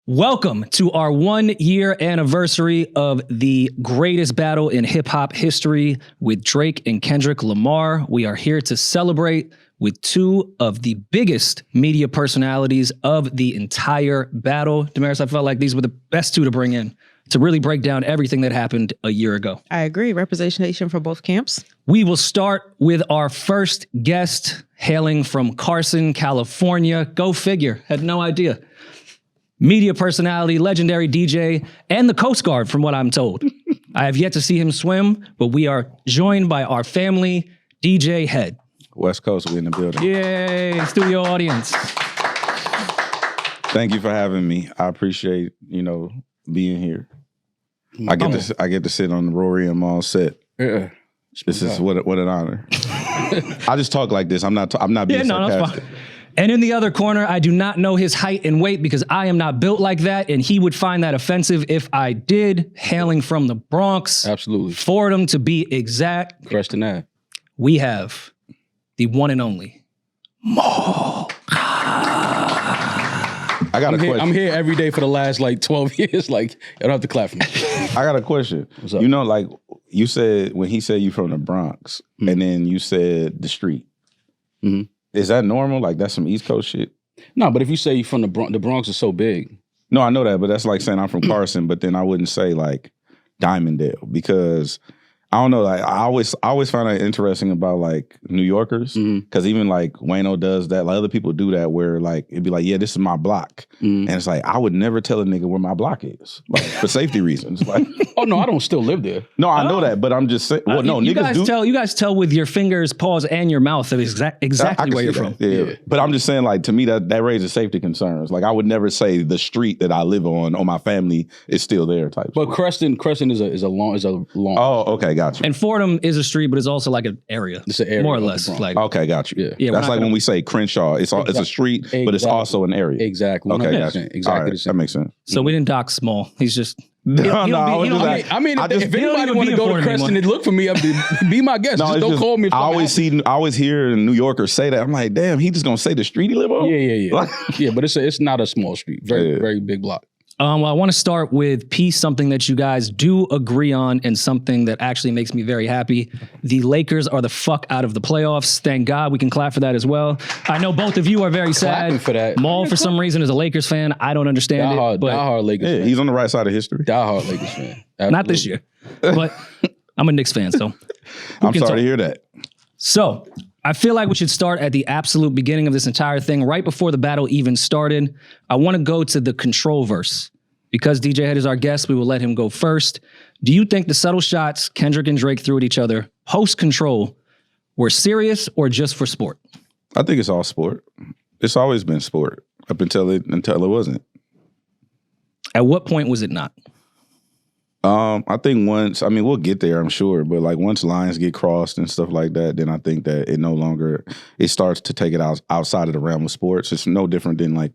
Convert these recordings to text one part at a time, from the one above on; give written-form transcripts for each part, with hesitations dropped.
Welcome to our 1 year anniversary of the greatest battle in hip hop history with Drake and Kendrick Lamar. We are here to celebrate with two of the biggest media personalities of the entire battle. Demaris, I felt like these were the best two to bring in to really break down everything that happened a year ago. I agree. Representation for both camps. We will start with our first guest hailing from Carson, California. Go figure. Had no idea. Media personality, legendary DJ, and the Coast Guard, from what I'm told. I have yet to see him swim, but we are joined by our family, DJ Head. West Coast, we in the building. Yay, studio audience. Thank you for having me. I appreciate, being here. I get to sit on the Rory and Maul set. Yeah. This is what an honor. I just talk like this. I'm not being sarcastic. And in the other corner, I do not know his height and weight because I am not built like that, and he would find that offensive if I did. Hailing from the Bronx. Absolutely. Fordham, to be exact. Creston Ave. We have the one and only Maul. I got a question. I'm here every day for the last 12 years. You don't have to clap for me. I got a question. What's up? You said, when he said you from the Bronx, and then you said the street. Mm-hmm. Is that normal? That's some East Coast shit? No, but if you say you're from the Bronx is so big. No, I know that, but that's like saying I'm from Carson, but then I wouldn't say Diamonddale because I don't know. I always find that interesting about New Yorkers because even Wayno does that. Other people do that where it'd be yeah, this is my block, and it's I would never tell a nigga where my block is for safety reasons. Oh no, I don't still live there. No, I know that, but I'm just saying. Well, no, you niggas guys do. You guys tell with your fingers, paws, and your mouth of exactly where you're from. Yeah. But I'm just saying, to me, that raises safety concerns. I would never say the street that I live on or my family is still there type. But Creston is a long. Oh, okay, got you. And Fordham is a street, but it's also an area. It's an area, more or less. Okay, got you. Yeah, that's when we say Crenshaw. It's a street, but it's also an area. Exactly. Okay, got you. Exactly. Right, that makes sense. So we didn't dock Small. He's just. If anybody want to go to Creston and look for me, be my guest. Just don't call me. I always hear New Yorkers say that. I'm like, damn, he just gonna say the street he live on? Yeah. Yeah, but it's not a small street. Very big block. Well, I want to start with piece, something that you guys do agree on and something that actually makes me very happy. The Lakers are the fuck out of the playoffs. Thank God. We can clap for that as well. I know both of you are very sad. For that. Maul, for some reason, is a Lakers fan. I don't understand it. But diehard Lakers fan. He's on the right side of history. Diehard Lakers fan. Absolutely. Not this year. But I'm a Knicks fan, so. I'm sorry to hear that. So, I feel like we should start at the absolute beginning of this entire thing, right before the battle even started. I want to go to the control verse. Because DJ Head is our guest, we will let him go first. Do you think the subtle shots Kendrick and Drake threw at each other post-control were serious or just for sport? I think it's all sport. It's always been sport up until it wasn't. At what point was it not? I think once, we'll get there, I'm sure, but once lines get crossed and stuff like that, then I think that it starts to take it outside of the realm of sports. It's no different than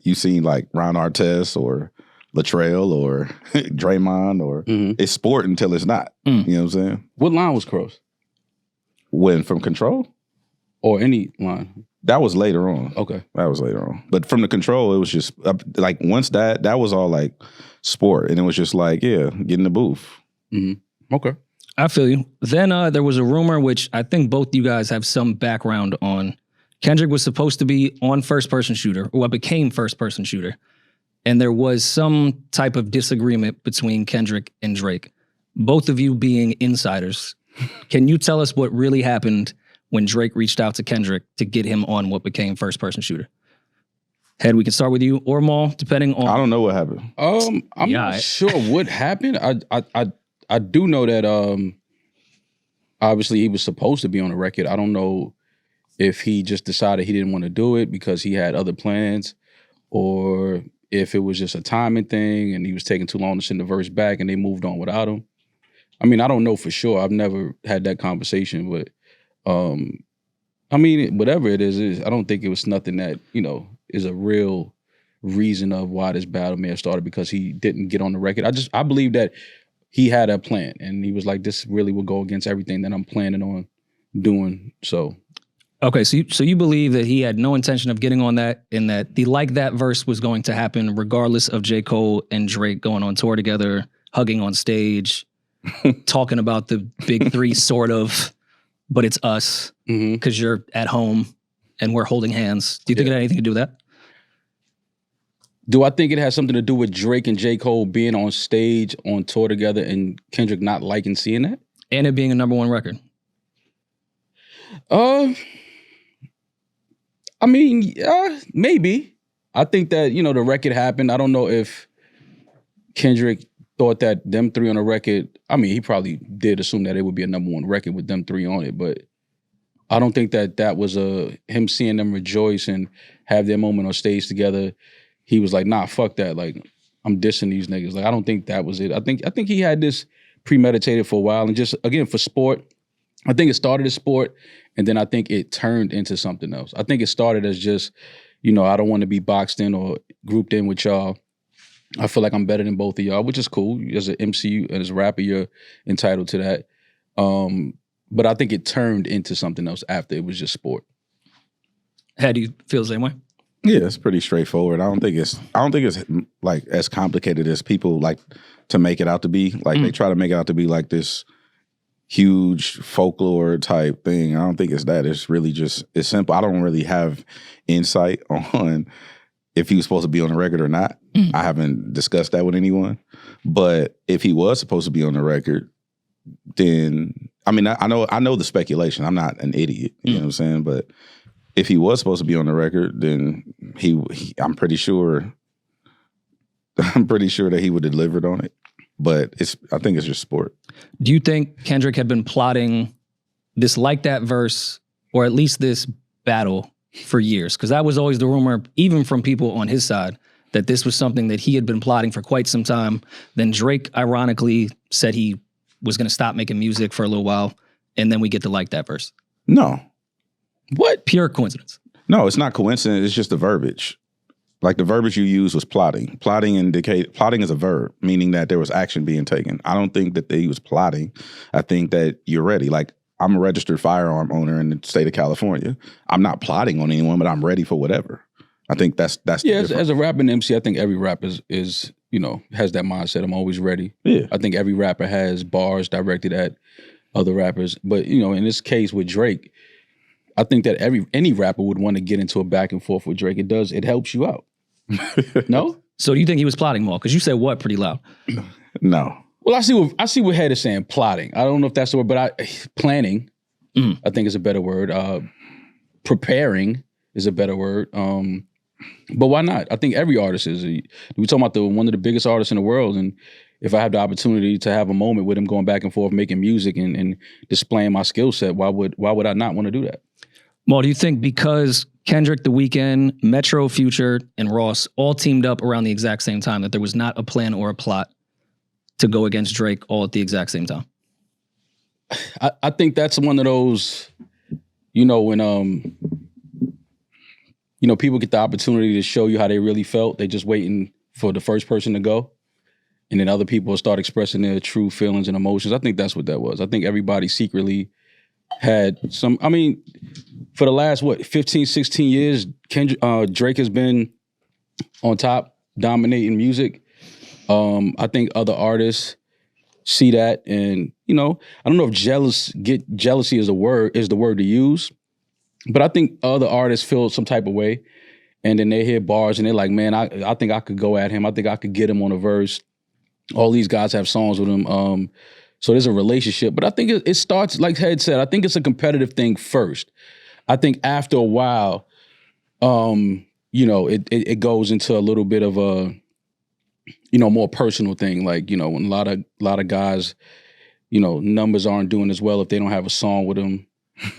you seen Ron Artest or Latrell or Draymond or it's sport until it's not. You know what I'm saying? What line was crossed? When from control? Or any line? That was later on. Okay. That was later on. But from the control, it was just once that was all sport. And it was just get in the booth. Mm-hmm. Okay. I feel you. Then there was a rumor, which I think both you guys have some background on. Kendrick was supposed to be on first-person shooter, or what became first-person shooter. And there was some type of disagreement between Kendrick and Drake. Both of you being insiders, can you tell us what really happened when Drake reached out to Kendrick to get him on what became first-person shooter? Head, we can start with you or Maul, depending on... I don't know what happened. I'm not sure what happened. I do know that obviously he was supposed to be on the record. I don't know if he just decided he didn't want to do it because he had other plans, or if it was just a timing thing and he was taking too long to send the verse back and they moved on without him. I don't know for sure. I've never had that conversation, but whatever it is, I don't think it was nothing that, is a real reason of why this battle may have started because he didn't get on the record. I believe that he had a plan and he was like, this really will go against everything that I'm planning on doing. So Okay, so you believe that he had no intention of getting on that, and that the Like That verse was going to happen regardless of J. Cole and Drake going on tour together, hugging on stage, talking about the big three, sort of, but it's us because you're at home and we're holding hands. Do you think it had anything to do with that? Do I think it has something to do with Drake and J. Cole being on stage on tour together and Kendrick not liking seeing that? And it being a #1 record? I mean, maybe. I think that, the record happened. I don't know if Kendrick thought that them three on a record, I mean, he probably did assume that it would be a #1 record with them three on it, but I don't think that was him seeing them rejoice and have their moment on stage together. He was like, nah, fuck that. Like, I'm dissing these niggas. Like, I don't think that was it. I think he had this premeditated for a while, and just, again, for sport, I think it started as sport, and then I think it turned into something else. I think it started as just, I don't want to be boxed in or grouped in with y'all. I feel like I'm better than both of y'all, which is cool. As an MC and as a rapper, you're entitled to that. But I think it turned into something else after it was just sport. How do you feel the same way? Yeah, it's pretty straightforward. I don't think it's like as complicated as people like to make it out to be. Like they try to make it out to be like this huge folklore type thing. I don't think it's that. It's really just, it's simple. I don't really have insight on if he was supposed to be on the record or not. I haven't discussed that with anyone. But if he was supposed to be on the record, then I mean, I know the speculation. I'm not an idiot. You know what I'm saying? But if he was supposed to be on the record, then I'm pretty sure that he would have delivered on it. But I think it's just sport. Do you think Kendrick had been plotting this Like That verse, or at least this battle, for years? Because that was always the rumor, even from people on his side, that this was something that he had been plotting for quite some time. Then Drake, ironically, said he was going to stop making music for a little while, and then we get the Like That verse. No. What? Pure coincidence. No, it's not coincidence. It's just the verbiage. Like the verbiage you used was plotting. Plotting is a verb, meaning that there was action being taken. I don't think that he was plotting. I think that you're ready. Like, I'm a registered firearm owner in the state of California. I'm not plotting on anyone, but I'm ready for whatever. I think that's yeah. As a rapper and MC, I think every rapper is has that mindset. I'm always ready. Yeah. I think every rapper has bars directed at other rappers, but in this case with Drake, I think that any rapper would want to get into a back and forth with Drake. It helps you out. No? So do you think he was plotting more? Because you said what pretty loud. No. Well, I see what Head is saying, plotting. I don't know if that's the word, but planning, I think is a better word. Preparing is a better word. But why not? I think every artist is. We're talking about one of the biggest artists in the world, and if I have the opportunity to have a moment with him going back and forth, making music and displaying my skill set, why would I not want to do that? Well, do you think because Kendrick, The Weeknd, Metro, Future, and Ross all teamed up around the exact same time, that there was not a plan or a plot to go against Drake all at the exact same time? I think that's one of those, when people get the opportunity to show you how they really felt, they just waiting for the first person to go. And then other people start expressing their true feelings and emotions. I think that's what that was. I think everybody secretly had some, for the last, 15, 16 years, Drake has been on top, dominating music. I think other artists see that, and I don't know if jealousy is the word to use, but I think other artists feel some type of way, and then they hear bars and they're like, man, I think I could go at him. I think I could get him on a verse. All these guys have songs with him. So there's a relationship, but I think it starts, like Head said, I think it's a competitive thing first. I think after a while, it goes into a little bit of a, more personal thing. Like, when a lot of guys, numbers aren't doing as well if they don't have a song with him,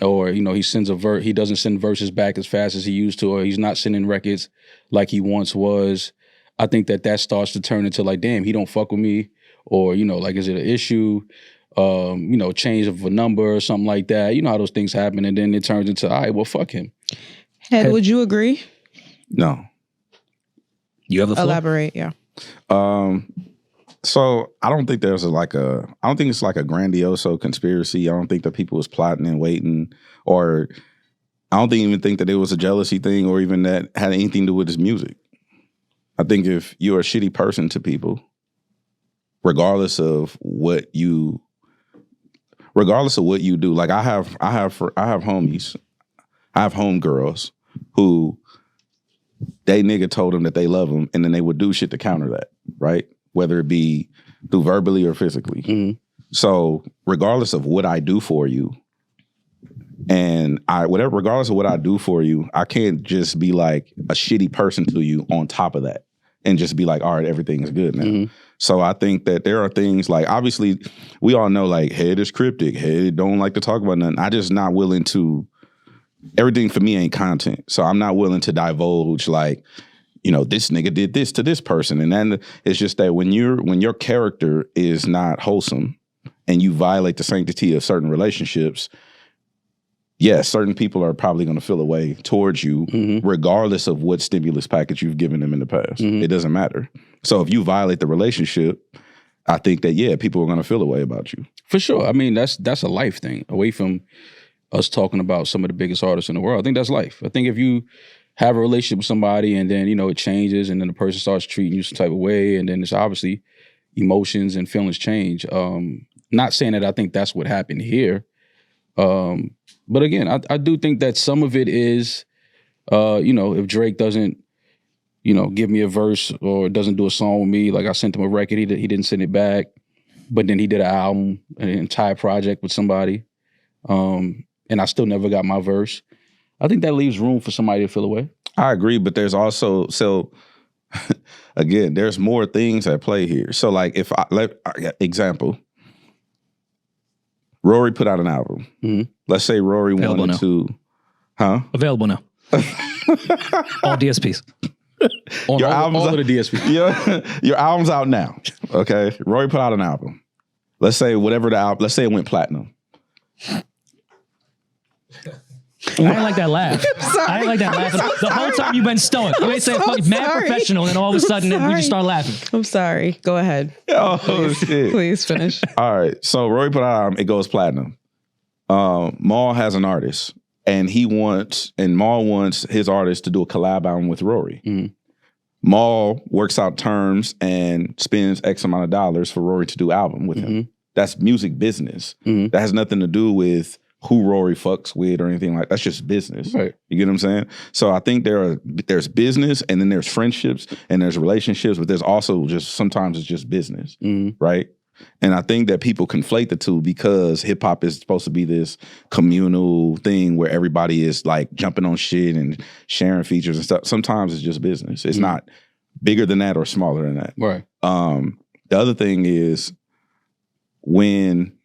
or, he sends he doesn't send verses back as fast as he used to, or he's not sending records like he once was. I think that starts to turn into like, damn, he don't fuck with me, or, like, is it an issue? Change of a number or something like that. You know how those things happen, and then it turns into, all right, well, fuck him. Head, would you agree? No. You have the floor? Elaborate, yeah. So I don't think I don't think it's like a grandioso conspiracy. I don't think that people was plotting and waiting, or I don't even think that it was a jealousy thing or even that had anything to do with his music. I think if you're a shitty person to people, regardless of what you do, like I have homies, I have homegirls who they nigga told them that they love them, and then they would do shit to counter that, right? Whether it be through verbally or physically. Mm-hmm. So regardless of what I do for you, and regardless of what I do for you, I can't just be like a shitty person to you on top of that and just be like, all right, everything is good now. Mm-hmm. So I think that there are things like, obviously, we all know like head is cryptic, head don't like to talk about nothing. I just not willing to, everything for me ain't content. So I'm not willing to divulge like, you know, this nigga did this to this person. And then it's just that when your character is not wholesome and you violate the sanctity of certain relationships, yes, certain people are probably going to feel a way towards you, regardless of what stimulus package you've given them in the past. It doesn't matter. So if you violate the relationship, I think that, yeah, people are going to feel a way about you. For sure. I mean, that's a life thing. Away from us talking about some of the biggest artists in the world, I think that's life. I think if you have a relationship with somebody and then, you know, it changes and then the person starts treating you some type of way and then it's obviously emotions and feelings change. Not saying that I think that's what happened here. But again, I do think that some of it is, you know, if Drake doesn't, you know, give me a verse or doesn't do a song with me, like I sent him a record, he didn't send it back, but then he did an album, an entire project with somebody, and I still never got my verse. I think that leaves room for somebody to feel away. I agree, but there's also, so again, there's more things at play here. So like example, Rory put out an album. Mm-hmm. Let's say Rory wanted to, Available now. All DSPs. On Your all album's of the DSPs. your album's out now. Okay, Rory put out an album. Let's say let's say it went platinum. I didn't like that laugh. I didn't like that laugh. The whole time you've been stoic. You ain't saying fucking mad professional, and then all of a sudden we just start laughing. I'm sorry. Go ahead. Oh shit! Please finish. All right, so Rory put out it goes platinum. Maul has an artist, and Maul wants his artist to do a collab album with Rory. Mm-hmm. Maul works out terms and spends X amount of dollars for Rory to do album with him. That's music business. That has nothing to do with who Rory fucks with or anything like that. That's just business. Right. You get what I'm saying? So I think there's business and then there's friendships and there's relationships, but there's also sometimes it's just business, right? And I think that people conflate the two because hip hop is supposed to be this communal thing where everybody is like jumping on shit and sharing features and stuff. Sometimes it's just business. It's not bigger than that or smaller than that. Right. The other thing is when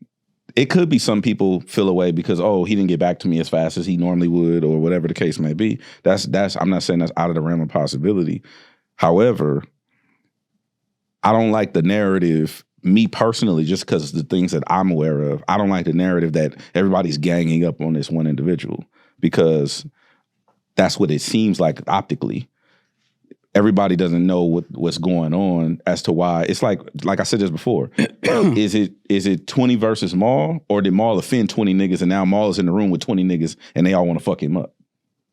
it could be some people feel away because, oh, he didn't get back to me as fast as he normally would or whatever the case may be. That's I'm not saying that's out of the realm of possibility. However, I don't like the narrative, me personally, just because of the things that I'm aware of. I don't like the narrative that everybody's ganging up on this one individual because that's what it seems like optically. Everybody doesn't know what's going on as to why. It's like I said this before. Is it 20 versus Maul, or did Maul offend 20 niggas and now Maul is in the room with 20 niggas and they all want to fuck him up?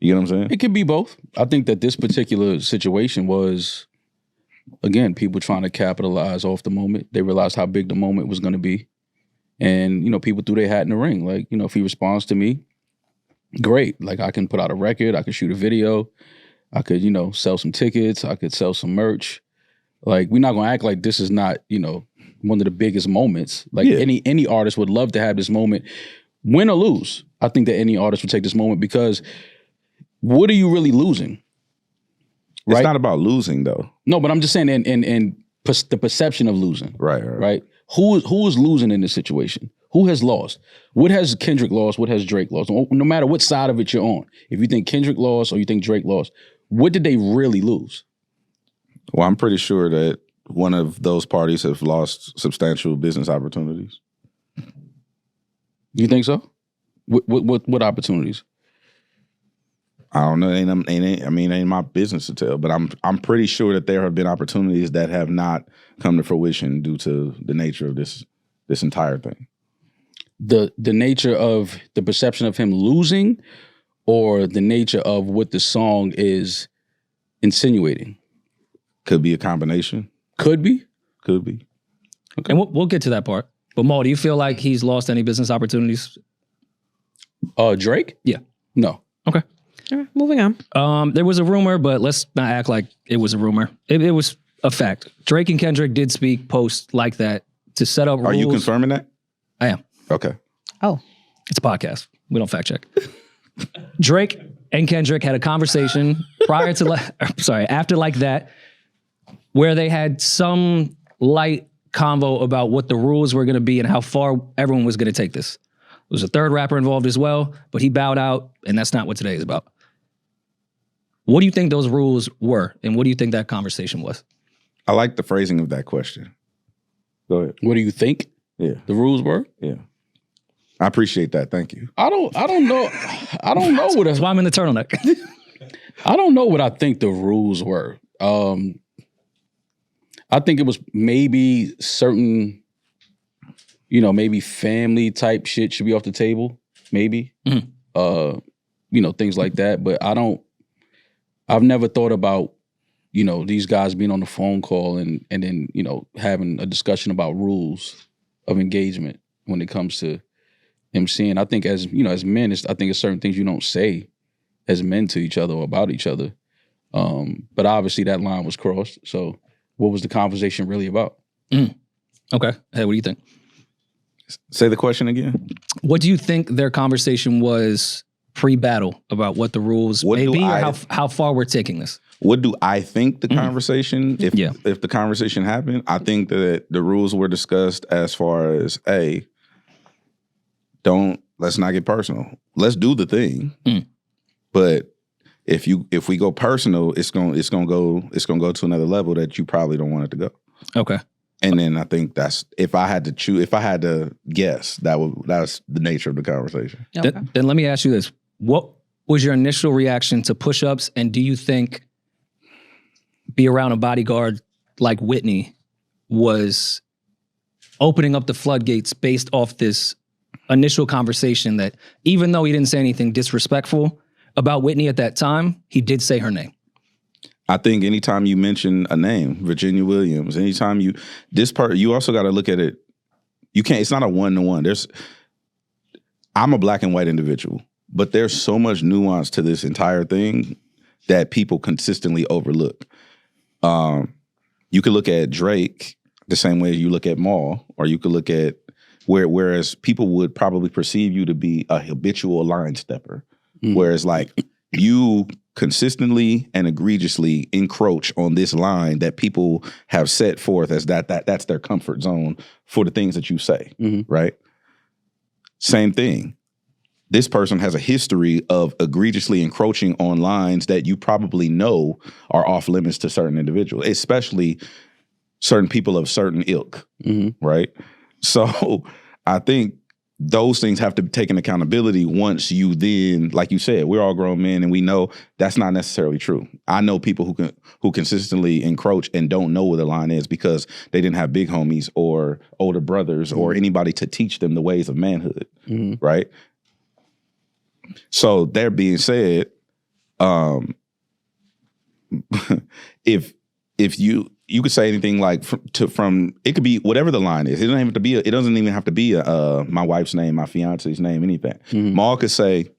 You know what I'm saying? It could be both. I think that this particular situation was, again, people trying to capitalize off the moment. They realized how big the moment was going to be. And, you know, people threw their hat in the ring. Like, you know, if he responds to me, great. Like, I can put out a record. I can shoot a video. I could, you know, sell some tickets. I could sell some merch. Like, we're not going to act like this is not, you know, one of the biggest moments. Like, any artist would love to have this moment. Win or lose, I think that any artist would take this moment because what are you really losing? Right? It's not about losing, though. No, but I'm just saying in the perception of losing. Right. Who is losing in this situation? Who has lost? What has Kendrick lost? What has Drake lost? No matter what side of it you're on. If you think Kendrick lost or you think Drake lost, what did they really lose? Well, I'm pretty sure that one of those parties have lost substantial business opportunities. You think so? What opportunities? I don't know. It ain't my business to tell, but I'm pretty sure that there have been opportunities that have not come to fruition due to the nature of this entire thing. The nature of the perception of him losing, or the nature of what the song is insinuating? Could be a combination. Could be. Could be. Okay. And we'll get to that part. But Maul, do you feel like he's lost any business opportunities? Drake? Yeah. No. Okay. All right, moving on. There was a rumor, but let's not act like it was a rumor. It was a fact. Drake and Kendrick did speak post like that to set up rules. Are you confirming that? I am. Okay. Oh. It's a podcast. We don't fact check. Drake and Kendrick had a conversation after like that, where they had some light convo about what the rules were going to be and how far everyone was going to take this. There was a third rapper involved as well, but he bowed out, and that's not what today is about. What do you think those rules were, and what do you think that conversation was? I like the phrasing of that question. Go ahead. What do you think? Yeah. The rules were? Yeah. I appreciate that. Thank you. I don't know. I don't know what That's why I'm in the turtleneck. I don't know what I think the rules were. I think it was maybe certain, maybe family type shit should be off the table. Maybe. Mm-hmm. Things like that. But I've never thought about, these guys being on the phone call and then, having a discussion about rules of engagement when it comes to MCing. I think as men, I think it's certain things you don't say as men to each other or about each other. But obviously that line was crossed. So what was the conversation really about? Okay. Hey, what do you think? Say the question again. What do you think their conversation was pre-battle about what the rules may be or how far we're taking this? What do I think the conversation, if the conversation happened, I think that the rules were discussed as far as, let's not get personal. Let's do the thing. But if we go personal, it's gonna go to another level that you probably don't want it to go. Okay. And then I think that's if I had to guess, that's the nature of the conversation. Okay. Then let me ask you this. What was your initial reaction to push-ups, and do you think be around a bodyguard like Whitney was opening up the floodgates based off this initial conversation that even though he didn't say anything disrespectful about Whitney at that time, he did say her name? I think anytime you mention a name, Virginia Williams, anytime you also got to look at it. You can't, it's not a one-to-one. I'm a black and white individual, but there's so much nuance to this entire thing that people consistently overlook. You could look at Drake the same way you look at Maul, or you could look at whereas people would probably perceive you to be a habitual line stepper, whereas like you consistently and egregiously encroach on this line that people have set forth as that's their comfort zone for the things that you say, right? Same thing. This person has a history of egregiously encroaching on lines that you probably know are off limits to certain individuals, especially certain people of certain ilk, right? So I think those things have to be taken accountability once you then, like you said, we're all grown men and we know that's not necessarily true. I know people who consistently encroach and don't know where the line is because they didn't have big homies or older brothers or anybody to teach them the ways of manhood, right? So that being said, if you could say anything like from it could be whatever the line is. It doesn't even have to be my wife's name, my fiance's name, anything. Maul could say,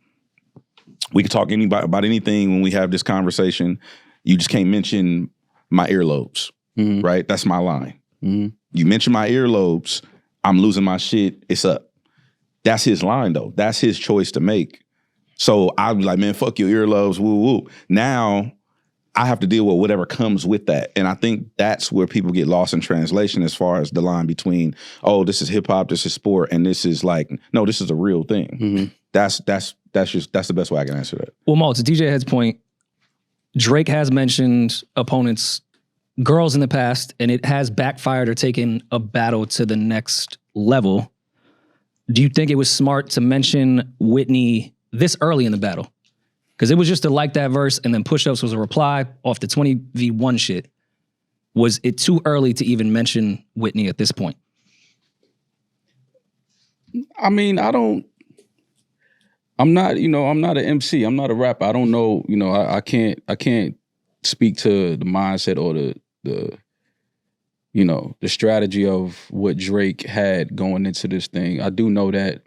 we could talk about anything when we have this conversation. You just can't mention my earlobes, right? That's my line. You mention my earlobes, I'm losing my shit. It's up. That's his line though. That's his choice to make. So I'll be like, man, fuck your earlobes, woo woo. Now I have to deal with whatever comes with that. And I think that's where people get lost in translation as far as the line between, oh, this is hip hop, this is sport, and this is like, no, this is a real thing. That's the best way I can answer that. Well, Maul, to DJ Head's point, Drake has mentioned opponents, girls in the past, and it has backfired or taken a battle to the next level. Do you think it was smart to mention Whitney this early in the battle? Because it was just to like that verse and then push-ups was a reply off the 20v1 shit. Was it too early to even mention Whitney at this point? I mean, I don't I'm not, I'm not an MC. I'm not a rapper. I don't know, I can't speak to the mindset or the strategy of what Drake had going into this thing. I do know that,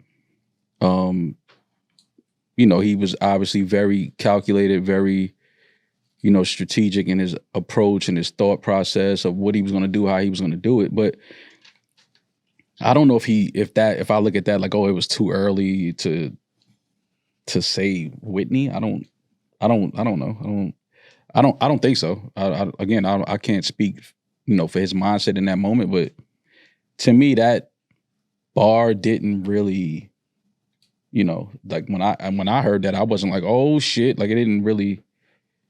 he was obviously very calculated, very, strategic in his approach and his thought process of what he was going to do, how he was going to do it. But I don't know if I look at that like, oh, it was too early to say Whitney. I don't know. I don't think so. I can't speak, for his mindset in that moment. But to me, that bar didn't really, like when I heard that, I wasn't like, oh shit, like it didn't really.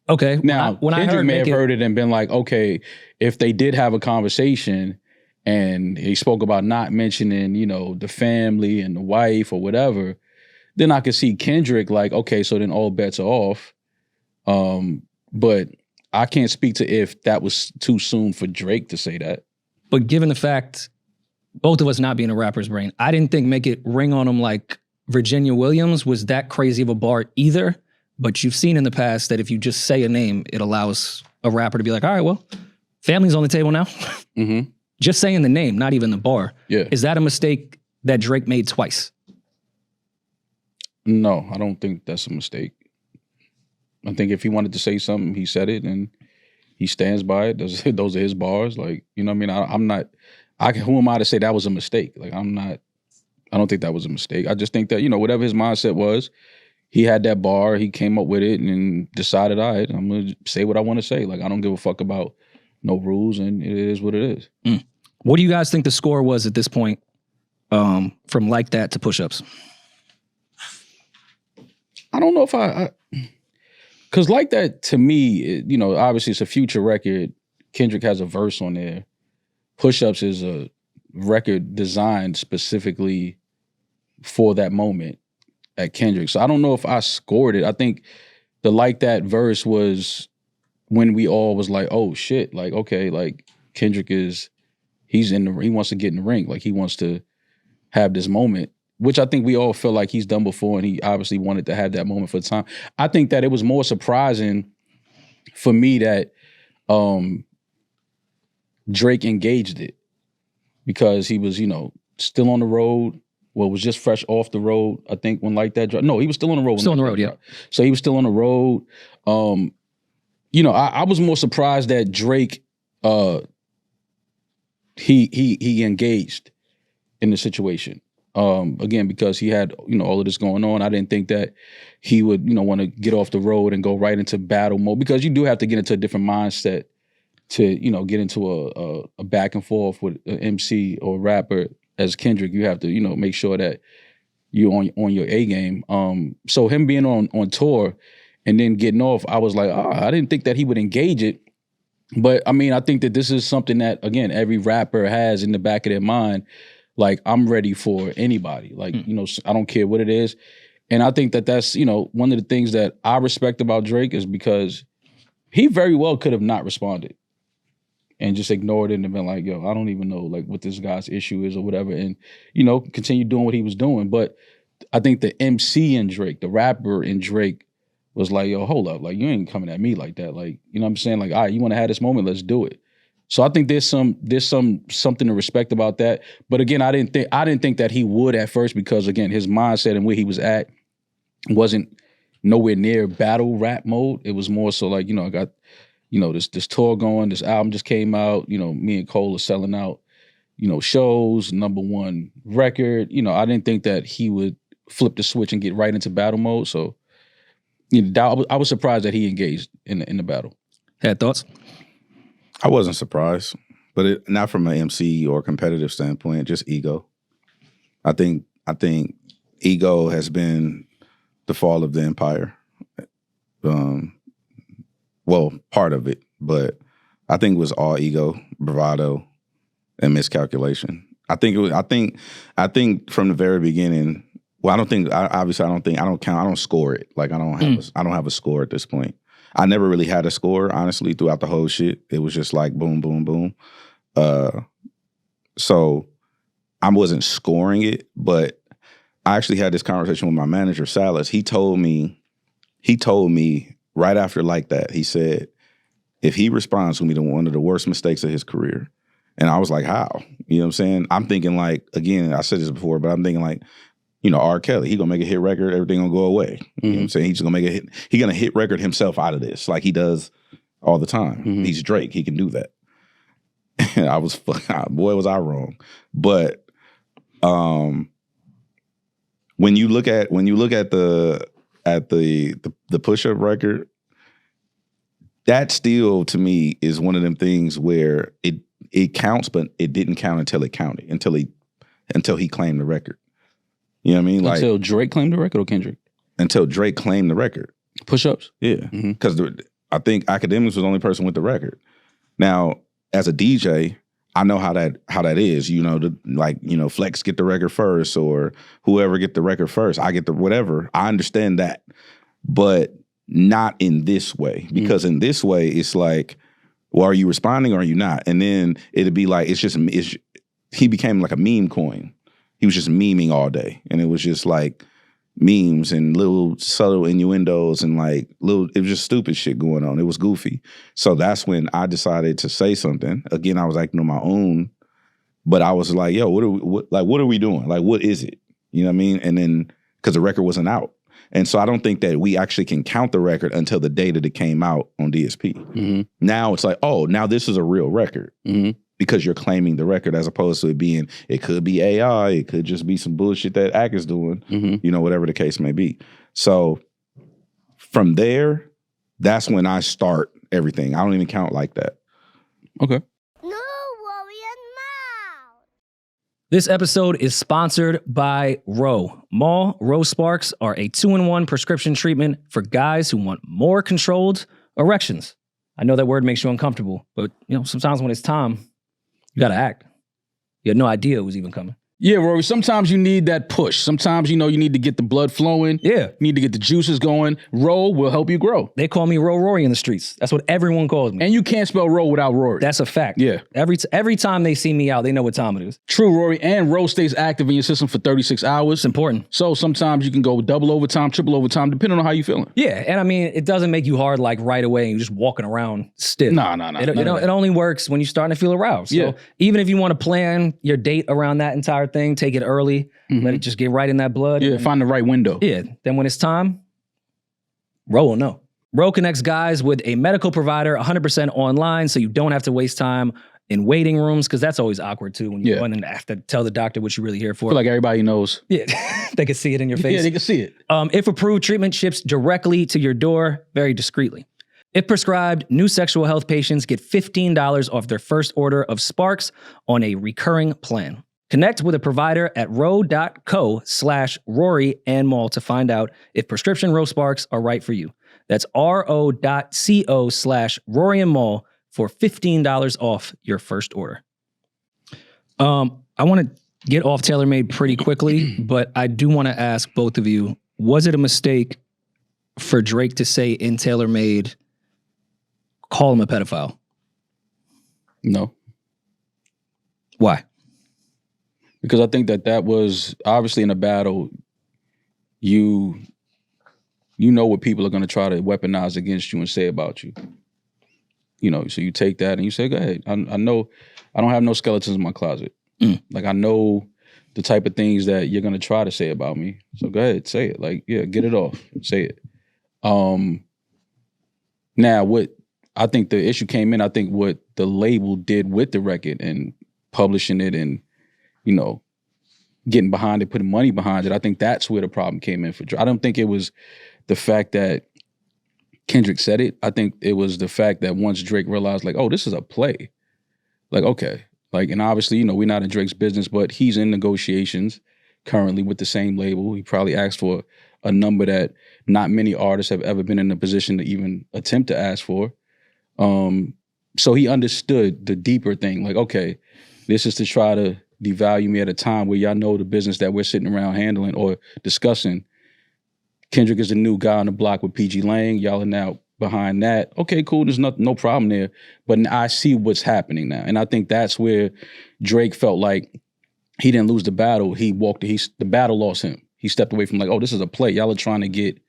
Okay. Now, when I Kendrick heard may have heard it and been like, okay, if they did have a conversation and he spoke about not mentioning, the family and the wife or whatever, then I could see Kendrick like, okay, so then all bets are off. But I can't speak to if that was too soon for Drake to say that. But given the fact, both of us not being a rapper's brain, I didn't think Make It Ring on Him like Virginia Williams was that crazy of a bar either. But you've seen in the past that if you just say a name, it allows a rapper to be like, all right, well, family's on the table now. Mm-hmm. Just saying the name, not even the bar. Yeah. Is that a mistake that Drake made twice? No, I don't think that's a mistake. I think if he wanted to say something, he said it and he stands by it. Those are his bars. Like, you know what I mean? Who am I to say that was a mistake? Like, I don't think that was a mistake. I just think that, whatever his mindset was, he had that bar, he came up with it and decided, all right, I'm going to say what I want to say. Like, I don't give a fuck about no rules and it is what it is. What do you guys think the score was at this point from Like That to Push-Ups? I don't know if because Like That, to me, obviously it's a Future record. Kendrick has a verse on there. Push-Ups is a record designed specifically for that moment at Kendrick. So I don't know if I scored it. I think the Like That verse was when we all was like, oh shit, like, okay, like Kendrick he wants to get in the ring. Like he wants to have this moment, which I think we all feel like he's done before, and he obviously wanted to have that moment for the time. I think that it was more surprising for me that Drake engaged it because he was, still on the road. Well, was just fresh off the road, I think, when Like That dropped. No, he was still on the road. Still on the road, yeah. So he was still on the road. I was more surprised that Drake, he engaged in the situation. Again, because he had, all of this going on. I didn't think that he would, want to get off the road and go right into battle mode, because you do have to get into a different mindset to, get into a back and forth with an MC or a rapper. As Kendrick, you have to, make sure that you're on your A game. So him being on tour and then getting off, I was like, I didn't think that he would engage it. But I mean, I think that this is something that, again, every rapper has in the back of their mind. Like, I'm ready for anybody. Like, I don't care what it is. And I think that that's, one of the things that I respect about Drake is because he very well could have not responded and just ignored it and been like, yo, I don't even know like what this guy's issue is or whatever. And, continue doing what he was doing. But I think the MC in Drake, the rapper in Drake was like, yo, hold up. Like, you ain't coming at me like that. Like, you know what I'm saying? Like, all right, you want to have this moment? Let's do it. So I think there's something to respect about that. But again, I didn't think that he would at first, because again, his mindset and where he was at wasn't nowhere near battle rap mode. It was more so like, I got, this tour going, this album just came out, me and Cole are selling out, shows, #1 record. I didn't think that he would flip the switch and get right into battle mode. So, I was surprised that he engaged in the battle. Had thoughts? I wasn't surprised, but not from an MC or competitive standpoint, just ego. I think ego has been the fall of the empire. Well, part of it, but I think it was all ego, bravado, and miscalculation. I think from the very beginning. Well, I don't score it. Like I don't have a score at this point. I never really had a score, honestly, throughout the whole shit. It was just like boom, boom, boom. So I wasn't scoring it, but I actually had this conversation with my manager, Salas. He told me right after like that, he said, if he responds to me to one of the worst mistakes of his career. And I was like, how? You know what I'm saying? I'm thinking like, again, I said this before, but I'm thinking like, R. Kelly, he gonna make a hit record, everything gonna go away. You know what I'm saying? He's gonna make a hit. He gonna hit record himself out of this like he does all the time. He's Drake. He can do that. And I was, boy, was I wrong. But when you look at the push-up record, that still to me is one of them things where it counts, but it didn't count until it counted, until he claimed the record. You know what I mean? Like, until Drake claimed the record or Kendrick? Until Drake claimed the record. Push-ups? Yeah. Because I think Academics was the only person with the record. Now, as a DJ, I know how that is. Flex get the record first, or whoever get the record first. I get the whatever. I understand that. But not in this way. Because in this way, it's like, well, are you responding or are you not? And then it'd be like, he became like a meme coin. He was just memeing all day. And it was just like memes and little subtle innuendos and like it was just stupid shit going on. It was goofy. So that's when I decided to say something. Again, I was acting on my own, but I was like, yo, what are we doing? Like, what is it? You know what I mean? And then, because the record wasn't out. And so I don't think that we actually can count the record until the day that it came out on DSP. Now it's like, oh, now this is a real record. Because you're claiming the record, as opposed to it could be AI, it could just be some bullshit that Ack is doing, whatever the case may be. So from there, that's when I start everything. I don't even count like that. Okay. No worry now. This episode is sponsored by Ro. Ro Sparks are a 2-in-1 prescription treatment for guys who want more controlled erections. I know that word makes you uncomfortable, but sometimes when it's time, you gotta act. You had no idea it was even coming. Yeah, Rory, sometimes you need that push. Sometimes, you need to get the blood flowing. Yeah. You need to get the juices going. Ro will help you grow. They call me Rory in the streets. That's what everyone calls me. And you can't spell Ro without Rory. That's a fact. Yeah. Every time they see me out, they know what time it is. True, Rory. And Ro stays active in your system for 36 hours. It's important. So sometimes you can go double overtime, triple overtime, depending on how you're feeling. Yeah, and I mean, it doesn't make you hard like right away and you're just walking around stiff. No. It only works when you're starting to feel aroused. So even if you want to plan your date around that entire thing, take it early, let it just get right in that blood. Yeah, find the right window. Yeah, then when it's time, Ro will know. Ro connects guys with a medical provider 100% online, so you don't have to waste time in waiting rooms, because that's always awkward too when you go in and have to tell the doctor what you're really here for. I feel like everybody knows. Yeah, they can see it in your face. Yeah, they can see it. If approved, treatment ships directly to your door very discreetly. If prescribed, new sexual health patients get $15 off their first order of Sparks on a recurring plan. Connect with a provider at ro.co/Rory and Mal to find out if prescription Ro Sparks are right for you. That's ro.co/Rory and Mal for $15 off your first order. I want to get off TaylorMade pretty quickly, but I do want to ask both of you, was it a mistake for Drake to say in TaylorMade, call him a pedophile? No. Why? Because I think that was obviously in a battle, you know what people are going to try to weaponize against you and say about you. So you take that and you say, go ahead. I know I don't have no skeletons in my closet. Like, I know the type of things that you're going to try to say about me. So go ahead, say it. Like, yeah, get it off. Say it. Now, what I think the issue came in, I think what the label did with the record and publishing it and, getting behind it, putting money behind it, I think that's where the problem came in for Drake. I don't think it was the fact that Kendrick said it. I think it was the fact that once Drake realized, like, oh, this is a play. Like, okay. Like, and obviously, we're not in Drake's business, but he's in negotiations currently with the same label. He probably asked for a number that not many artists have ever been in a position to even attempt to ask for. So he understood the deeper thing. Like, okay, this is to try to devalue me at a time where y'all know the business that we're sitting around handling or discussing. Kendrick is the new guy on the block with PG Lang. Y'all are now behind that. Okay, cool. There's no problem there. But I see what's happening now. And I think that's where Drake felt like he didn't lose the battle. The battle lost him. He stepped away from like, oh, this is a play. Y'all are trying to get,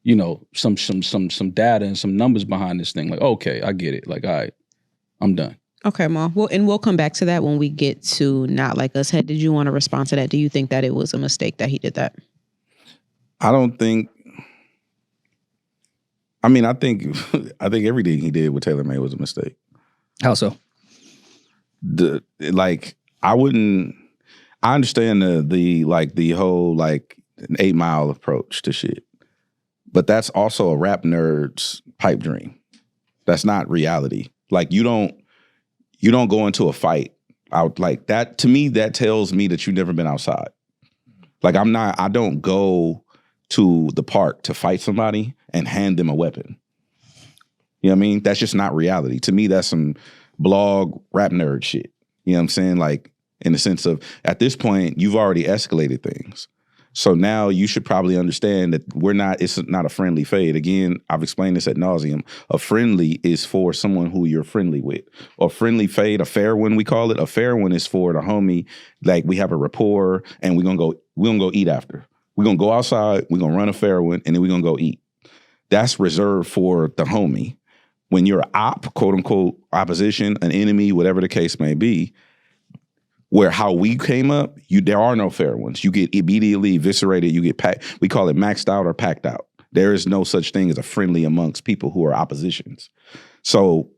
you know, some data and some numbers behind this thing. Like, okay, I get it. Like, all right, I'm done. Okay, Ma. Well, and we'll come back to that when we get to Not Like Us. Did you want to respond to that? Do you think that it was a mistake that he did that? I don't think. I mean, I think everything he did with Taylor May was a mistake. How so? I understand the whole like an 8 Mile approach to shit, but that's also a rap nerd's pipe dream. That's not reality. Like you don't go into a fight out like that. To me, that tells me that you've never been outside. Like I don't go to the park to fight somebody and hand them a weapon. You know what I mean? That's just not reality. To me, that's some blog rap nerd shit. You know what I'm saying? Like in the sense of at this point, you've already escalated things. So now you should probably understand that it's not a friendly fade. Again, I've explained this ad nauseum. A friendly is for someone who you're friendly with. A friendly fade, a fair one, we call it. A fair one is for the homie, like we have a rapport and we're gonna go eat after. We're gonna go outside, we're gonna run a fair one, and then we're gonna go eat. That's reserved for the homie. When you're quote unquote, opposition, an enemy, whatever the case may be, where how we came up, there are no fair ones. You get immediately eviscerated, you get packed. We call it maxed out or packed out. There is no such thing as a friendly amongst people who are oppositions. So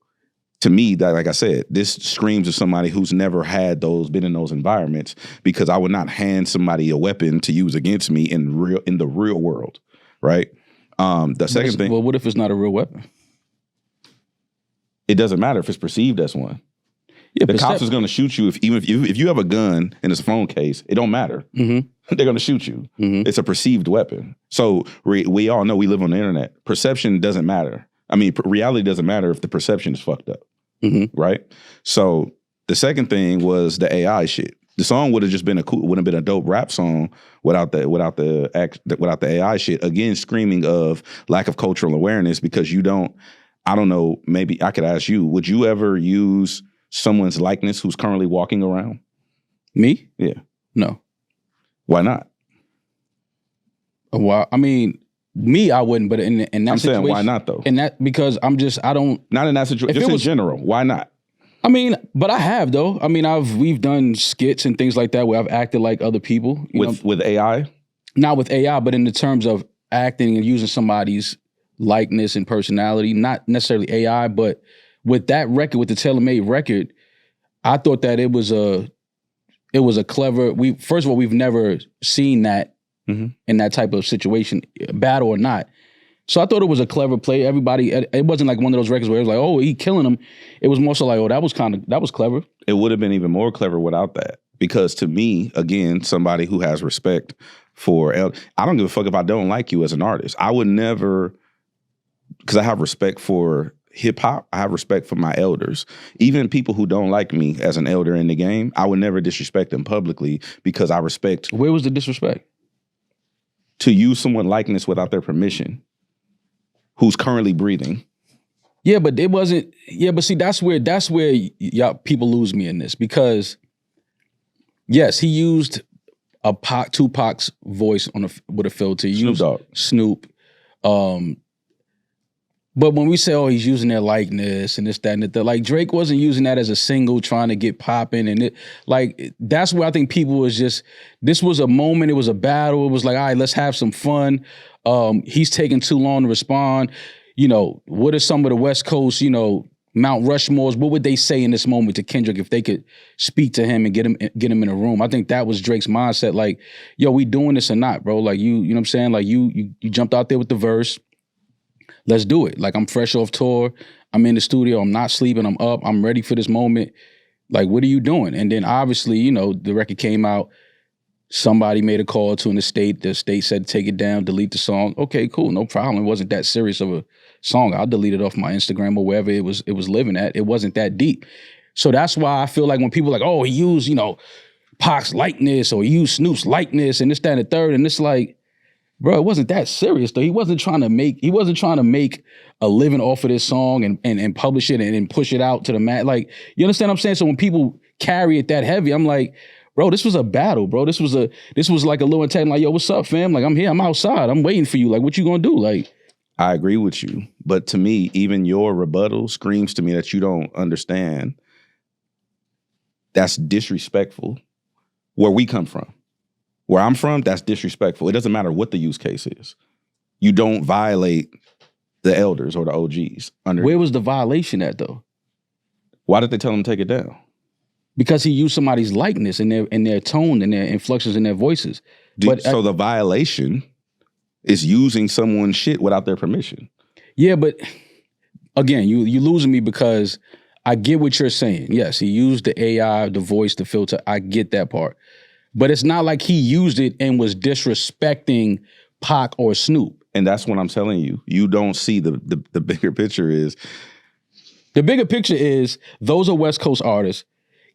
to me, that, like I said, this screams of somebody who's never been in those environments, because I would not hand somebody a weapon to use against me in the real world, right? The second thing. Well, what if it's not a real weapon? It doesn't matter if it's perceived as one. Yeah, the cops is going to shoot you if you have a gun and it's a phone case. It don't matter. Mm-hmm. They're going to shoot you. Mm-hmm. It's a perceived weapon. So we all know we live on the internet. Perception doesn't matter. I mean, reality doesn't matter if the perception is fucked up, right? So the second thing was the AI shit. The song would have just been a dope rap song without the AI shit. Again, screaming of lack of cultural awareness, because you don't. I don't know. Maybe I could ask you: would you ever use someone's likeness who's currently walking around? Me? Yeah. No. Why not? Well, I mean, me, I wouldn't. But in that I'm situation, saying, why not though? In that, because I don't. Not in that situation. Just in general. Why not? I mean, but I have though. I mean, we've done skits and things like that where I've acted like other people. With AI? Not with AI, but in the terms of acting and using somebody's likeness and personality, not necessarily AI, but with that record, with the tailor-made record, I thought that it was a clever. First of all, we've never seen that in that type of situation, battle or not. So I thought it was a clever play. Everybody, it wasn't like one of those records where it was like, oh, he killing him. It was more so like, oh, that was clever. It would have been even more clever without that. Because to me, again, somebody who has respect for, I don't give a fuck if I don't like you as an artist. I would never, because I have respect for hip hop, I have respect for my elders. Even people who don't like me as an elder in the game, I would never disrespect them publicly because I respect. Where was the disrespect? To use someone's likeness without their permission, who's currently breathing. Yeah, but it wasn't. Yeah, but see, that's where y'all people lose me in this, because yes, he used Tupac's voice with a filter. Snoop. But when we say, oh, he's using their likeness and this, that, and that, like Drake wasn't using that as a single trying to get popping, and that's where I think people was just. This was a moment. It was a battle. It was like, all right, let's have some fun. He's taking too long to respond. You know, what are some of the West Coast, Mount Rushmores, what would they say in this moment to Kendrick if they could speak to him and get him in a room? I think that was Drake's mindset. Like, yo, we doing this or not, bro? Like, you know what I'm saying? Like, you jumped out there with the verse. Let's do it. Like, I'm fresh off tour. I'm in the studio. I'm not sleeping. I'm up. I'm ready for this moment. Like, what are you doing? And then obviously, the record came out. Somebody made a call to an estate. The estate said, take it down, delete the song. Okay, cool. No problem. It wasn't that serious of a song. I'll delete it off my Instagram or wherever it was living at. It wasn't that deep. So that's why I feel like when people are like, oh, he used, Pac's likeness or he used Snoop's likeness and this, that, and the third. And it's like, bro, it wasn't that serious though. He wasn't trying to make a living off of this song and publish it and push it out to the mat. Like, you understand what I'm saying? So when people carry it that heavy, I'm like, Bro, this was a battle, bro. This was like a little attack, like, yo, what's up, fam? Like, I'm here, I'm outside, I'm waiting for you. Like, what you gonna do? Like, I agree with you. But to me, even your rebuttal screams to me that you don't understand. That's disrespectful. Where we come from. Where I'm from, that's disrespectful. It doesn't matter what the use case is. You don't violate the elders or the OGs. Where was the violation at, though? Why did they tell him to take it down? Because he used somebody's likeness and their tone and their inflections in their voices. So the violation is using someone's shit without their permission. Yeah, but again, you losing me because I get what you're saying. Yes, he used the AI, the voice, the filter. I get that part. But it's not like he used it and was disrespecting Pac or Snoop. And that's what I'm telling you. You don't see the bigger picture is. The bigger picture is those are West Coast artists.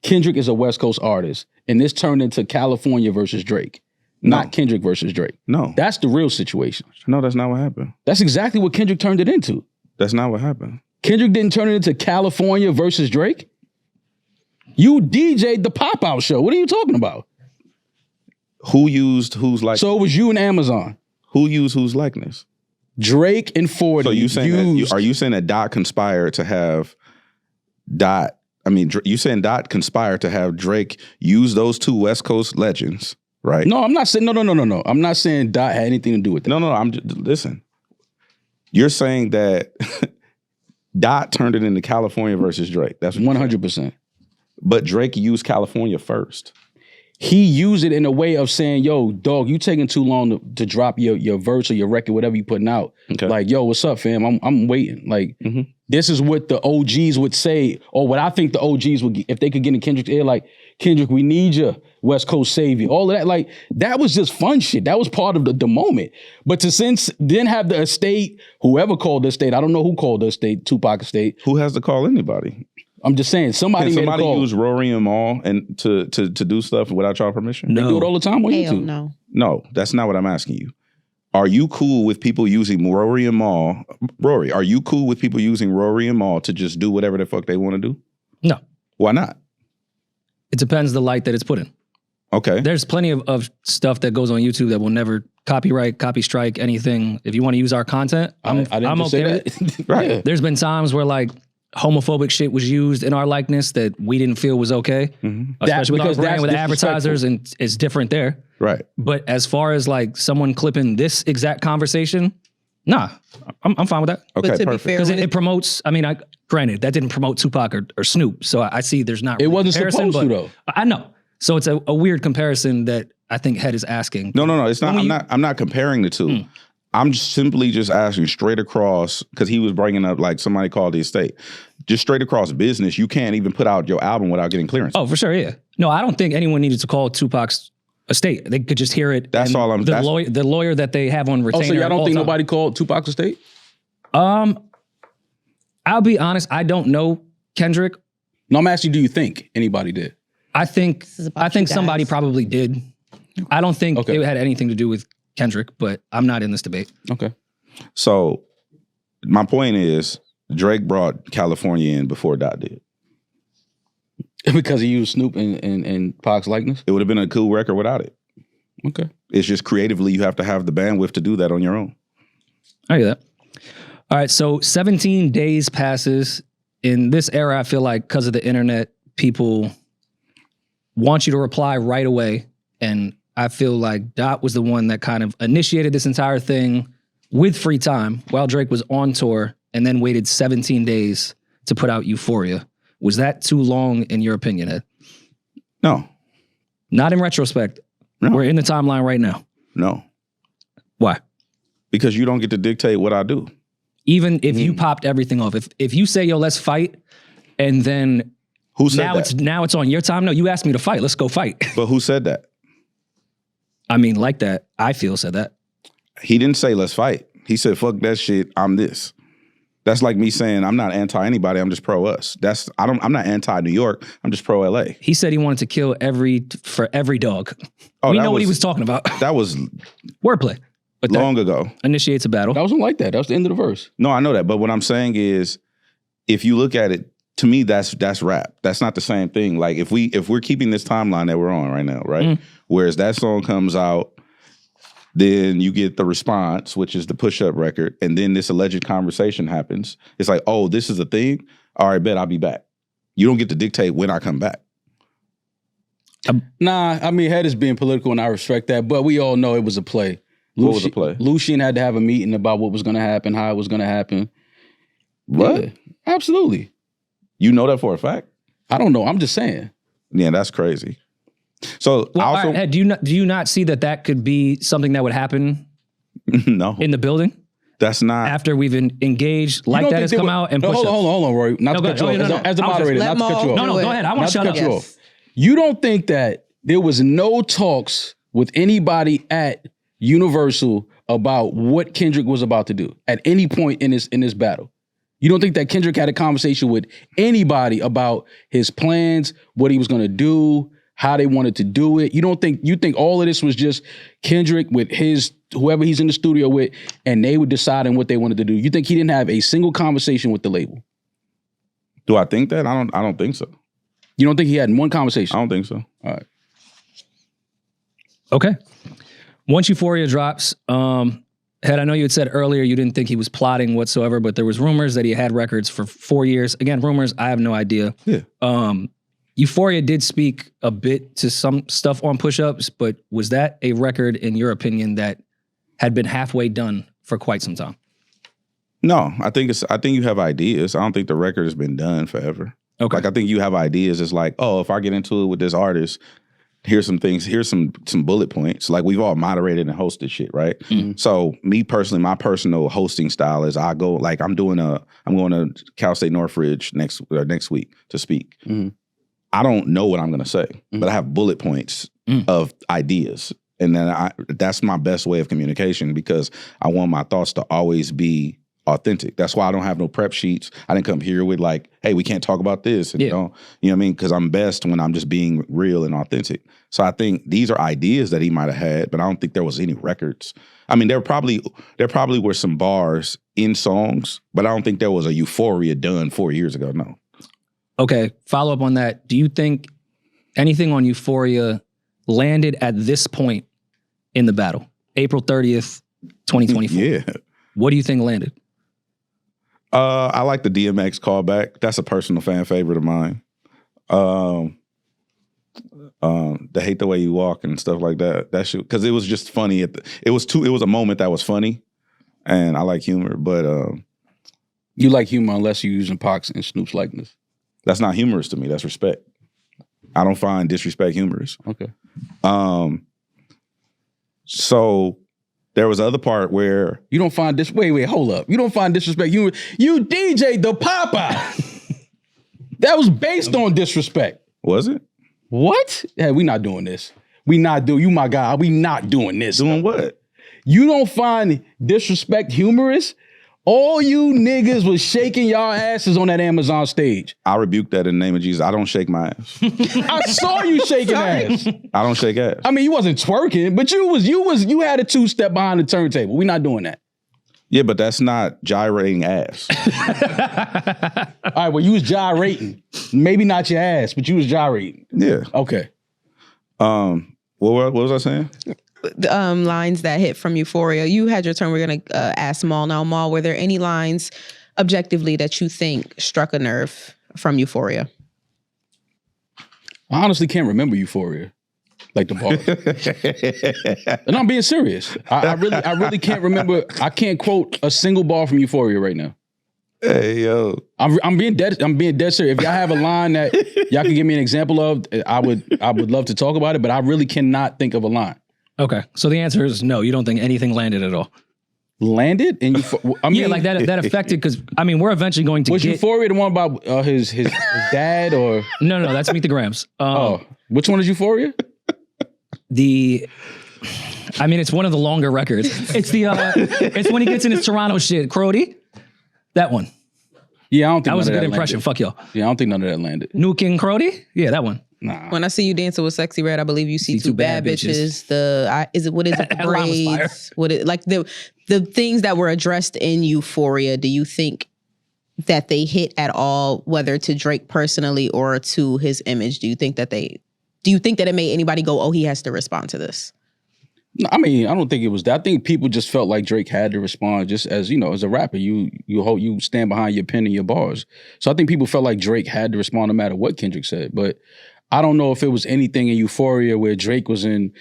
Kendrick is a West Coast artist. And this turned into California versus Drake. Not Kendrick versus Drake. No. That's the real situation. No, that's not what happened. That's exactly what Kendrick turned it into. That's not what happened. Kendrick didn't turn it into California versus Drake. You DJ'd the pop-out show. What are you talking about? Who used whose likeness? So it was you and Amazon. Who used whose likeness? Drake and 40. So you saying are you saying that Dot conspired to have Dot? I mean, you saying Dot conspired to have Drake use those two West Coast legends, right? No, I'm not saying no. I'm not saying Dot had anything to do with that. No. Listen. You're saying that Dot turned it into California versus Drake. That's what 100%. But Drake used California first. He used it in a way of saying, yo, dog, you taking too long to drop your verse or your record, whatever you putting out. Okay. Like, yo, what's up, fam? I'm waiting. Like, this is what the OGs would say, or what I think the OGs would, if they could get in Kendrick's ear, like, Kendrick, we need you, West Coast savior. All of that, like, that was just fun shit. That was part of the moment. But to then have the estate, whoever called the estate, I don't know who called the estate, Tupac estate. Who has to call anybody? I'm just saying, somebody made a call. Use Rory and Maul and to do stuff without y'all permission? They do it all the time on Hell YouTube. no. No, that's not what I'm asking you. Are you cool with people using Rory and Maul? Rory, are you cool with people using Rory and Maul to just do whatever the fuck they want to do? No. Why not? It depends the light that it's put in. Okay. There's plenty of stuff that goes on YouTube that will never copyright, copy strike, anything. If you want to use our content, I'm okay with it. Right. Yeah. There's been times where like homophobic shit was used in our likeness that we didn't feel was okay. Especially with our brand, with advertisers, and it's different there. Right. But as far as like someone clipping this exact conversation, nah, I'm fine with that. Okay, But to be perfect. fair, Because when it promotes, I mean, granted, that didn't promote Tupac or Snoop. So I see there's not It really wasn't comparison, supposed to, but though. I know. So it's a weird comparison that I think Head is asking. No. It's not. I'm not comparing the two. I'm simply just asking straight across, because he was bringing up like somebody called the estate. Just straight across business, you can't even put out your album without getting clearance. Oh, for sure, yeah. No, I don't think anyone needed to call Tupac's estate. They could just hear it. That's and all I'm- The lawyer that they have on retainer. Oh, so y'all don't all think the time. nobody called Tupac's estate? I'll be honest. I don't know Kendrick. No, I'm asking, do you think anybody did? I think is about you somebody guys. probably did. I don't think Okay. it had anything to do with Kendrick, but I'm not in this debate. Okay. So my point is, Drake brought California in before Dot did. Because he used Snoop and Pac's likeness? It would have been a cool record without it. Okay. It's just creatively, you have to have the bandwidth to do that on your own. I get that. All right, so 17 days passes. In this era, I feel like because of the internet, people want you to reply right away. And I feel like Dot was the one that kind of initiated this entire thing with free time while Drake was on tour and then waited 17 days to put out Euphoria. Was that too long in your opinion, Ed? No. Not in retrospect. No. We're in the timeline right now. No. Why? Because you don't get to dictate what I do. Even if you popped everything off, if you say, yo, let's fight, and then Who said that? now it's on your time. No, you asked me to fight. Let's go fight. But who said that? I mean, like that. I feel said that. He didn't say let's fight. He said, fuck that shit, I'm this. That's like me saying I'm not anti anybody, I'm just pro us. I'm not anti New York, I'm just pro LA. He said he wanted to kill every dog. Oh, We that know what he was- was talking about. That was Wordplay. But that long ago. initiates a battle. That wasn't like that. That was the end of the verse. No, I know that. But what I'm saying is, if you look at it to me, that's rap. That's not the same thing. Like if we're keeping this timeline that we're on right now, right? Whereas that song comes out, then you get the response, which is the push-up record, and then this alleged conversation happens. It's like, oh, this is a thing? All right, bet I'll be back. You don't get to dictate when I come back. Nah, I mean, Head is being political, and I respect that, but we all know it was a play. What was the play? Lucian had to have a meeting about what was going to happen, how it was going to happen. What? Yeah, absolutely. You know that for a fact? I don't know. I'm just saying. Yeah, that's crazy. So Well, also, all right, Ed, do you not see that could be something that would happen no, in the building that's not. after we've engaged like that has come out and pushed hold on, Rory. Not to cut you off. As a moderator, not to cut you off. No, go ahead. I want to shut up. You off. You don't think that there was no talks with anybody at Universal about what Kendrick was about to do at any point in this battle? You don't think that Kendrick had a conversation with anybody about his plans, what he was going to do, how they wanted to do it? You think all of this was just Kendrick with whoever he's in the studio with, and they were deciding what they wanted to do? You think he didn't have a single conversation with the label? Do I think that? I don't think so. You don't think he had one conversation? I don't think so. All right. Okay. Once Euphoria drops, Head, I know you had said earlier you didn't think he was plotting whatsoever, but there was rumors that he had records for 4 years. Again, rumors, I have no idea. Yeah. Euphoria did speak a bit to some stuff on push-ups, but was that a record, in your opinion, that had been halfway done for quite some time? No, I think you have ideas. I don't think the record has been done forever. Okay. Like I think you have ideas. It's like, oh, if I get into it with this artist, here's some things, here's some bullet points. Like we've all moderated and hosted shit, right? Mm-hmm. So me personally, my personal hosting style is I go like I'm going to Cal State Northridge next week to speak. Mm-hmm. I don't know what I'm going to say, but I have bullet points of ideas. And then that's my best way of communication because I want my thoughts to always be authentic. That's why I don't have no prep sheets. I didn't come here with like, hey, we can't talk about this. And you know what I mean? Because I'm best when I'm just being real and authentic. So I think these are ideas that he might have had, but I don't think there was any records. I mean, there probably were some bars in songs, but I don't think there was a Euphoria done 4 years ago. No. Okay, follow up on that. Do you think anything on Euphoria landed at this point in the battle? April 30th, 2024. Yeah. What do you think landed? I like the DMX callback. That's a personal fan favorite of mine. They hate the way you walk and stuff like that. That shit, because it was just funny. It was a moment that was funny, and I like humor. But you like humor unless you're using Pac's and Snoop's likeness. That's not humorous to me. That's respect. I don't find disrespect humorous. Okay. So there was the other part where you don't find this. Wait, hold up. You don't find disrespect humorous. You DJ the Papa. That was based on disrespect. Was it? What? Hey, we not doing this. We not do. You my guy. We not doing this. Doing what? You don't find disrespect humorous? All you niggas was shaking y'all asses on that Amazon stage. I rebuke that in the name of Jesus. I don't shake my ass. I saw you shaking ass. I don't shake ass. I mean, you wasn't twerking, but you had a 2-step behind the turntable. We not doing that. Yeah, but that's not gyrating ass. All right, well, you was gyrating. Maybe not your ass, but you was gyrating. Yeah. Okay. What was I saying? Lines that hit from Euphoria. You had your turn. We're going to ask Maul now. Maul, were there any lines objectively that you think struck a nerve from Euphoria? I honestly can't remember Euphoria. Like the bar. And I'm being serious. I really can't remember. I can't quote a single bar from Euphoria right now. Hey, yo. I'm being dead serious. If y'all have a line that y'all can give me an example of, I would love to talk about it, but I really cannot think of a line. Okay, so the answer is no. You don't think anything landed at all. Landed? And I mean, yeah, like that affected because I mean we're eventually going to was Euphoria the one about his dad or no? That's Meet the Grams. Which one is Euphoria? I mean, it's one of the longer records. It's it's when he gets in his Toronto shit, Crody. That one. Yeah, I don't think that was a good impression. Landed. Fuck y'all. Yeah, I don't think none of that landed. New King Crody? Yeah, that one. Nah. When I see you dancing with Sexy Red, I believe you see two bad bitches. What is it? The braids? What it like the things that were addressed in Euphoria? Do you think that they hit at all, whether to Drake personally or to his image? Do you think that it made anybody go, oh, he has to respond to this? No, I mean, I don't think it was that. I think people just felt like Drake had to respond, just as, you know, as a rapper, you stand behind your pen and your bars. So I think people felt like Drake had to respond no matter what Kendrick said. But I don't know if it was anything in Euphoria where Drake was in,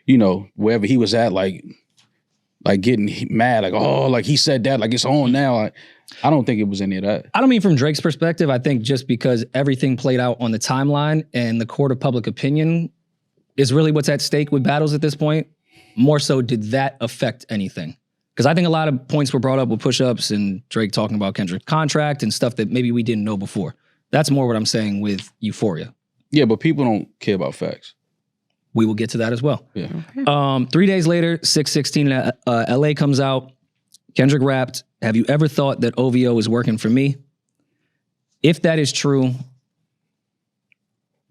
you know, wherever he was at, like getting mad, like, oh, like he said that, like it's on now. Like, I don't think it was any of that. I don't mean from Drake's perspective. I think just because everything played out on the timeline and the court of public opinion is really what's at stake with battles at this point. More so, did that affect anything? Because I think a lot of points were brought up with push-ups and Drake talking about Kendrick's contract and stuff that maybe we didn't know before. That's more what I'm saying with Euphoria. Yeah, but people don't care about facts. We will get to that as well. Yeah. 3 days later, 6/16, LA comes out. Kendrick rapped, "Have you ever thought that OVO is working for me?" If that is true,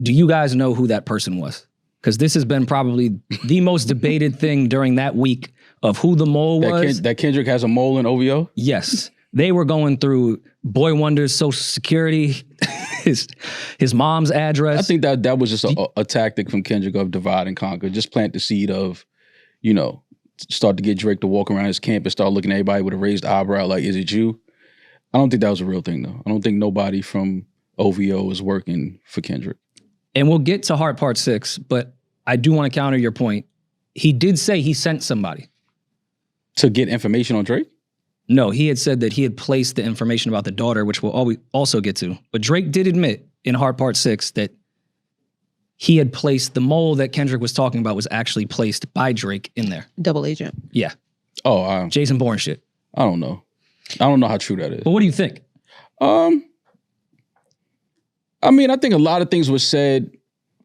do you guys know who that person was? Because this has been probably the most debated thing during that week of who the mole was. That Kendrick has a mole in OVO? Yes. They were going through Boy Wonder's social security, his mom's address. I think that was just a tactic from Kendrick of divide and conquer. Just plant the seed of, you know, start to get Drake to walk around his campus, start looking at everybody with a raised eyebrow like, is it you? I don't think that was a real thing, though. I don't think nobody from OVO is working for Kendrick. And we'll get to Heart Part 6, but I do want to counter your point. He did say he sent somebody. To get information on Drake? No, he had said that he had placed the information about the daughter, which we'll also get to. But Drake did admit in Heart Part 6 that he had placed the mole that Kendrick was talking about was actually placed by Drake in there. Double agent. Yeah. Oh, Jason Bourne shit. I don't know. I don't know how true that is. But what do you think? I mean, I think a lot of things were said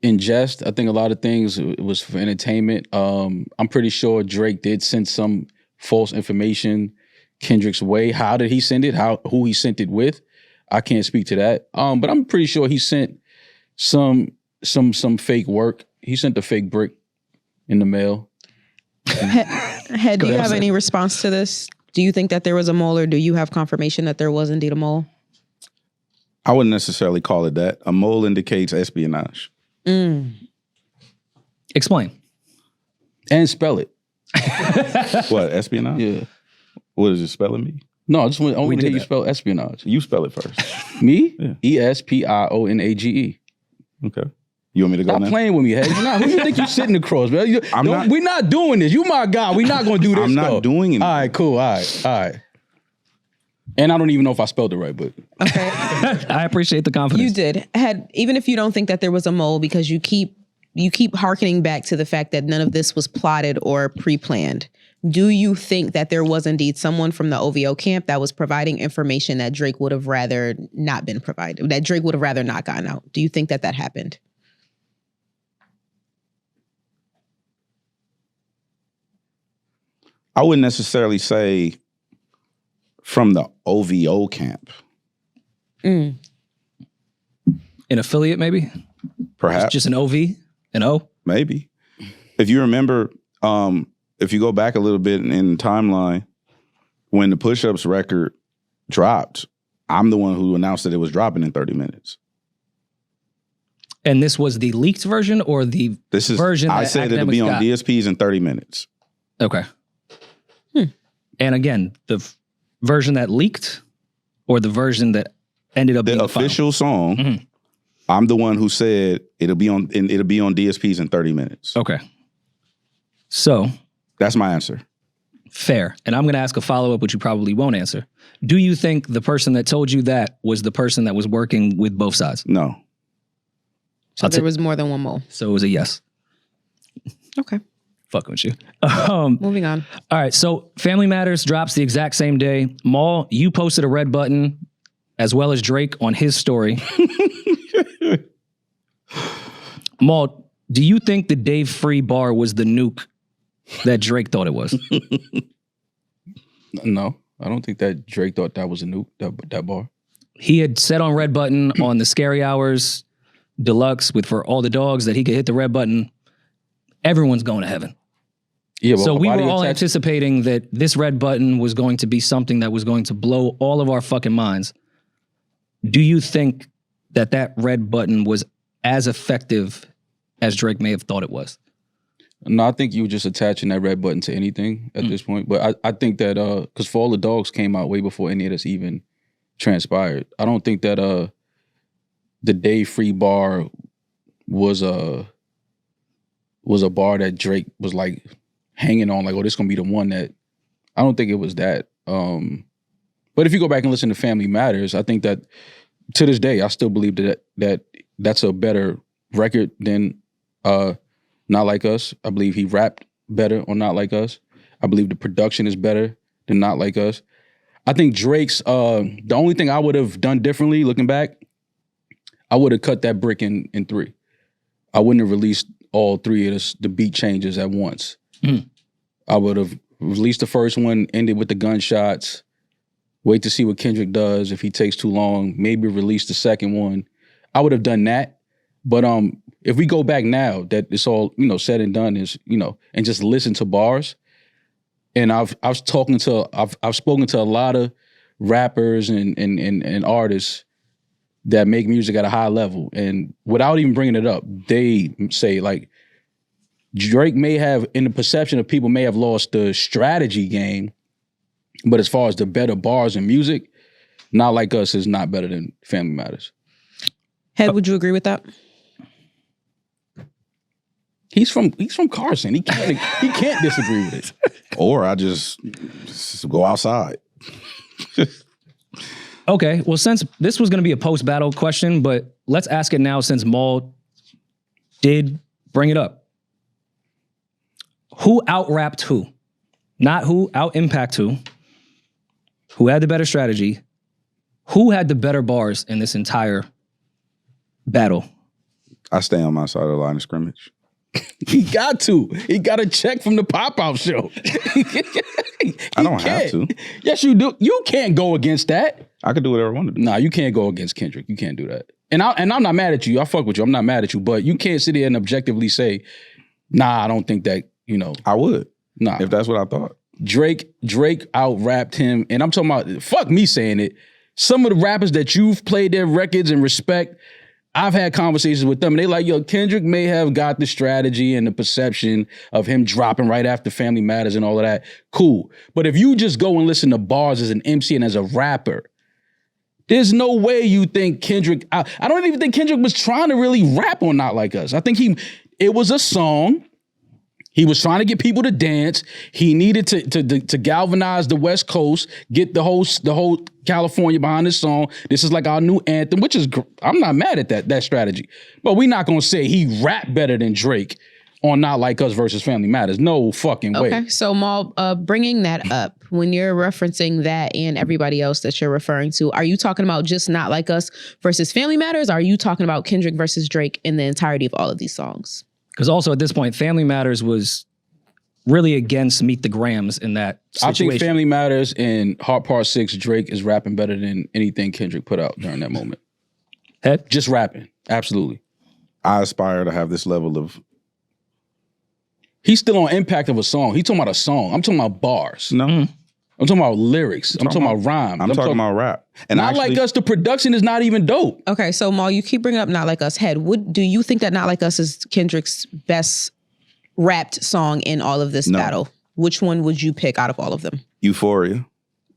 in jest. I think a lot of things was for entertainment. I'm pretty sure Drake did send some false information Kendrick's way. How did he send it? Who he sent it with? I can't speak to that. But I'm pretty sure he sent some fake work. He sent a fake brick in the mail. Head, do you have any response to this? Do you think that there was a mole, or do you have confirmation that there was indeed a mole? I wouldn't necessarily call it that. A mole indicates espionage. Explain. And spell it. What, espionage? Yeah. What does it spelling mean? No, I just want to hear you spell espionage. You spell it first. Me? Yeah. ESPIONAGE. Okay. You want me to go Stop now? playing with me, Head. Who you think you sitting across, man? We're not doing this. You my guy. We're not going to do this. I'm not doing it. All right, cool. All right. And I don't even know if I spelled it right, but Okay. I appreciate the confidence. You did. Even if you don't think that there was a mole, because you keep hearkening back to the fact that none of this was plotted or pre-planned. Do you think that there was indeed someone from the OVO camp that was providing information that Drake would have rather not been provided, that Drake would have rather not gotten out? Do you think that happened? I wouldn't necessarily say from the OVO camp. An affiliate, maybe? Perhaps. Just an OV? An O? Maybe. If you remember, if you go back a little bit in the timeline, when the Push-Ups record dropped, I'm the one who announced that it was dropping in 30 minutes. And this was the leaked version or the version that I said it'll be on DSPs in 30 minutes. Okay. And again, the version that leaked or the version that ended up being the official song, mm-hmm. I'm the one who said it'll be on DSPs in 30 minutes. Okay. So that's my answer. Fair. And I'm going to ask a follow-up, which you probably won't answer. Do you think the person that told you that was the person that was working with both sides? No. So there was more than one mole. So it was a yes. Okay. Fucking with you. Moving on. All right. So Family Matters drops the exact same day. Maul, you posted a red button as well as Drake on his story. Maul, do you think the Dave Free bar was the nuke that Drake thought it was? No, I don't think that Drake thought that was a nuke, that bar. He had said on Red Button on the Scary Hours Deluxe for all the dogs that he could hit the red button. Everyone's going to heaven. Yeah, so we were all anticipating that this red button was going to be something that was going to blow all of our fucking minds. do you think that red button was as effective as Drake may have thought it was? No, I think you were just attaching that red button to anything at this point. But I think that because For All the Dogs came out way before any of this even transpired. I don't think that the Day Free bar was a bar that Drake was like hanging on, like, oh, this gonna be the one that. I don't think it was that. But if you go back and listen to Family Matters, I think that to this day, I still believe that's a better record than Not Like Us. I believe he rapped better on Not Like Us. I believe the production is better than Not Like Us. I think Drake's, the only thing I would have done differently looking back, I would have cut that brick in 3. I wouldn't have released all 3 of the beat changes at once. I would have released the first one, ended with the gunshots, wait to see what Kendrick does. If he takes too long, maybe release the second one. I would have done that. But if we go back now that it's all, said and done is, and just listen to bars, and I've spoken to a lot of rappers and artists that make music at a high level, and without even bringing it up, they say like Drake may have, in the perception of people, may have lost the strategy game, but as far as the better bars and music, Not Like Us is not better than Family Matters. Head, would you agree with that? He's from Carson. He can't disagree with it. Or I just go outside. Okay, well, since this was going to be a post-battle question, but let's ask it now since Maul did bring it up. Who out-rapped who? Not who out-impact who. Who had the better strategy? Who had the better bars in this entire battle? I stay on my side of the line of scrimmage. He got to. He got a check from the pop-out show. I don't have to. Yes, you do. You can't go against that. I could do whatever I want to do. Nah, you can't go against Kendrick. You can't do that. And I'm not mad at you. I fuck with you. I'm not mad at you. But you can't sit here and objectively say, nah, I don't think that, I would. Nah. If that's what I thought. Drake out-rapped him. And I'm talking about, fuck me saying it. Some of the rappers that you've played their records and respect, I've had conversations with them, and they like, yo, Kendrick may have got the strategy and the perception of him dropping right after Family Matters and all of that. Cool. But if you just go and listen to bars as an MC and as a rapper, there's no way you think Kendrick, I don't even think Kendrick was trying to really rap on Not Like Us. I think it was a song. He was trying to get people to dance. He needed to galvanize the West Coast, get the whole California behind this song. This is like our new anthem, which is, I'm not mad at that strategy. But we're not going to say he rapped better than Drake on Not Like Us versus Family Matters. No fucking way. Okay, so Maul, bringing that up, when you're referencing that and everybody else that you're referring to, are you talking about just Not Like Us versus Family Matters? Or are you talking about Kendrick versus Drake in the entirety of all of these songs? Because also at this point, Family Matters was really against Meet the Grams in that situation. I think Family Matters and Heart Part 6, Drake is rapping better than anything Kendrick put out during that moment. Head? Just rapping. Absolutely. I aspire to have this level of... He's still on impact of a song. He's talking about a song. I'm talking about bars. No. I'm talking about lyrics. I'm talking about rhymes. I'm talking about rap. And Not Like Us, the production is not even dope. Okay, so Maul, you keep bringing up Not Like Us. Head, do you think that Not Like Us is Kendrick's best rapped song in all of this battle? Which one would you pick out of all of them? Euphoria.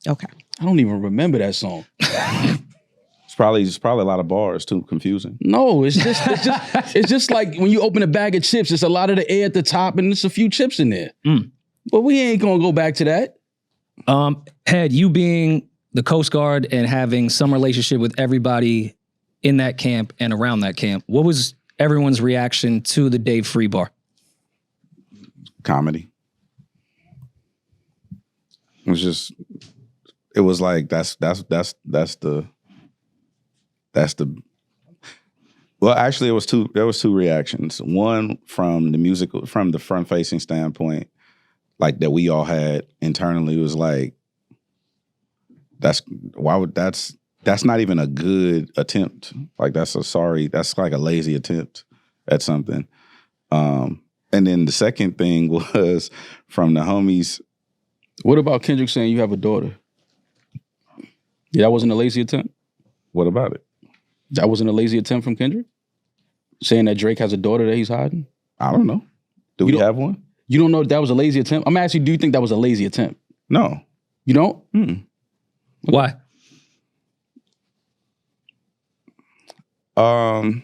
Okay. I don't even remember that song. It's probably a lot of bars too, confusing. No, it's just like when you open a bag of chips, it's a lot of the air at the top and there's a few chips in there. But we ain't gonna go back to that. Head, you being the Coast Guard and having some relationship with everybody in that camp and around that camp, what was everyone's reaction to the Dave Free bar? Comedy. It was like that's the well, actually there was two reactions. One from the front facing standpoint, like that we all had internally, was like, that's not even a good attempt. Like that's like a lazy attempt at something. And then the second thing was from the homies. What about Kendrick saying you have a daughter? Yeah, that wasn't a lazy attempt? What about it? That wasn't a lazy attempt from Kendrick? Saying that Drake has a daughter that he's hiding? I don't know. Do we have one? You don't know if that was a lazy attempt? I'm asking you, do you think that was a lazy attempt? No. You don't? Why? And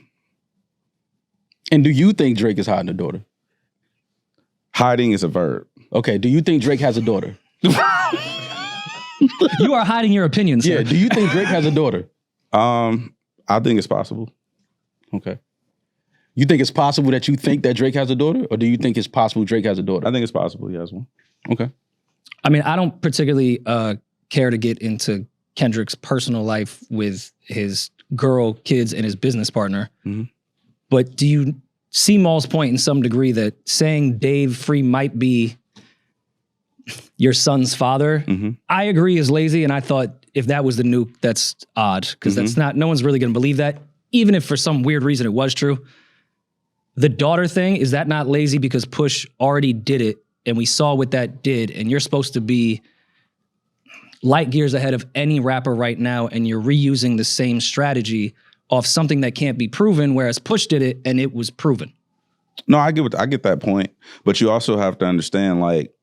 do you think Drake is hiding a daughter? Hiding is a verb. Okay, do you think Drake has a daughter? You are hiding your opinion, sir. Yeah, do you think Drake has a daughter? I think it's possible. Okay. You think it's possible that you think that Drake has a daughter? Or do you think it's possible Drake has a daughter? I think it's possible he has one. Okay. I mean, I don't particularly care to get into Kendrick's personal life with his girl, kids, and his business partner. But do you see Maul's point in some degree that saying Dave Free might be your son's father, I agree is lazy. And I thought if that was the nuke, that's odd because that's not, no one's really going to believe that. Even if for some weird reason it was true. The daughter thing, is that not lazy because Push already did it and we saw what that did and you're supposed to be light years ahead of any rapper right now and you're reusing the same strategy off something that can't be proven, whereas Push did it and it was proven. No, I get that point. But you also have to understand, like,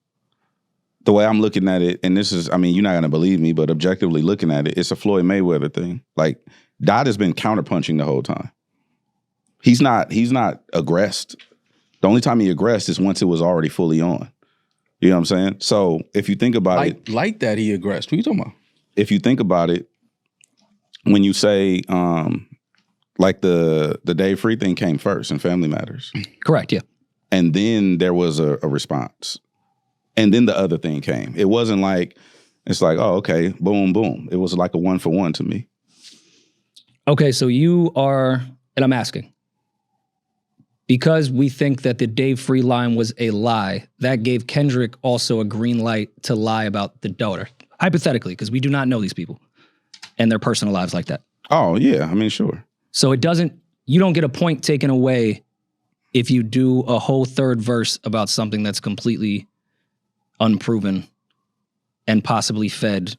the way I'm looking at it, and this is, I mean, you're not going to believe me, but objectively looking at it, it's a Floyd Mayweather thing. Like, Dot has been counterpunching the whole time. He's not aggressed. The only time he aggressed is once it was already fully on. You know what I'm saying? So if you think about it. Like that he aggressed. What are you talking about? If you think about it, when you say, like the Dave Free thing came first in Family Matters. Correct, yeah. And then there was a response. And then the other thing came. It wasn't like, it's like, oh, okay, boom, boom. It was like a 1-for-1 to me. Okay, so you are, and I'm asking, because we think that the Dave Free line was a lie, that gave Kendrick also a green light to lie about the daughter. Hypothetically, because we do not know these people and their personal lives like that. Oh, yeah, I mean, sure. So you don't get a point taken away if you do a whole third verse about something that's completely unproven and possibly fed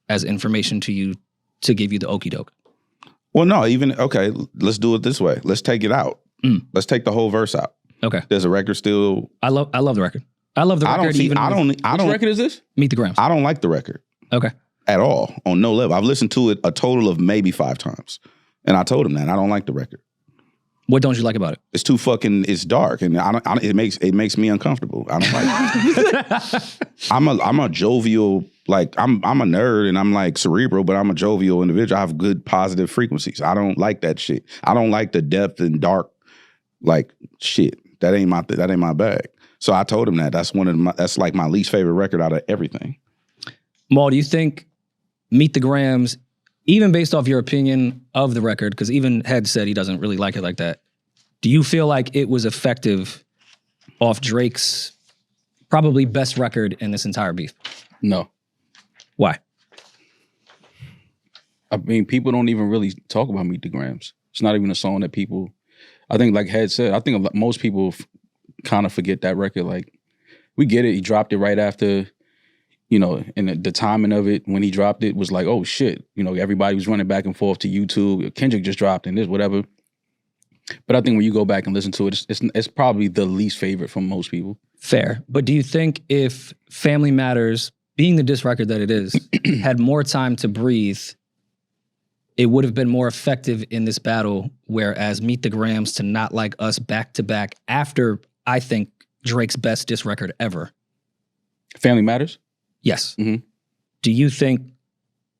as information to you to give you the okie doke. Well, no, okay, let's do it this way. Let's take it out. Let's take the whole verse out. Okay. There's a record still. I love the record. I love the record. Which record is this? Meet the Grams. I don't like the record. Okay. At all, on no level. I've listened to it a total of maybe 5 times. And I told him that. I don't like the record. What don't you like about it? It's too fucking, it's dark. And it makes me uncomfortable. I don't like it. I'm a jovial, like, I'm a nerd and I'm like cerebral, but I'm a jovial individual. I have good positive frequencies. I don't like that shit. I don't like the depth and dark, like, shit. That ain't my bag. So I told him that. That's like my least favorite record out of everything. Maul, do you think Meet the Grams, even based off your opinion of the record, because even Head said he doesn't really like it like that, do you feel like it was effective off Drake's probably best record in this entire beef? No. Why? I mean, people don't even really talk about Meet the Grams. It's not even a song that people, I think like Head said, I think most people kind of forget that record. Like, we get it. He dropped it right after, you know, and the timing of it when he dropped it was like, oh shit. You know, everybody was running back and forth to YouTube. Kendrick just dropped and this, whatever. But I think when you go back and listen to it, it's probably the least favorite from most people. Fair. But do you think if Family Matters, being the diss record that it is, had more time to breathe, it would have been more effective in this battle, whereas Meet the Grams to Not Like Us back to back after, I think, Drake's best diss record ever? Family Matters? Yes. Mm-hmm. Do you think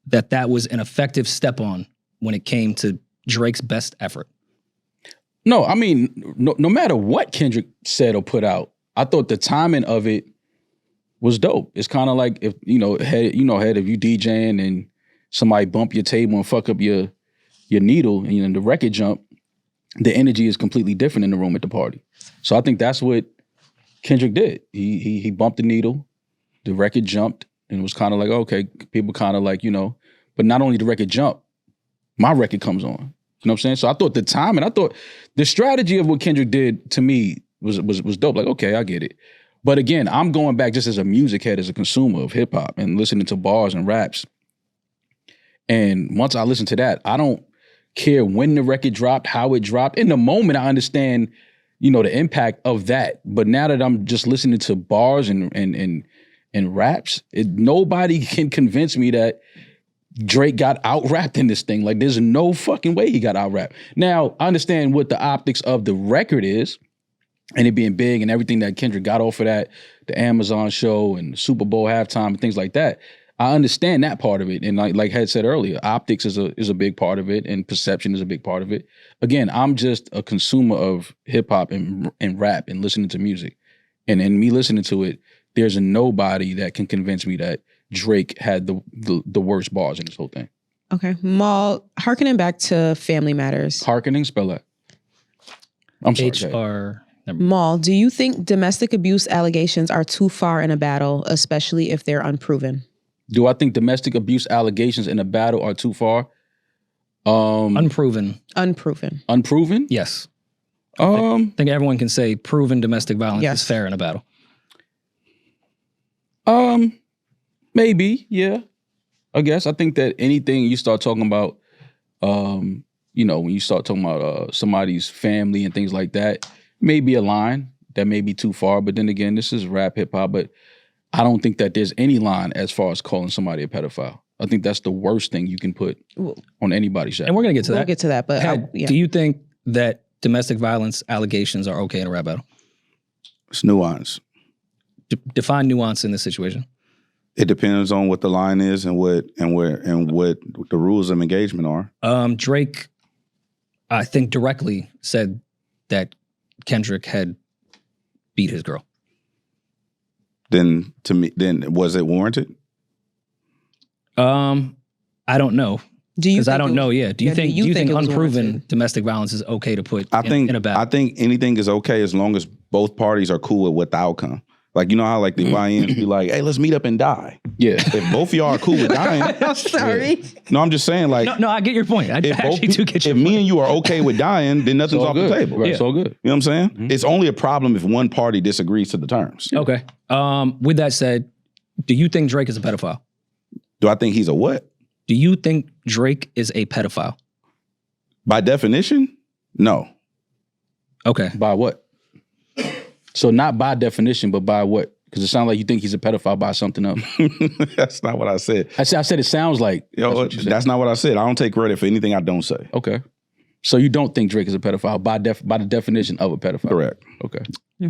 that was an effective step on when it came to Drake's best effort? No, I mean, no matter what Kendrick said or put out, I thought the timing of it was dope. It's kind of like if, you know, Head, if you DJing and somebody bump your table and fuck up your needle and, you know, the record jump, the energy is completely different in the room at the party. So I think that's what Kendrick did. He bumped the needle, the record jumped, and it was kind of like, okay, people kind of like, you know, but not only the record jump, my record comes on. You know what I'm saying? So I thought the timing, I thought the strategy of what Kendrick did to me was dope. Like, okay, I get it. But again, I'm going back just as a music head, as a consumer of hip hop and listening to bars and raps. And once I listen to that, I don't care when the record dropped, how it dropped. In the moment, I understand, the impact of that. But now that I'm just listening to bars and raps, nobody can convince me that Drake got out-rapped in this thing. Like, there's no fucking way he got out-rapped. Now, I understand what the optics of the record is, and it being big and everything that Kendrick got off of that, the Amazon show and the Super Bowl halftime and things like that. I understand that part of it. And like Head said earlier, optics is a big part of it, and perception is a big part of it. Again, I'm just a consumer of hip-hop and rap and listening to music. And in me listening to it, there's nobody that can convince me that Drake had the worst bars in this whole thing. Okay. Maul, hearkening back to Family Matters. Hearkening, spell that. I'm sorry. HR. Maul, do you think domestic abuse allegations are too far in a battle, especially if they're unproven? Do I think domestic abuse allegations in a battle are too far? Unproven. Unproven. Unproven? Yes. Um, I think everyone can say proven domestic violence Yes. is fair in a battle. Maybe, yeah. I guess. I think that anything you start talking about, when you start talking about somebody's family and things like that, maybe a line that may be too far. But then again, this is rap hip hop, but I don't think that there's any line as far as calling somebody a pedophile. I think that's the worst thing you can put on anybody's show. And we're going to get to We'll that. get to that, but Do you think that domestic violence allegations are okay in a rap battle? It's nuance. Define nuance in this situation. It depends on what the line is and what the rules of engagement are. Drake, I think, directly said that Kendrick had beat his girl. Then was it warranted? I don't know. do you? Because I think don't it know. was- Yeah. Do you think it was unproven warranted? domestic violence is okay to put I in a battle? I think anything is okay as long as both parties are cool with what the outcome. Like, you know how like the YNs be like, hey, let's meet up and die. Yeah. If both of y'all are cool with dying. I'm sorry. No, I'm just saying like No, I get your point. I if actually do get your if point. me and you are okay with dying, then It's nothing's all off good. the table. Right, Yeah. it's all good. You know what I'm saying? It's only a problem if one party disagrees to the terms. Okay. With that said, do you think Drake is a pedophile? Do I think he's a what? Do you think Drake is a pedophile? By definition, no. Okay. By what? So not by definition, but by what? Because it sounds like you think he's a pedophile by something else. That's not what I said. I said it sounds like That's not what I said. I don't take credit for anything I don't say. Okay. So you don't think Drake is a pedophile by the definition of a pedophile? Correct. Okay.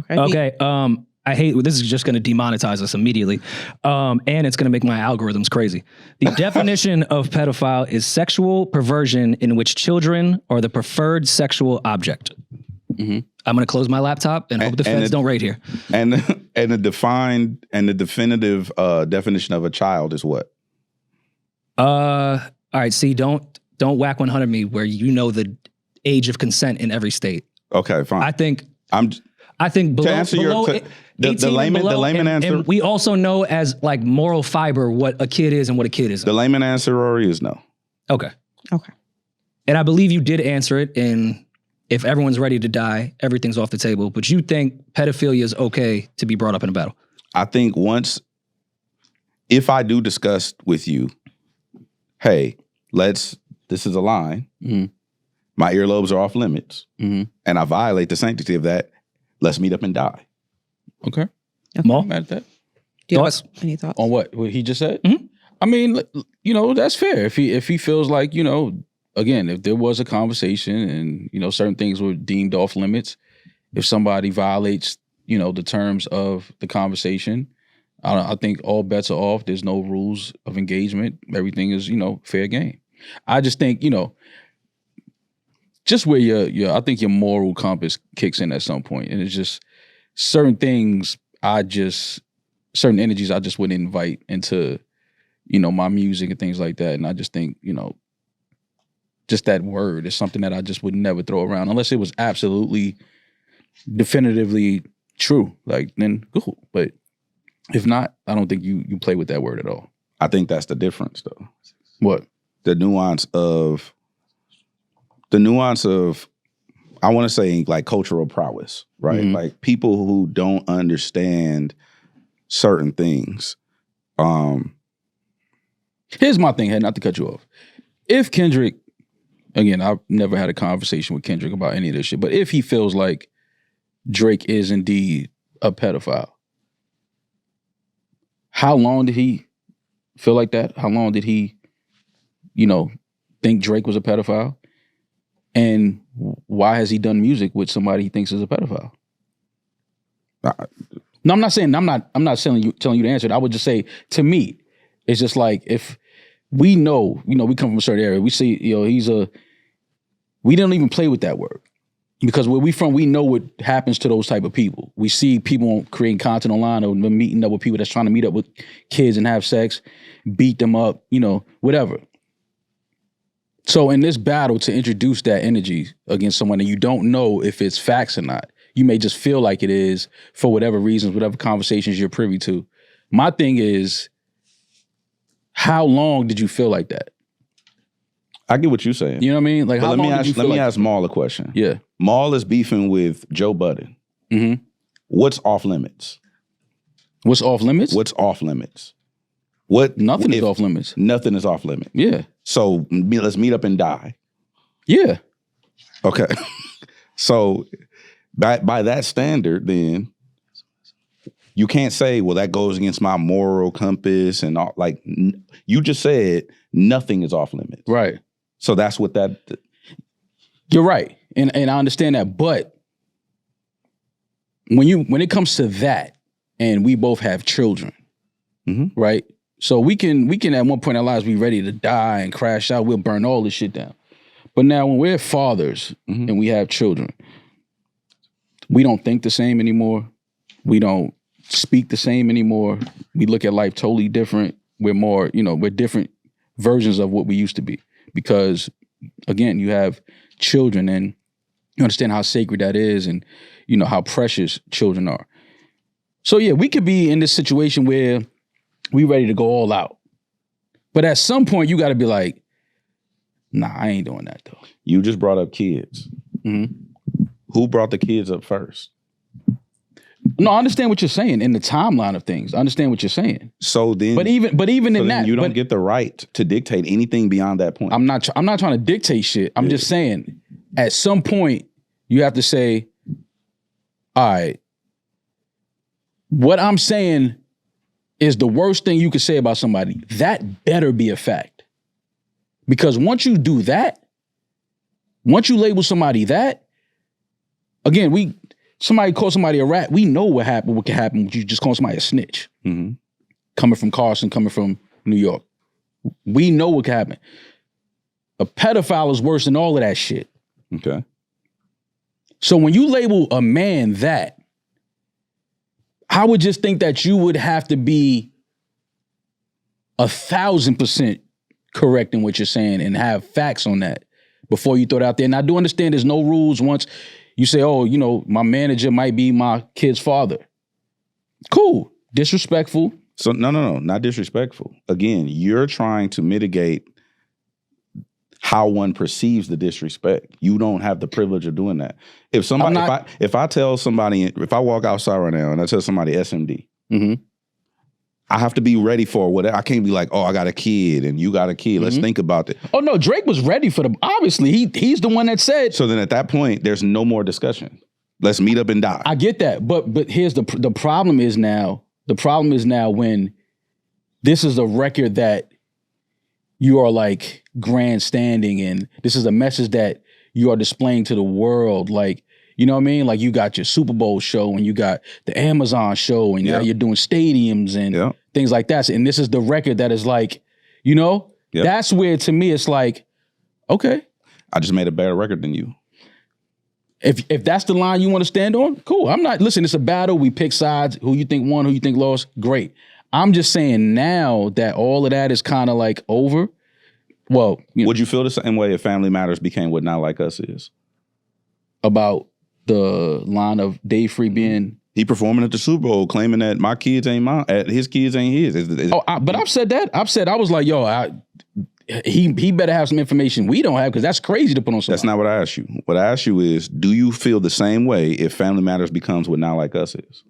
Okay. I hate this is just going to demonetize us immediately, and it's going to make my algorithms crazy. The definition of pedophile is sexual perversion in which children are the preferred sexual object. I'm going to close my laptop and hope the feds don't raid here. And the defined and the definitive definition of a child is what? All right. See, don't whack 100 me where you know the age of consent in every state. Okay, fine. I think to below, answer below the 18 and layman below, and answer. we also know as like moral fiber what a kid is and what a kid isn't. The layman answer, Rory, is no. Okay. Okay. And I believe you did answer it in if everyone's ready to die, everything's off the table. But you think pedophilia is okay to be brought up in a battle? I think if I do discuss with you, hey, this is a line. Mm-hmm. My earlobes are off limits, Mm-hmm. and I violate the sanctity of that. Let's meet up and die. Okay. Maul? I'm mad at that. Do you have Thoughts? any thoughts? On what he just said? Mhm. I mean, that's fair. If he feels like, again, if there was a conversation and, certain things were deemed off limits, if somebody violates, the terms of the conversation, I think all bets are off. There's no rules of engagement. Everything is, fair game. I just think, just where I think your moral compass kicks in at some point. And it's just certain things certain energies I just wouldn't invite into, my music and things like that. And I just think, just that word is something that I just would never throw around unless it was absolutely definitively true. Like, then cool. But if not, I don't think you play with that word at all. I think that's the difference, though. What? The nuance of, I want to say like cultural prowess, right? Mhm. Like people who don't understand certain things. Here's my thing, not to cut you off. If Kendrick, again, I've never had a conversation with Kendrick about any of this shit, but if he feels like Drake is indeed a pedophile, how long did he feel like that? How long did he, think Drake was a pedophile? And why has he done music with somebody he thinks is a pedophile? No, I'm not telling you to answer it. I would just say, to me, it's just like, if we know, we come from a certain area, we see, we don't even play with that word. Because where we from, we know what happens to those type of people. We see people creating content online or meeting up with people that's trying to meet up with kids and have sex, beat them up, whatever. So in this battle, to introduce that energy against someone and you don't know if it's facts or not, you may just feel like it is for whatever reasons, whatever conversations you're privy to. My thing is, how long did you feel like that? I get what you're saying. You know what I mean? Like, how long did you feel let me ask Maul a question. Yeah. Maul is beefing with Joe Budden. Mm-hmm. What's off limits? What's off limits? What's off limits? Nothing is off limits. Nothing is off limits. Yeah. So let's meet up and die. Yeah. Okay. So by that standard, then you can't say, well, that goes against my moral compass and all. Like, you just said nothing is off limits. Right. So that's what that. You're right, and I understand that. But when it comes to that, and we both have children, right? So we can at one point in our lives be ready to die and crash out. We'll burn all this shit down. But now when we're fathers and we have children, we don't think the same anymore. We don't speak the same anymore. We look at life totally different. We're more, we're different versions of what we used to be. Because, again, you have children and you understand how sacred that is and, how precious children are. So, yeah, we could be in this situation where we ready to go all out. But at some point, you got to be like, nah, I ain't doing that, though. You just brought up kids. Mm-hmm. Who brought the kids up first? No, I understand what you're saying in the timeline of things. I understand what you're saying. So then, but even in that, you don't get the right to dictate anything beyond that point. I'm not trying to dictate shit. I'm just saying, at some point, you have to say, all right, what I'm saying is the worst thing you could say about somebody. That better be a fact. Because once you do that, once you label somebody that, again, somebody call somebody a rat, we know what can happen when you just call somebody a snitch. Mm-hmm. Coming from Carson, coming from New York. We know what can happen. A pedophile is worse than all of that shit. Okay. So when you label a man that, I would just think that you would have to be 1,000% correct in what you're saying and have facts on that before you throw it out there. And I do understand there's no rules once you say, oh, my manager might be my kid's father. Cool. Disrespectful. So no, not disrespectful. Again, you're trying to mitigate how one perceives the disrespect. You don't have the privilege of doing that. If somebody, if I tell somebody, if I walk outside right now and I tell somebody SMD, I have to be ready for whatever. I can't be like, oh, I got a kid and you got a kid. Let's think about it. Oh no, Drake was ready for them. Obviously, he's the one that said. So then at that point, there's no more discussion. Let's meet up and die. I get that, but here's the problem is now. The problem is now when this is a record that you are like grandstanding and this is a message that you are displaying to the world. Like, you know what I mean? Like you got your Super Bowl show and you got the Amazon show and now you're doing stadiums and things like that. And this is the record that is like, that's where to me it's like, okay. I just made a better record than you. If that's the line you want to stand on, cool. Listen, it's a battle. We pick sides. Who you think won, who you think lost, great. I'm just saying now that all of that is kind of like over. Well, would you feel the same way if Family Matters became what Not Like Us is? About the line of Dave Free being... He performing at the Super Bowl claiming that my kids ain't mine, his kids ain't his. But I've said that. I was like, yo, he better have some information we don't have because that's crazy to put on somebody. That's not what I asked you. What I asked you is, do you feel the same way if Family Matters becomes what Not Like Us is?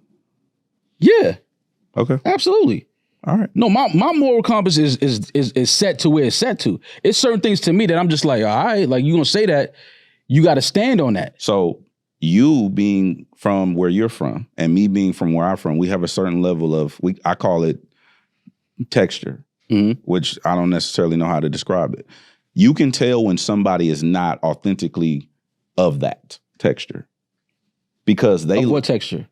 Yeah. Okay. Absolutely. All right. No, my moral compass is set to where it's set to. It's certain things to me that I'm just like, all right, like you gonna say that, you got to stand on that. So you being from where you're from and me being from where I'm from, we have a certain level of, I call it texture, which I don't necessarily know how to describe it. You can tell when somebody is not authentically of that texture because they. Of what texture?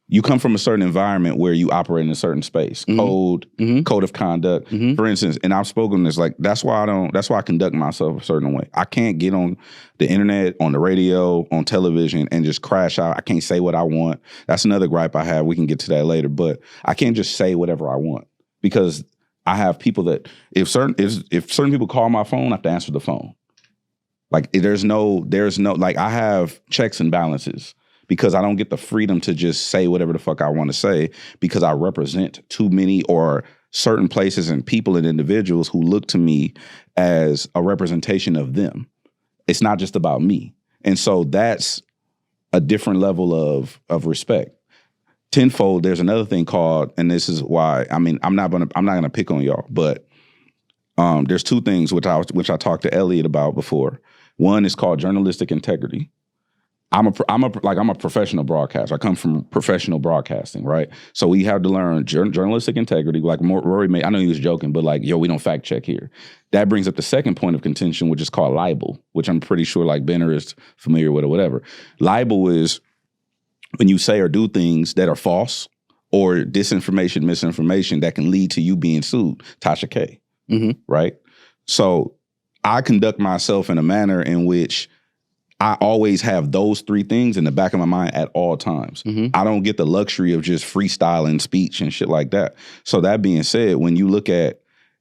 You come from a certain environment where you operate in a certain space, code of conduct. For instance, and I've spoken this, like, that's why I conduct myself a certain way. I can't get on the internet, on the radio, on television and just crash out. I can't say what I want. That's another gripe I have. We can get to that later, but I can't just say whatever I want because I have people that if certain people call my phone, I have to answer the phone. Like there's no, like I have checks and balances. Because I don't get the freedom to just say whatever the fuck I want to say because I represent too many or certain places and people and individuals who look to me as a representation of them. It's not just about me. And so that's a different level of respect. Tenfold, there's another thing called, and this is why, I mean, I'm not gonna pick on y'all, but there's two things which I talked to Elliot about before. One is called journalistic integrity. I'm a professional broadcaster. I come from professional broadcasting, right? So we have to learn journalistic integrity. Like Rory made, I know he was joking, but like, yo, we don't fact check here. That brings up the second point of contention, which is called libel, which I'm pretty sure like Benner is familiar with or whatever. Libel is when you say or do things that are false or disinformation, misinformation that can lead to you being sued. Tasha K, right? So I conduct myself in a manner in which I always have those three things in the back of my mind at all times. I don't get the luxury of just freestyling speech and shit like that. So that being said, when you look at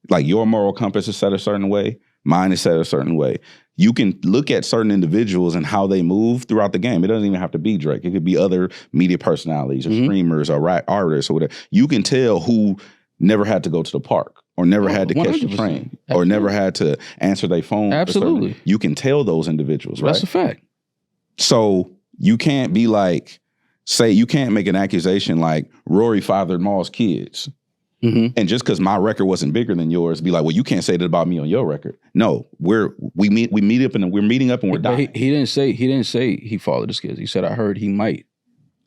like your moral compass is set a certain way, mine is set a certain way. You can look at certain individuals and how they move throughout the game. It doesn't even have to be Drake. It could be other media personalities or streamers or rap artists or whatever. You can tell who never had to go to the park or never had to catch the train or never had to answer their phone. Absolutely. You can tell those individuals, right? That's a fact. So you can't be like, you can't make an accusation like Rory fathered Maul's kids. And just because my record wasn't bigger than yours, be like, well, you can't say that about me on your record. No, we meet up and we're meeting up and we're dying. He didn't say he fathered his kids. He said, I heard he might.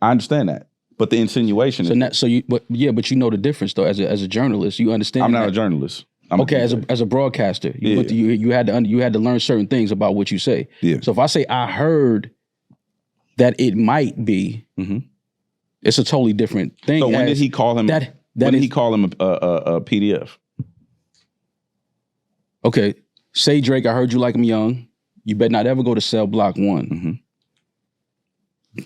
I understand that. But the insinuation is... But you know the difference though. As a journalist, you understand. I'm not a journalist. As a broadcaster, you had to learn certain things about what you say. Yeah. So if I say I heard that it might be, it's a totally different thing. So when did he call him? When did he call him a PDF? Okay, say Drake, I heard you like him young. You better not ever go to cell block 1.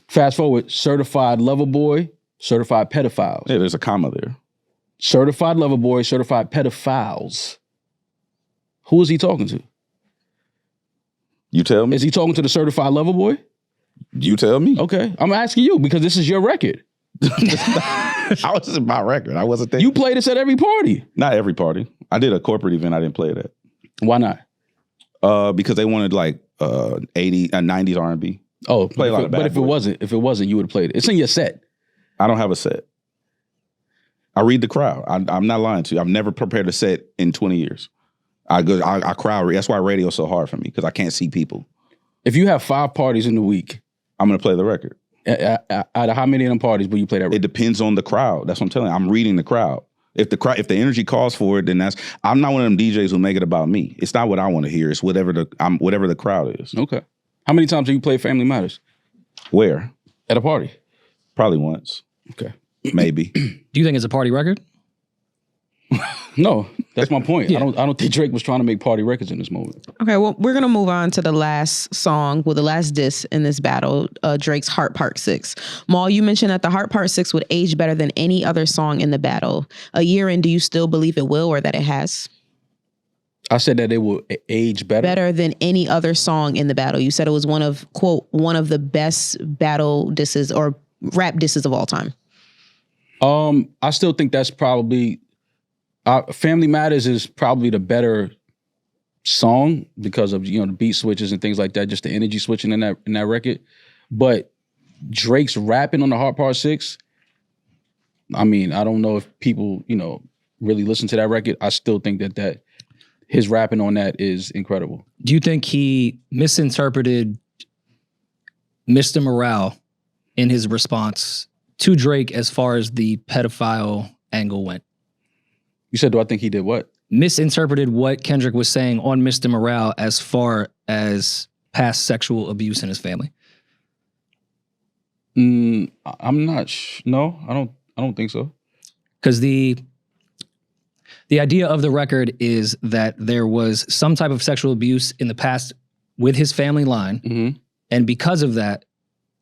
Fast forward, certified lover boy, certified pedophiles. Yeah, there's a comma there. Certified lover boy, certified pedophiles. Who is he talking to? You tell me. Is he talking to the certified lover boy? You tell me. Okay, I'm asking you because this is your record. I was in my record. I wasn't there. You play this at every party. Not every party. I did a corporate event. I didn't play that. Why not? Because they wanted like 80s, 90s R&B. Oh, play a lot of bad but if it wasn't, you would have played it. It's in your set. I don't have a set. I read the crowd. I'm not lying to you. I've never prepared a set in 20 years. I crowd read. That's why radio's so hard for me because I can't see people. If you have 5 parties in the week, I'm going to play the record. Out of how many of them parties will you play that record? It depends on the crowd. That's what I'm telling you. I'm reading the crowd. If the energy calls for it, then I'm not one of them DJs who make it about me. It's not what I want to hear. It's whatever the crowd is. Okay. How many times have you played Family Matters? Where? At a party. Probably once. Okay. Maybe. Do you think it's a party record? No, that's my point. Yeah. I don't think Drake was trying to make party records in this moment. Okay, well, we're going to move on to the last song, the last diss in this battle, Drake's Heart Part 6. Maul, you mentioned that the Heart Part 6 would age better than any other song in the battle. A year in, do you still believe it will or that it has? I said that it will age better. Better than any other song in the battle. You said it was one of the best battle disses or rap disses of all time. I still think that's probably... Family Matters is probably the better song because of the beat switches and things like that, just the energy switching in that record. But Drake's rapping on the Heart Part 6, I mean, I don't know if people, really listened to that record, I still think that his rapping on that is incredible. Do you think he misinterpreted Mr. Morale in his response to Drake as far as the pedophile angle went? You said, do I think he did what? Misinterpreted what Kendrick was saying on Mr. Morale as far as past sexual abuse in his family. I'm not. No, I don't think so. Because the idea of the record is that there was some type of sexual abuse in the past with his family line, Mm-hmm. and because of that,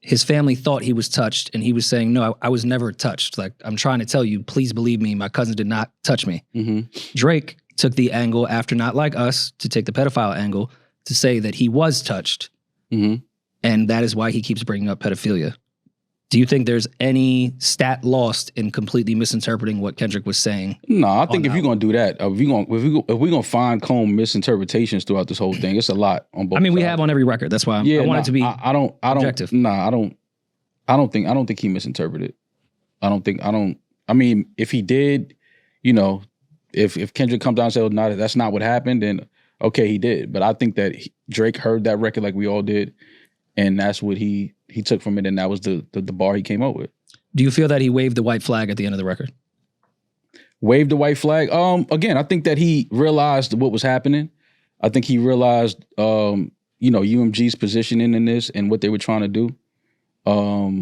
his family thought he was touched, and he was saying, "No, I was never touched. Like, I'm trying to tell you, please believe me. My cousin did not touch me." Mm-hmm. Drake took the angle after Not Like Us to take the pedophile angle to say that he was touched, Mm-hmm. and that is why he keeps bringing up pedophilia. Do you think there's any stat lost in completely misinterpreting what Kendrick was saying? No, I think if you're gonna do that, if we're gonna find comb misinterpretations throughout this whole thing, it's a lot on both. I mean, we sides. have on every record. That's why I want it to be. I don't. objective. Nah, I don't think he misinterpreted. I mean, if he did, if Kendrick comes down and says, "No, that's not what happened," then okay, he did. But I think that Drake heard that record like we all did, and that's what he took from it, and that was the bar he came up with. Do you feel that he waved the white flag at the end of the record? Waved the white flag. Again, I think that he realized what was happening. I think he realized, UMG's positioning in this and what they were trying to do,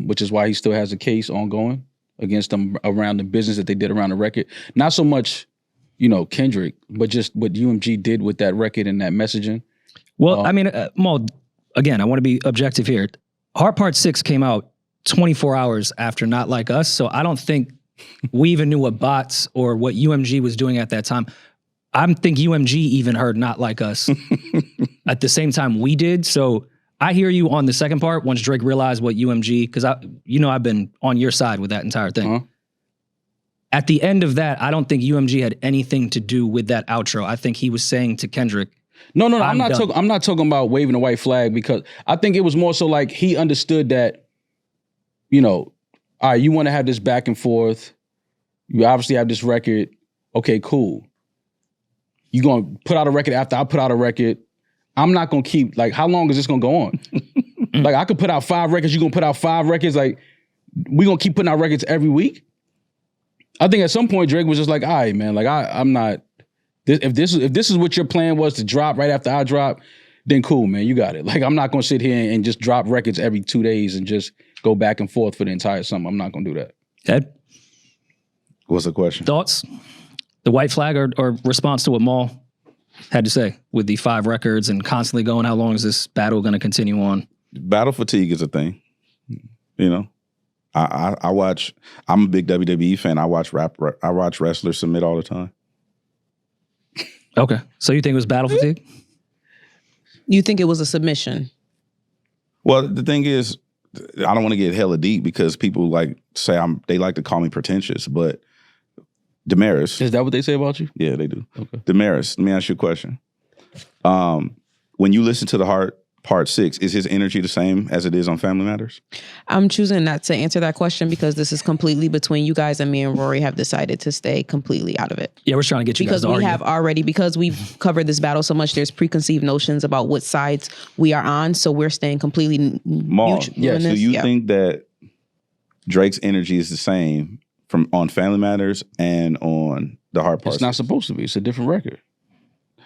which is why he still has a case ongoing against them around the business that they did around the record. Not so much, Kendrick, but just what UMG did with that record and that messaging. Well, I mean, Mo, again, I want to be objective here. Heart Part 6 came out 24 hours after Not Like Us, so I don't think we even knew what bots or what UMG was doing at that time. I think UMG even heard Not Like Us at the same time we did. So I hear you on the second part once Drake realized what UMG, because I've been on your side with that entire thing. Uh-huh. At the end of that, I don't think UMG had anything to do with that outro. I think he was saying to Kendrick, No, I'm not talking about waving a white flag, because I think it was more so like he understood that, all right, you want to have this back and forth. You obviously have this record. Okay, cool. You going to put out a record after I put out a record. I'm not going to keep, like, how long is this going to go on? Like, I could put out 5 records. You going to put out 5 records. Like, we going to keep putting out records every week. I think at some point Drake was just like, all right, man, like I'm not, if this is what your plan was to drop right after I drop, then cool, man, you got it. Like, I'm not going to sit here and just drop records every 2 days and just go back and forth for the entire summer. I'm not going to do that. Ed, What's the question? thoughts? The white flag or response to what Maul had to say with the 5 records and constantly going, how long is this battle going to continue on? Battle fatigue is a thing. I watch. I'm a big WWE fan. I watch wrestlers submit all the time. Okay. So you think it was battle fatigue? You think it was a submission? Well, the thing is, I don't want to get hella deep because people they like to call me pretentious, but Demaris. Is that what they say about you? Yeah, they do. Okay. Demaris, let me ask you a question. When you listen to the Heart Part 6, is his energy the same as it is on Family Matters? I'm choosing not to answer that question because this is completely between you guys, and me and Rory have decided to stay completely out of it. Yeah, we're trying to get you guys Because to we argue. have already, because we've covered this battle so much, there's preconceived notions about what sides we are on. So we're staying completely Maul, neutral. yes. Do you think that Drake's energy is the same on Family Matters and on the Heart Part It's not 6? supposed to be. It's a different record.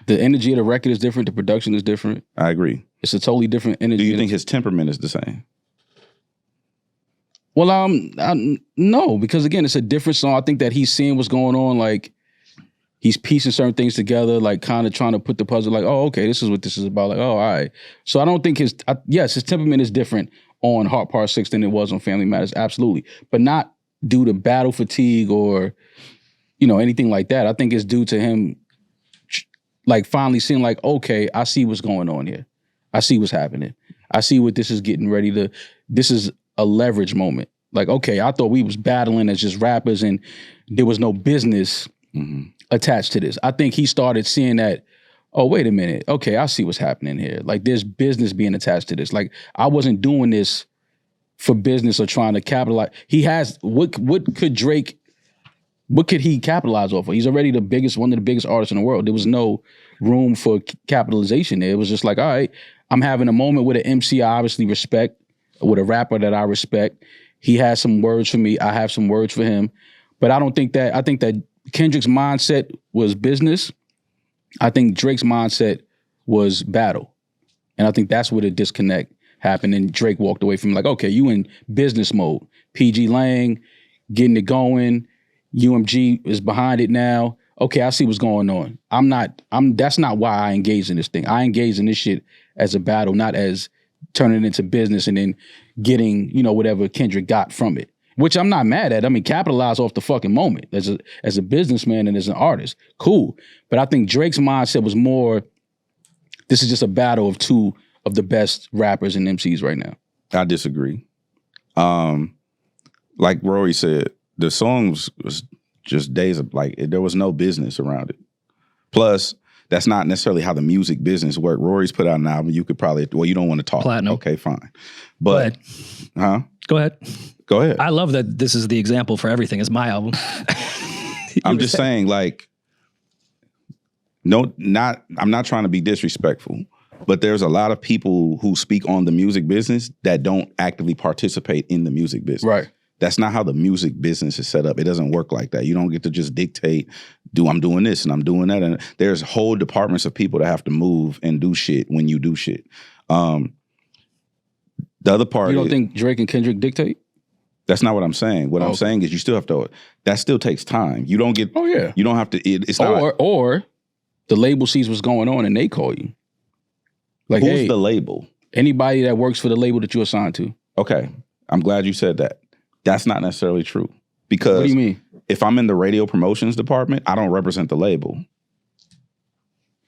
The energy of the record is different. The production is different. I agree. It's a totally different energy. Do you think his temperament is the same? Well, no, because again, it's a different song. I think that he's seeing what's going on. Like, he's piecing certain things together, like kind of trying to put the puzzle, like, oh, okay, this is what this is about. Like, oh, all right. So I don't think his temperament is different on Heart Part 6 than it was on Family Matters. Absolutely. But not due to battle fatigue or, anything like that. I think it's due to him, like, finally seeing, like, okay, I see what's going on here. I see what's happening. I see what this is getting ready to, this is a leverage moment. Like, okay, I thought we was battling as just rappers and there was no business attached to this. I think he started seeing that, oh, wait a minute. Okay, I see what's happening here. Like, there's business being attached to this. Like, I wasn't doing this for business or trying to capitalize. He has, what could Drake what could he capitalize off of? He's already one of the biggest artists in the world. There was no room for capitalization there. It was just like, all right, I'm having a moment with an MC I obviously respect, with a rapper that I respect. He has some words for me. I have some words for him. But I think that Kendrick's mindset was business. I think Drake's mindset was battle. And I think that's where the disconnect happened. And Drake walked away from like, okay, you in business mode. PG Lang, getting it going. UMG is behind it now. Okay, I see what's going on. That's not why I engage in this thing. I engage in this shit as a battle, not as turning it into business and then getting, whatever Kendrick got from it. Which I'm not mad at. I mean, capitalize off the fucking moment as a businessman and as an artist. Cool. But I think Drake's mindset was more, this is just a battle of two of the best rappers and MCs right now. I disagree. Like Rory said, the song was just days of there was no business around it. Plus, that's not necessarily how the music business works. Rory's put out an album. You could probably, you don't want to talk. Platinum. Okay, fine. But, Go ahead. Go ahead. I love that this is the example for everything. It's my album. I'm just saying, I'm not trying to be disrespectful, but there's a lot of people who speak on the music business that don't actively participate in the music business. Right. That's not how the music business is set up. It doesn't work like that. You don't get to just dictate, I'm doing this and I'm doing that. And there's whole departments of people that have to move and do shit when you do shit. The other part You don't think Drake and Kendrick dictate? That's not what I'm saying. What I'm saying is you still have to, that still takes time. You don't get, you don't have to, it's not. Or the label sees what's going on and they call you. Like, who's the label? Anybody that works for the label that you're assigned to. Okay. I'm glad you said that. That's not necessarily true. Because what do you mean? If I'm in the radio promotions department, I don't represent the label.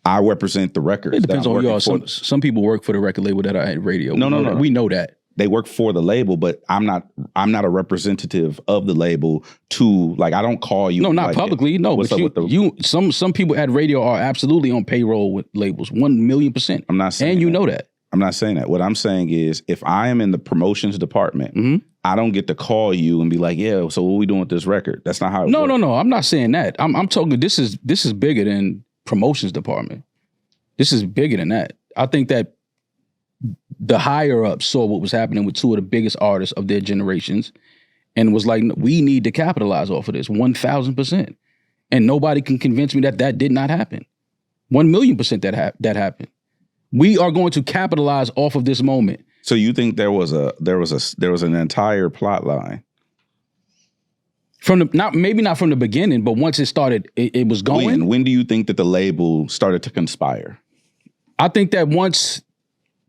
I represent the records. It depends on y'all. Some people work for the record label that are at radio. No. We know that. They work for the label, but I'm not a representative of the label to I don't call you. No, not publicly. No, but some people at radio are absolutely on payroll with labels. 1,000,000%. I'm not saying and you know that. I'm not saying that. What I'm saying is if I am in the promotions department, I don't get to call you and be like, yeah, so what are we doing with this record? That's not how it works. No. I'm not saying that. I'm talking this is bigger than promotions department. This is bigger than that. I think that the higher ups saw what was happening with two of the biggest artists of their generations and was like, we need to capitalize off of this 1,000%. And nobody can convince me that did not happen. 1,000,000% that happened. We are going to capitalize off of this moment. So you think there was an entire plot line from maybe not from the beginning, but once it started, it was going. When do you think that the label started to conspire? I think that once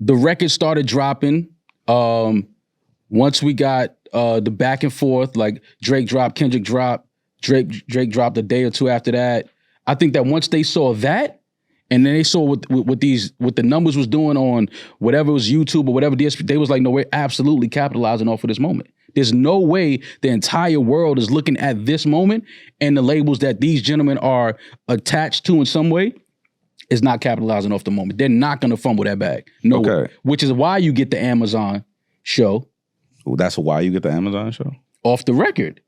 the record started dropping, once we got the back and forth, like Drake dropped, Kendrick dropped, Drake dropped a day or two after that. I think that once they saw that, and then they saw what the numbers was doing on whatever was YouTube or whatever, they was like, no, we're absolutely capitalizing off of this moment. There's no way the entire world is looking at this moment and the labels that these gentlemen are attached to in some way is not capitalizing off the moment. They're not going to fumble that bag. No way. Which is why you get the Amazon show. Well, that's why you get the Amazon show? Off the record.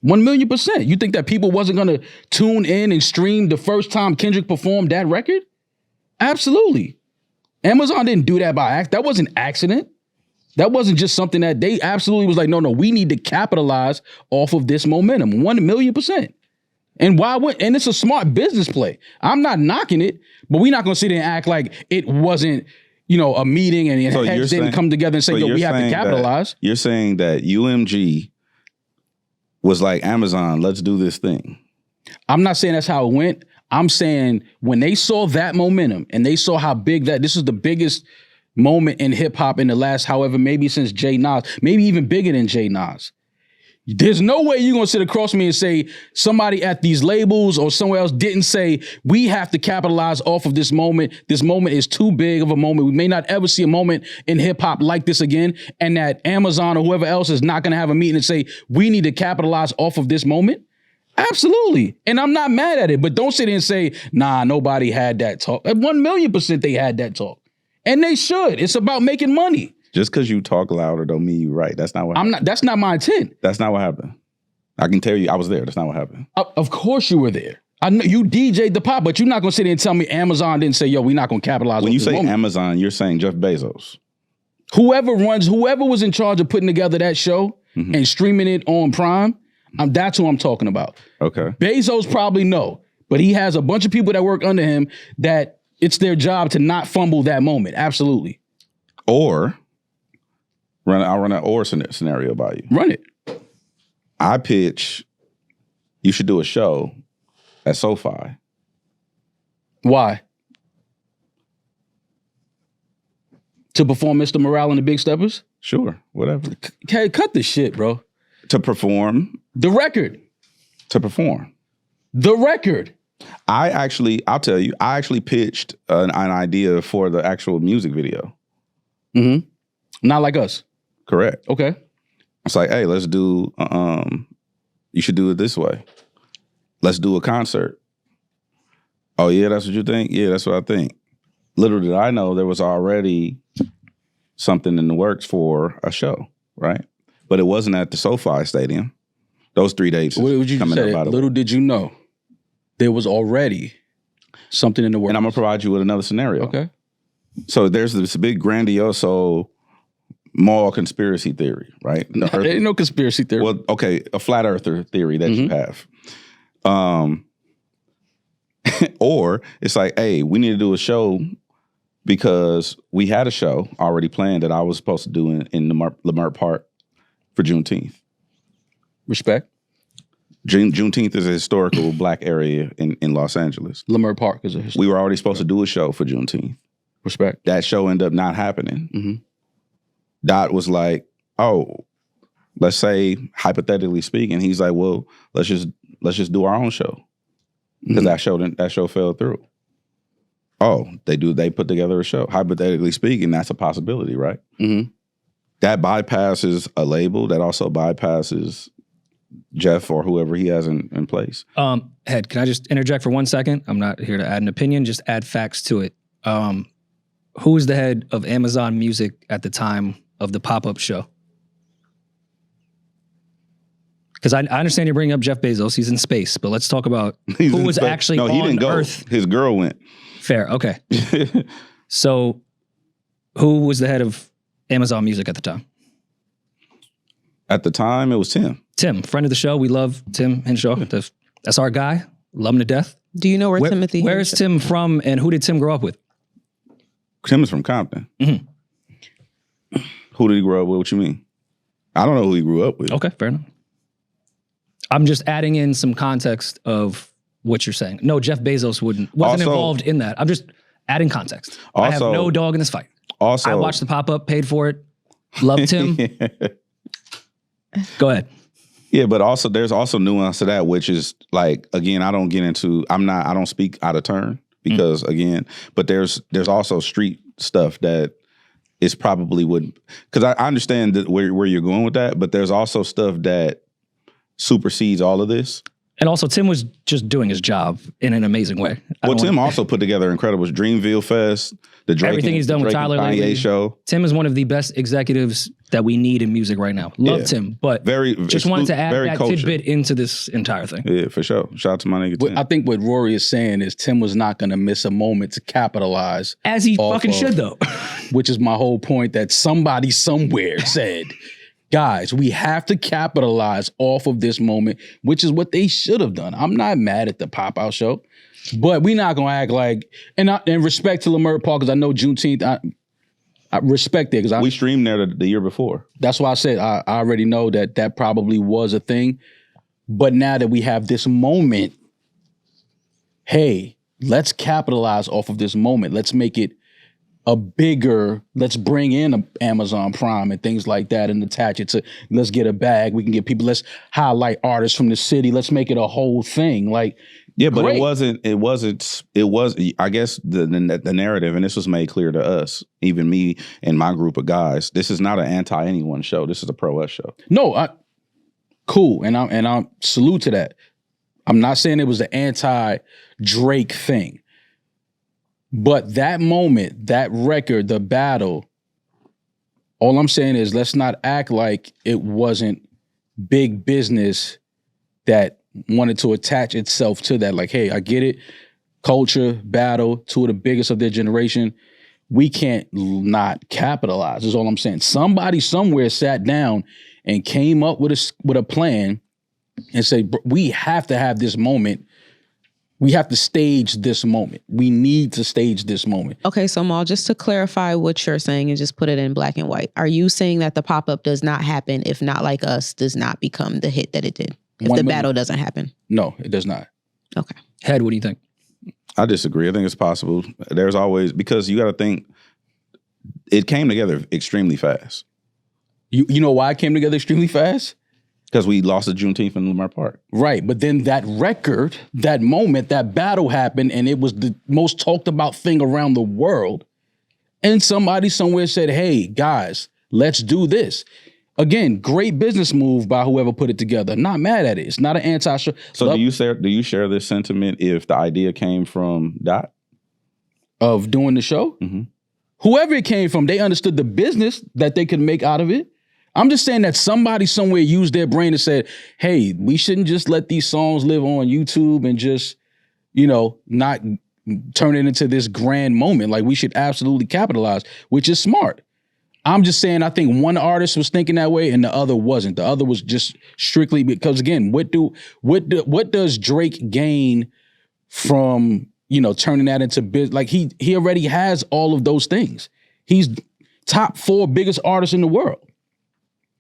1,000,000%. You think that people wasn't going to tune in and stream the first time Kendrick performed that record? Absolutely. Amazon didn't do that by accident. That wasn't accident. That wasn't just something that they absolutely was like, no, we need to capitalize off of this momentum. 1,000,000%. And and it's a smart business play. I'm not knocking it, but we're not going to sit there and act like it wasn't, a meeting and heads didn't come together and say, we have to capitalize. You're saying that UMG was like, Amazon, let's do this thing. I'm not saying that's how it went. I'm saying when they saw that momentum and they saw how big this is the biggest moment in hip hop in the last, however, maybe since J Nas, maybe even bigger than J Nas. There's no way you're going to sit across me and say somebody at these labels or somewhere else didn't say, we have to capitalize off of this moment. This moment is too big of a moment. We may not ever see a moment in hip hop like this again. And that Amazon or whoever else is not going to have a meeting and say, we need to capitalize off of this moment. Absolutely. And I'm not mad at it, but don't sit there and say, nah, nobody had that talk. At 1,000,000% they had that talk. And they should. It's about making money. Just because you talk louder don't mean you're right. That's not what happened. That's not my intent. That's not what happened. I can tell you, I was there. That's not what happened. Of course you were there. I know you DJ'd the pop, but you're not gonna sit there and tell me Amazon didn't say, yo, we're not gonna capitalize When on you this say moment. Amazon, you're saying Jeff Bezos. Whoever was in charge of putting together that show and streaming it on Prime, that's who I'm talking about. Okay. Bezos probably no, but he has a bunch of people that work under him that it's their job to not fumble that moment. Absolutely. Or I'll run an or scenario by you. Run it. I pitch, you should do a show at SoFi. Why? To perform Mr. Morale and the Big Steppers? Sure, whatever. Okay, cut the shit, bro. To perform. The record. To perform. The record. I'll tell you, I actually pitched an idea for the actual music video. Mm-hmm. Not like us. Correct. Okay. It's like, hey, let's do, you should do it this way. Let's do a concert. Oh, yeah, that's what you think? Yeah, that's what I think. Little did I know there was already something in the works for a show, right? But it wasn't at the SoFi Stadium. Those 3 dates. What would you just say? Little did you know there was already something in the works. And I'm going to provide you with another scenario. Okay. So there's this big grandioso mall conspiracy theory, right? There ain't no conspiracy theory. Well, okay, a flat earther theory that you have. Or it's like, hey, we need to do a show because we had a show already planned that I was supposed to do in Lamert Park for Juneteenth. Respect. Juneteenth is a historical black area in Los Angeles. Lamert Park is a historical. We were already supposed to do a show for Juneteenth. Respect. That show ended up not happening. Mm-hmm. Dot was like, oh, let's say, hypothetically speaking, he's like, well, let's just do our own show. Because that show fell through. Oh, they put together a show. Hypothetically speaking, that's a possibility, right? Mm-hmm. That bypasses a label. That also bypasses Jeff or whoever he has in place. Head, can I just interject for 1 second? I'm not here to add an opinion, just add facts to it. Who was the head of Amazon Music at the time of the pop-up show? Because I understand you're bringing up Jeff Bezos. He's in space, but let's talk about who was actually on he didn't go. Earth. His girl went. Fair, okay. So who was the head of Amazon Music at the time? At the time, it was Tim. Tim, friend of the show. We love Tim Henshaw. That's our guy. Love him to death. Do you know where Timothy? Where is Tim from, and who did Tim grow up with? Tim is from Compton. Mm-hmm. Who did he grow up with? What you mean? I don't know who he grew up with. Okay, fair enough. I'm just adding in some context of what you're saying. No, Jeff Bezos wasn't involved in that. I'm just adding context. I have no dog in this fight. Also, I watched the pop-up, paid for it, loved him. Go ahead. Yeah, but also there's also nuance to that, which is like, again, I don't speak out of turn because again, but there's also street stuff that is probably because I understand that where you're going with that, but there's also stuff that supersedes all of this. And also, Tim was just doing his job in an amazing way. Well, Tim also put together Incredibles, Dreamville Fest, the Drake everything he's done with Tyler Kanye lately. show. Tim is one of the best executives that we need in music right now. Love Tim, but just wanted to add that tidbit into this entire thing. Yeah, for sure. Shout out to my nigga Tim. I think what Rory is saying is Tim was not going to miss a moment to capitalize. As he fucking should, though. Which is my whole point that somebody somewhere said, guys, we have to capitalize off of this moment, which is what they should have done. I'm not mad at the pop-out show, but we're not going to act like, and respect to Lamert Park, because I know Juneteenth, I respect it. Because we streamed there the year before. That's why I said I already know that probably was a thing. But now that we have this moment, hey, let's capitalize off of this moment. Let's make it let's bring in Amazon Prime and things like that and attach it to, let's get a bag. We can get people, let's highlight artists from the city. Let's make it a whole thing. Like, yeah, but great. it was, I guess the narrative, and this was made clear to us, even me and my group of guys, this is not an anti-anyone show. This is a pro-us show. No, cool. And I salute to that. I'm not saying it was an anti-Drake thing. But that moment, that record, the battle, all I'm saying is let's not act like it wasn't big business that wanted to attach itself to that. Like, hey, I get it. Culture, battle, two of the biggest of their generation. We can't not capitalize, is all I'm saying. Somebody somewhere sat down and came up with a plan and said, we have to have this moment. We have to stage this moment. We need to stage this moment. Okay, so Maul, just to clarify what you're saying and just put it in black and white. Are you saying that the pop-up does not happen if Not Like Us does not become the hit that it did? If the battle doesn't happen? No, it does not. Okay. Head, what do you think? I disagree. I think it's possible. There's always, because you got to think, it came together extremely fast. You know why it came together extremely fast? Because we lost the Juneteenth in Lamar Park. Right, but then that record, that moment, that battle happened, and it was the most talked about thing around the world. And somebody somewhere said, hey, guys, let's do this. Again, great business move by whoever put it together. Not mad at it. It's not an anti-show. So do you share this sentiment if the idea came from Dot? Of doing the show? Mm-hmm. Whoever it came from, they understood the business that they could make out of it. I'm just saying that somebody somewhere used their brain and said, hey, we shouldn't just let these songs live on YouTube and just, not turn it into this grand moment. Like, we should absolutely capitalize, which is smart. I'm just saying, I think one artist was thinking that way and the other wasn't. The other was just strictly because, again, what does Drake gain from, turning that into business? Like, he already has all of those things. He's top 4 biggest artists in the world.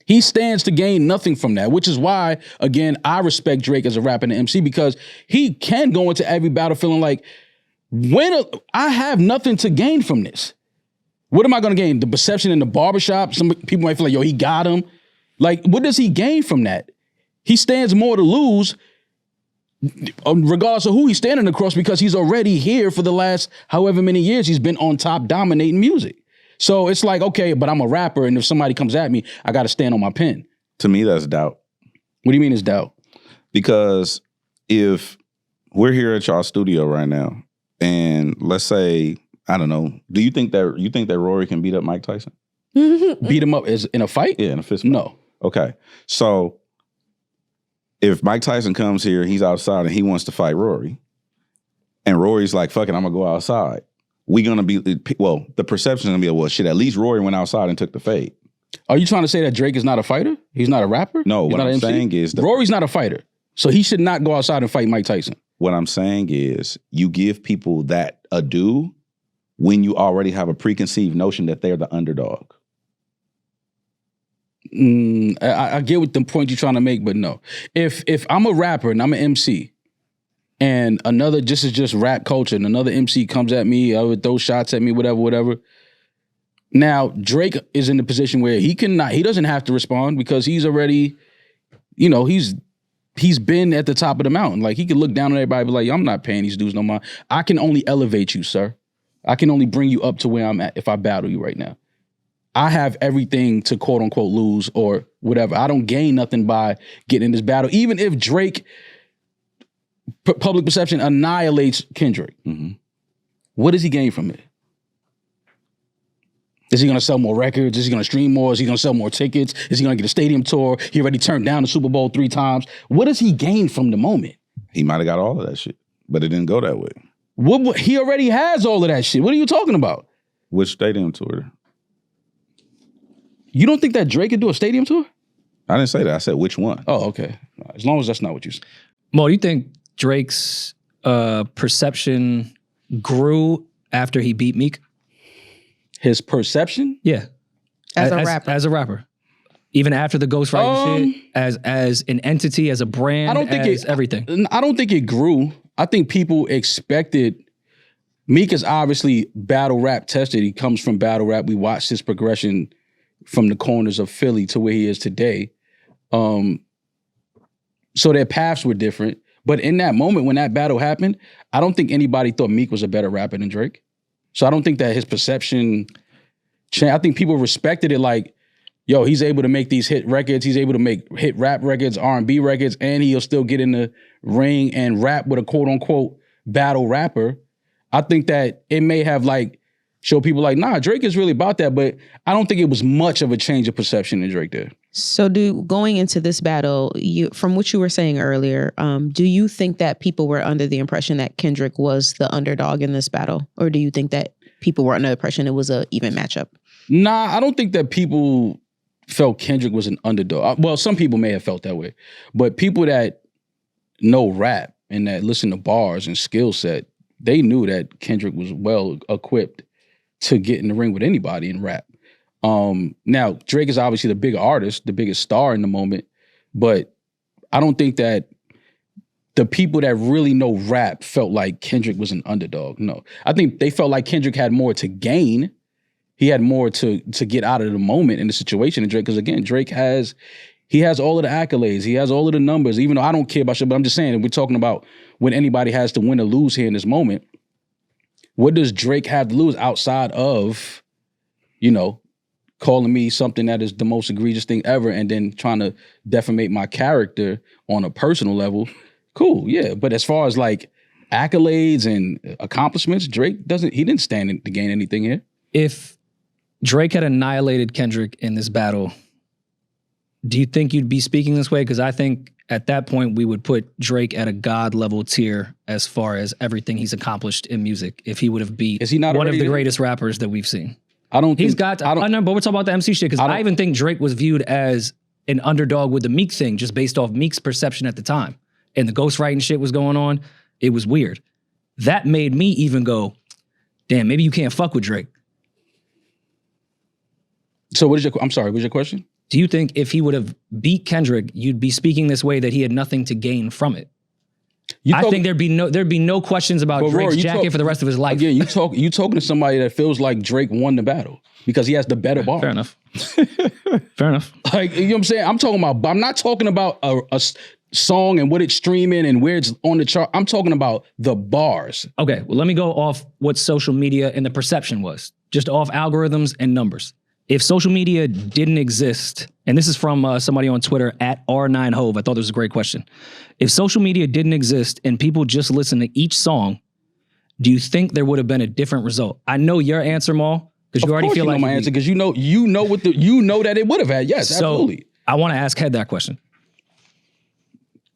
He stands to gain nothing from that, which is why, again, I respect Drake as a rapper and an MC, because he can go into every battle feeling like, I have nothing to gain from this. What am I going to gain? The perception in the barbershop? Some people might feel like, yo, he got him. Like, what does he gain from that? He stands more to lose, regardless of who he's standing across, because he's already here for the last however many years he's been on top dominating music. So it's like, okay, but I'm a rapper, and if somebody comes at me, I got to stand on my pen. To me, that's doubt. What do you mean it's doubt? Because if we're here at y'all studio right now, and let's say, I don't know, do you think that Rory can beat up Mike Tyson? Beat him up as in a fight? Yeah, in a fist fight. No. Okay. So if Mike Tyson comes here, he's outside and he wants to fight Rory, and Rory's like, fuck it, I'm gonna go outside. The perception is gonna be, well, shit, at least Rory went outside and took the fade. Are you trying to say that Drake is not a fighter? He's not a rapper? No, He's what not I'm an MC? saying is Rory's not a fighter. So he should not go outside and fight Mike Tyson. What I'm saying is you give people that ado when you already have a preconceived notion that they're the underdog. I get what the point you're trying to make, but no. If I'm a rapper and I'm an MC, and this is just rap culture, and another MC comes at me, I would throw shots at me, whatever. Now, Drake is in the position where he doesn't have to respond because he's already, he's been at the top of the mountain. Like, he can look down on everybody and be like, I'm not paying these dudes no mind. I can only elevate you, sir. I can only bring you up to where I'm at if I battle you right now. I have everything to quote unquote lose or whatever. I don't gain nothing by getting in this battle. Even if Drake, public perception, annihilates Kendrick, what does he gain from it? Is he going to sell more records? Is he going to stream more? Is he going to sell more tickets? Is he going to get a stadium tour? He already turned down the Super Bowl 3 times. What does he gain from the moment? He might have got all of that shit, but it didn't go that way. He already has all of that shit. What are you talking about? Which stadium tour? You don't think that Drake could do a stadium tour? I didn't say that. I said which one. Oh, okay. As long as that's not what you said. Mo, do you think Drake's perception grew after he beat Meek? His perception? Yeah. As a rapper. As a rapper. Even after the ghostwriting shit, as an entity, as a brand, I don't think everything. I don't think it grew. I think people expected. Meek is obviously battle rap tested. He comes from battle rap. We watched his progression from the corners of Philly to where he is today. So their paths were different. But in that moment when that battle happened, I don't think anybody thought Meek was a better rapper than Drake. So I don't think that his perception changed. I think people respected it like, yo, he's able to make these hit records. He's able to make hit rap records, R&B records, and he'll still get in the ring and rap with a quote unquote battle rapper. I think that it may have like show people like, nah, Drake is really about that. But I don't think it was much of a change of perception in Drake there. So going into this battle, from what you were saying earlier, do you think that people were under the impression that Kendrick was the underdog in this battle? Or do you think that people were under the impression it was an even matchup? Nah, I don't think that people felt Kendrick was an underdog. Well, some people may have felt that way. But people that know rap and that listen to bars and skill set, they knew that Kendrick was well equipped to get in the ring with anybody in rap. Now, Drake is obviously the bigger artist, the biggest star in the moment, but I don't think that the people that really know rap felt like Kendrick was an underdog. No. I think they felt like Kendrick had more to gain. He had more to get out of the moment in the situation. And Drake, because again, Drake has all of the accolades. He has all of the numbers, even though I don't care about shit, but I'm just saying, we're talking about when anybody has to win or lose here in this moment. What does Drake have to lose outside of, calling me something that is the most egregious thing ever and then trying to defamate my character on a personal level? Cool, yeah. But as far as like accolades and accomplishments, Drake didn't stand to gain anything here. If Drake had annihilated Kendrick in this battle, do you think you'd be speaking this way? Because I think at that point we would put Drake at a God level tier as far as everything he's accomplished in music. If he would have beat one of the greatest rappers that we've seen, I know, but we're talking about the MC shit because I even think Drake was viewed as an underdog with the Meek thing, just based off Meek's perception at the time, and the ghostwriting shit was going on. It was weird. That made me even go, damn, maybe you can't fuck with Drake. So what's your question? Do you think if he would have beat Kendrick, you'd be speaking this way that he had nothing to gain from it? I think there'd be no questions about Drake's Rory, jacket for the rest of his life. Again, you talking to somebody that feels like Drake won the battle because he has the better bar. Fair enough. Fair enough. Like, you know what I'm saying? I'm not talking about a song and what it's streaming and where it's on the chart. I'm talking about the bars. Okay, well, let me go off what social media and the perception was, just off algorithms and numbers. If social media didn't exist, and this is from somebody on Twitter at R9Hove, I thought this was a great question. If social media didn't exist and people just listened to each song, do you think there would have been a different result? I know your answer, Maul, because you already feel like my answer, because you know that it would have had. Yes, absolutely. I want to ask Head that question.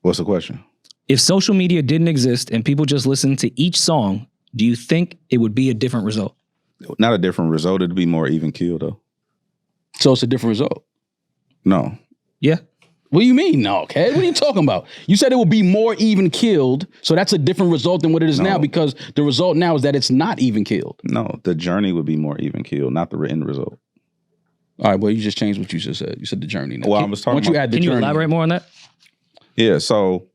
What's the question? If social media didn't exist and people just listened to each song, do you think it would be a different result? Not a different result. It'd be more even keel, though. So it's a different result? No. Yeah. What do you mean, no, okay? What are you talking about? You said it would be more even killed, so that's a different result than what it is now, because the result now is that it's not even killed. No, the journey would be more even killed, not the end result. All right, well, you just changed what you just said. You said the journey now. Well, I was talking about... Can you elaborate more on that? Yeah, so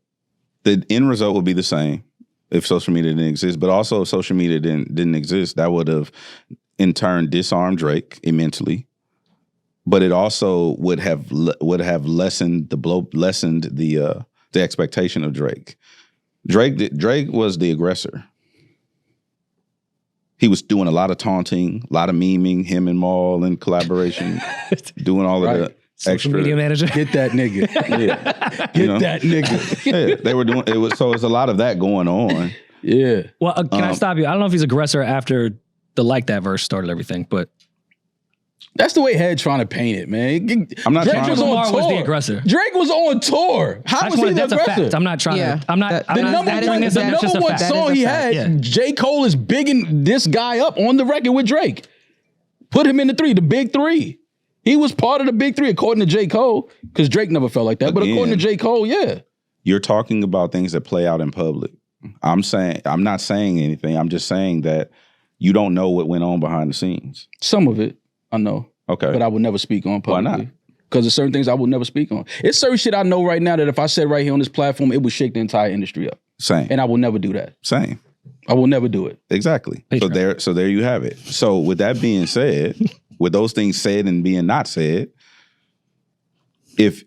the end result would be the same if social media didn't exist, but also if social media didn't exist, that would have in turn disarmed Drake immensely. But it also would have lessened the expectation of Drake. Drake was the aggressor. He was doing a lot of taunting, a lot of memeing, him and Maul in collaboration, doing all of the social extra media manager. Get that nigga. Yeah. Get that nigga. Yeah, they were doing it. It's a lot of that going on. Yeah. Well, can I stop you? I don't know if he's aggressor after the Like That verse started everything, but that's the way Head trying to paint it, man. I'm not Drake trying was to. on tour. Was the aggressor. Drake was on tour. How was he the that's aggressor? A fact. I'm not trying to. I'm not. The number one song he had, J. Cole is bigging this guy up on the record with Drake. Put him in the big three. He was part of the big three, according to J. Cole, because Drake never felt like that. Again, but according to J. Cole, yeah. You're talking about things that play out in public. I'm not saying anything. I'm just saying that you don't know what went on behind the scenes. Some of it, I know. Okay. But I would never speak on publicly. Why not? Because there's certain things I would never speak on. It's certain shit I know right now that if I said right here on this platform, it would shake the entire industry up. Same. And I will never do that. Same. I will never do it. Exactly. So there you have it. So with that being said, with those things said and being not said, if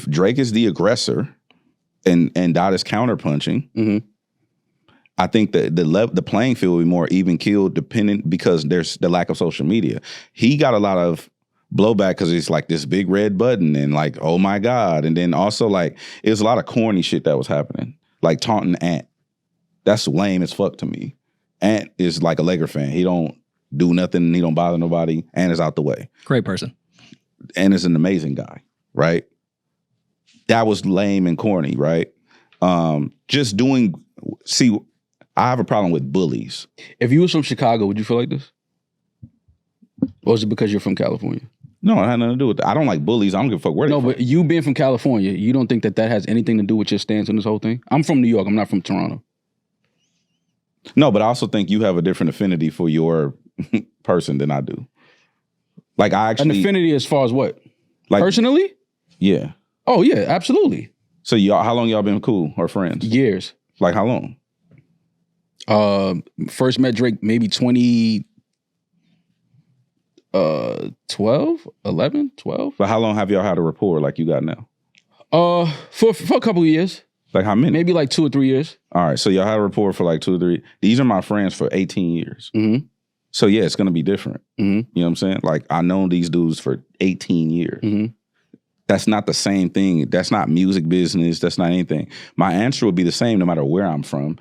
Drake is the aggressor and Dot is counterpunching, mm-hmm. I think that the playing field will be more even keeled because there's the lack of social media. He got a lot of blowback because it's like this big red button and like, oh my God. And then also like, it was a lot of corny shit that was happening. Like taunting Ant. That's lame as fuck to me. Ant is like a Laker fan. He don't do nothing, and he don't bother nobody, and is out the way. Great person. And is an amazing guy, right? That was lame and corny, right? Just doing, see, I have a problem with bullies. If you was from Chicago, would you feel like this? Or is it because you're from California? No, it had nothing to do with that. I don't like bullies. I don't give a fuck where they from. But you being from California, you don't think that has anything to do with your stance on this whole thing? I'm from New York. I'm not from Toronto. No, but I also think you have a different affinity for your person than I do. Like I actually... An affinity as far as what? Like, personally? Yeah. Oh, yeah, absolutely. So y'all, how long y'all been cool or friends? Years. Like how long? First met Drake maybe 2012, 11, 12. But how long have y'all had a rapport like you got now? For a couple of years. Like how many? Maybe like 2 or 3 years. All right, so y'all had a rapport for like 2 or 3. These are my friends for 18 years. Mm-hmm. So yeah, it's gonna be different. Mm-hmm. You know what I'm saying? Like I known these dudes for 18 years. Mm-hmm. That's not the same thing. That's not music business. That's not anything. My answer would be the same no matter where I'm from,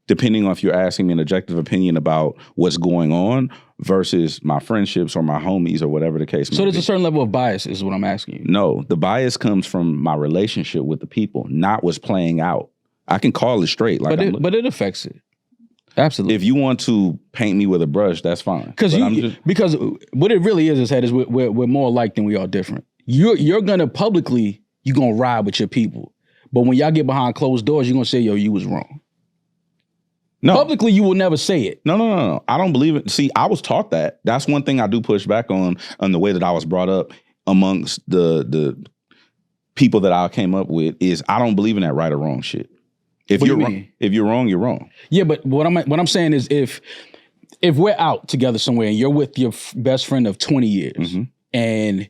depending on if you're asking me an objective opinion about what's going on versus my friendships or my homies or whatever the case may be. So there's a certain level of bias is what I'm asking you. No, the bias comes from my relationship with the people, not what's playing out. I can call it straight. Like but it affects it. Absolutely. If you want to paint me with a brush, that's fine. Because what it really is Head, is we're more alike than we are different. You're gonna publicly, you're gonna ride with your people. But when y'all get behind closed doors, you're gonna say, yo, you was wrong. No. Publicly, you will never say it. No. I don't believe it. See, I was taught that. That's one thing I do push back on the way that I was brought up amongst the people that I came up with is I don't believe in that right or wrong shit. If you're wrong, you're wrong. Yeah, but what I'm saying is if we're out together somewhere and you're with your best friend of 20 years mm-hmm. and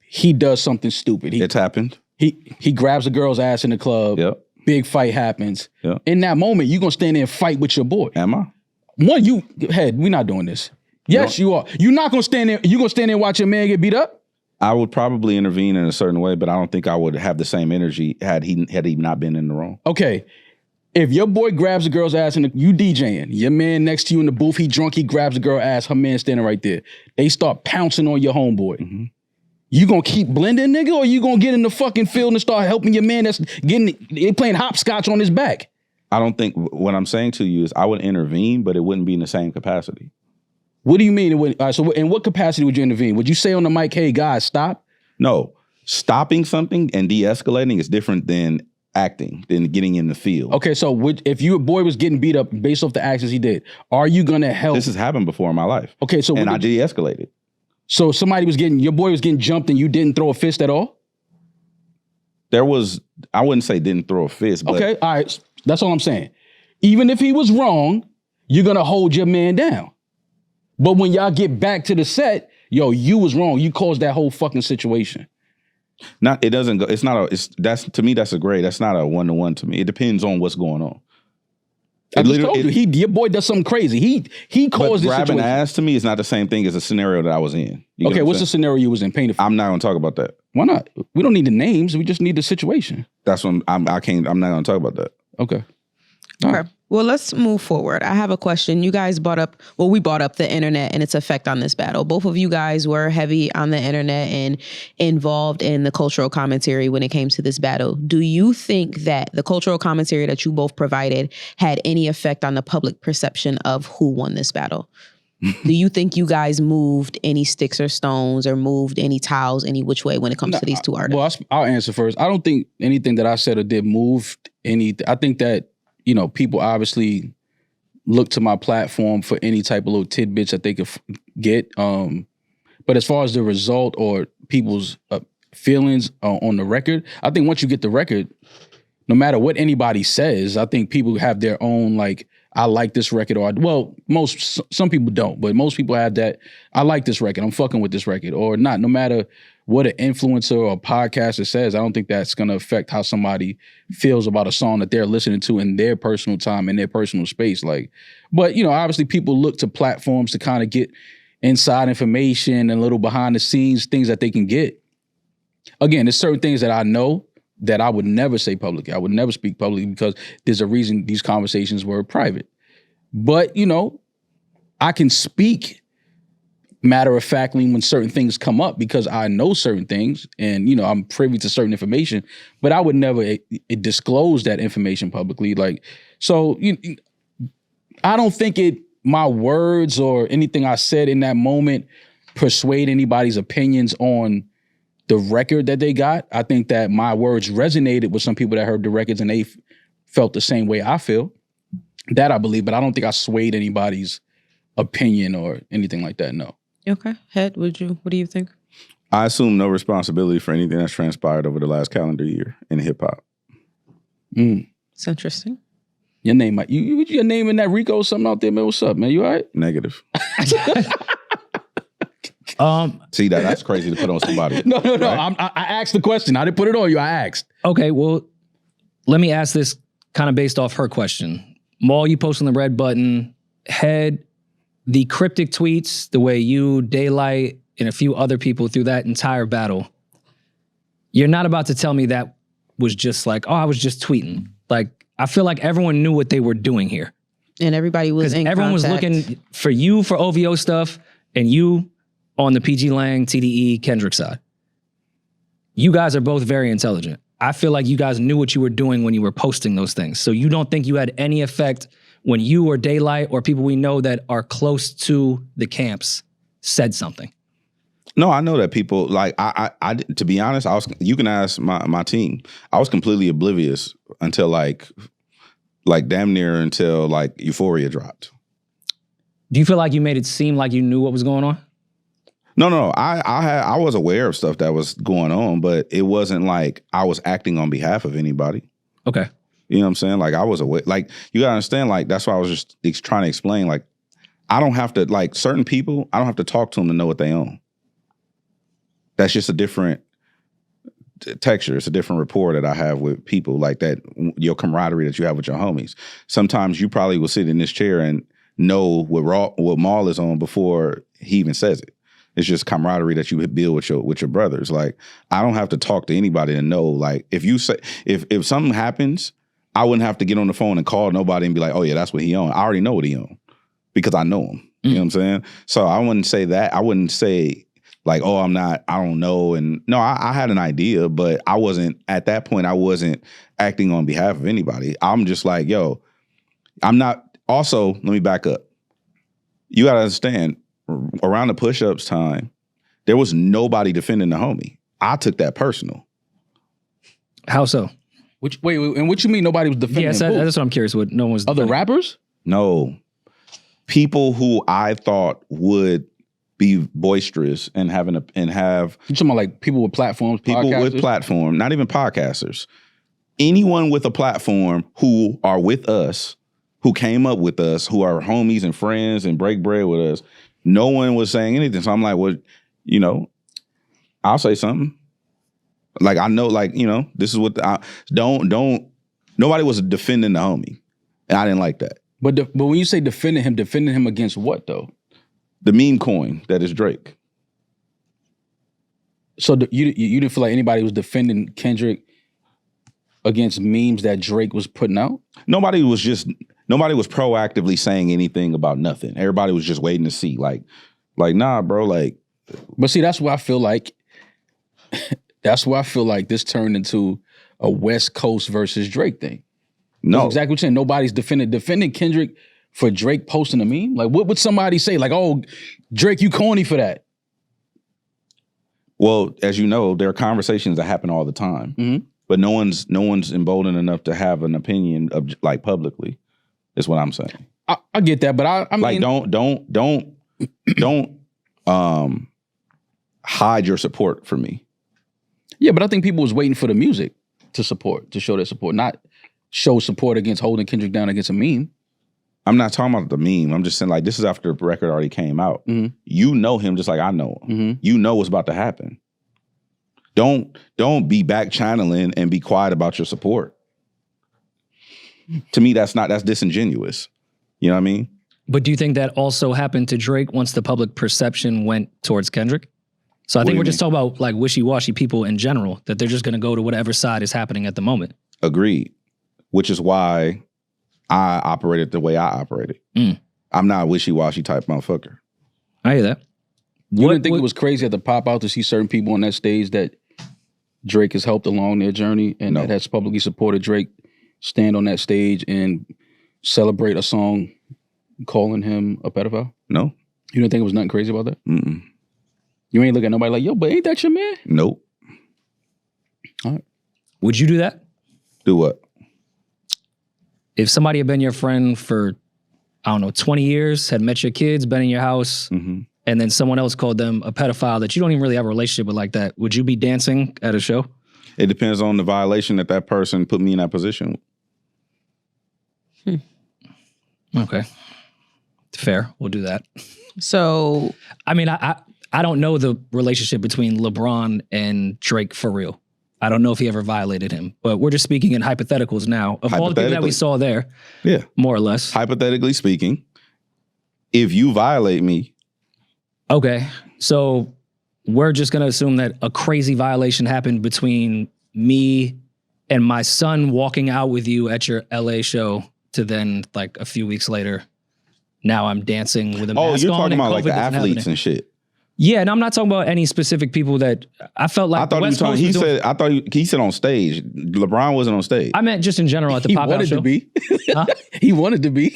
he does something stupid. It's happened. He grabs a girl's ass in the club. Yep. Big fight happens. Yep. In that moment, you're going to stand there and fight with your boy. Am I? We're not doing this. Yes, you are. You're not going to stand there. You're going to stand there and watch your man get beat up? I would probably intervene in a certain way, but I don't think I would have the same energy had he not been in the wrong. Okay. If your boy grabs a girl's ass and you DJing, your man next to you in the booth, he drunk, he grabs a girl's ass, her man standing right there. They start pouncing on your homeboy. Mm-hmm. You gonna keep blending, nigga, or you gonna get in the fucking field and start helping your man that's they playing hopscotch on his back? I don't think what I'm saying to you is I would intervene, but it wouldn't be in the same capacity. What do you mean? So in what capacity would you intervene? Would you say on the mic, hey, guys, stop? No. Stopping something and de-escalating is different than acting, than getting in the field. Okay, so if your boy was getting beat up based off the actions he did, are you going to help? This has happened before in my life. Okay, so and I de-escalated. So your boy was getting jumped and you didn't throw a fist at all? I wouldn't say didn't throw a fist, but. Okay, all right, that's all I'm saying. Even if he was wrong, you're going to hold your man down. But when y'all get back to the set, yo, you was wrong. You caused that whole fucking situation. It doesn't go. It's not to me, that's a gray. That's not a 1-to-1 to me. It depends on what's going on. I just told you, your boy does something crazy. He caused this situation. Grabbing ass to me is not the same thing as a scenario that I was in. Okay, what's the scenario you was in? Paint it for me. I'm not going to talk about that. Why not? We don't need the names. We just need the situation. That's what I'm not going to talk about that. Okay. Okay. Well, let's move forward. I have a question. You guys we brought up the internet and its effect on this battle. Both of you guys were heavy on the internet and involved in the cultural commentary when it came to this battle. Do you think that the cultural commentary that you both provided had any effect on the public perception of who won this battle? Do you think you guys moved any sticks or stones or moved any tiles any which way when it comes to these two artists? Well, I'll answer first. I don't think anything that I said or did moved anything. I think that people obviously look to my platform for any type of little tidbits that they could get. But as far as the result or people's feelings on the record, I think once you get the record, no matter what anybody says, I think people have their own, like, I like this record, or, some people don't, but most people have that, I like this record, I'm fucking with this record, or not. No matter what an influencer or podcaster says, I don't think that's going to affect how somebody feels about a song that they're listening to in their personal time, in their personal space. But obviously people look to platforms to kind of get inside information and little behind the scenes things that they can get. Again, there's certain things that I know that I would never say publicly. I would never speak publicly because there's a reason these conversations were private. But, I can speak matter of factly when certain things come up because I know certain things and, you know, I'm privy to certain information, but I would never disclose that information publicly. Like, so I don't think my words or anything I said in that moment persuade anybody's opinions on the record that they got. I think that my words resonated with some people that heard the records and they felt the same way I feel. That I believe, but I don't think I swayed anybody's opinion or anything like that, no. Okay. Head, what do you think? I assume no responsibility for anything that's transpired over the last calendar year in hip hop. It's interesting. Your name, your name in that Rico or something out there, man. What's up, man? You all right? Negative. See, that's crazy to put on somebody. No. Right? I asked the question. I didn't put it on you. I asked. Okay, well, let me ask this kind of based off her question. Maul, you posting the red button. Head, the cryptic tweets, the way you, Daylight, and a few other people through that entire battle. You're not about to tell me that was just like, oh, I was just tweeting. Like, I feel like everyone knew what they were doing here. And everybody was in everyone contact. was looking for you for OVO stuff and you on the PG Lang, TDE, Kendrick side. You guys are both very intelligent. I feel like you guys knew what you were doing when you were posting those things. So you don't think you had any effect when you or Daylight or people we know that are close to the camps said something? No, I know that people, like, I to be honest, you can ask my team. I was completely oblivious until like damn near until like Euphoria dropped. Do you feel like you made it seem like you knew what was going on? No. I was aware of stuff that was going on, but it wasn't like I was acting on behalf of anybody. Okay. You know what I'm saying? Like I was aware. Like you gotta understand. Like that's why I was just trying to explain. Like I don't have to, like certain people, I don't have to talk to them to know what they own. That's just a different texture. It's a different rapport that I have with people, like that, your camaraderie that you have with your homies. Sometimes you probably will sit in this chair and know what Maul is on before he even says it. It's just camaraderie that you build with your brothers. Like I don't have to talk to anybody to know. Like if you say if something happens, I wouldn't have to get on the phone and call nobody and be like, oh yeah, that's what he owned. I already know what he owned because I know him. You know what I'm saying? So I wouldn't say that. I wouldn't say like, oh, I don't know. And no, I had an idea, but I wasn't, at that point, I wasn't acting on behalf of anybody. I'm just like, yo, I'm not, also, let me back up. You got to understand, around the push-ups time, there was nobody defending the homie. I took that personal. How so? Wait, and what you mean nobody was defending him? That's what I'm curious. What no one was Other defending. rappers? No. People who I thought would be boisterous and have You talking about like people with platforms, people podcasters? with platform, not even podcasters. Anyone with a platform who are with us, who came up with us, who are homies and friends and break bread with us, no one was saying anything. So I'm like, well, you know, I'll say something. Like I know, like, you know, this is what nobody was defending the homie. And I didn't like that. But when you say defending him against what though? The meme coin that is Drake. So you didn't feel like anybody was defending Kendrick against memes that Drake was putting out? Nobody was proactively saying anything about nothing. Everybody was just waiting to see. Like, nah, bro, like. But see, that's why I feel like this turned into a West Coast versus Drake thing. No. That's exactly what you're saying. Nobody's defending Kendrick for Drake posting a meme. Like, what would somebody say? Like, oh, Drake, you corny for that. Well, as you know, there are conversations that happen all the time, but no one's emboldened enough to have an opinion of like publicly. Is what I'm saying. I get that, but I mean, like don't hide your support for me. Yeah, but I think people was waiting for the music to show their support, not show support against holding Kendrick down against a meme. I'm not talking about the meme. I'm just saying, like, this is after the record already came out. Mm-hmm. You know him just like I know him. Mm-hmm. You know what's about to happen. Don't be back channeling and be quiet about your support. To me, that's disingenuous. You know what I mean? But do you think that also happened to Drake once the public perception went towards Kendrick? So I think we're just talking about like wishy-washy people in general, that they're just going to go to whatever side is happening at the moment. Agreed. Which is why I operated the way I operated. I I'm not a wishy-washy type motherfucker. I hear that. You didn't think it was crazy at the pop out to see certain people on that stage that Drake has helped along their journey and that has publicly supported Drake stand on that stage and celebrate a song calling him a pedophile? No. You didn't think it was nothing crazy about that? Mm-mm. You ain't looking at nobody like, yo, but ain't that your man? Nope. All right. Would you do that? Do what? If somebody had been your friend for, I don't know, 20 years, had met your kids, been in your house, and then someone else called them a pedophile that you don't even really have a relationship with like that, would you be dancing at a show? It depends on the violation that person put me in that position. Okay. Fair. We'll do that. So, I mean, I don't know the relationship between LeBron and Drake for real. I don't know if he ever violated him, but we're just speaking in hypotheticals now of all the people that we saw there. Yeah. More or less. Hypothetically speaking, if you violate me. Okay. So we're just going to assume that a crazy violation happened between me and my son walking out with you at your LA show to then like a few weeks later, now I'm dancing with a mask on. Oh, you're talking about COVID like the isn't athletes happening. and shit. Yeah, and I'm not talking about any specific people that I felt like. I thought he was talking. He said. I thought he said on stage. LeBron wasn't on stage. I meant just in general at the pop out show. He wanted to be. He wanted to be.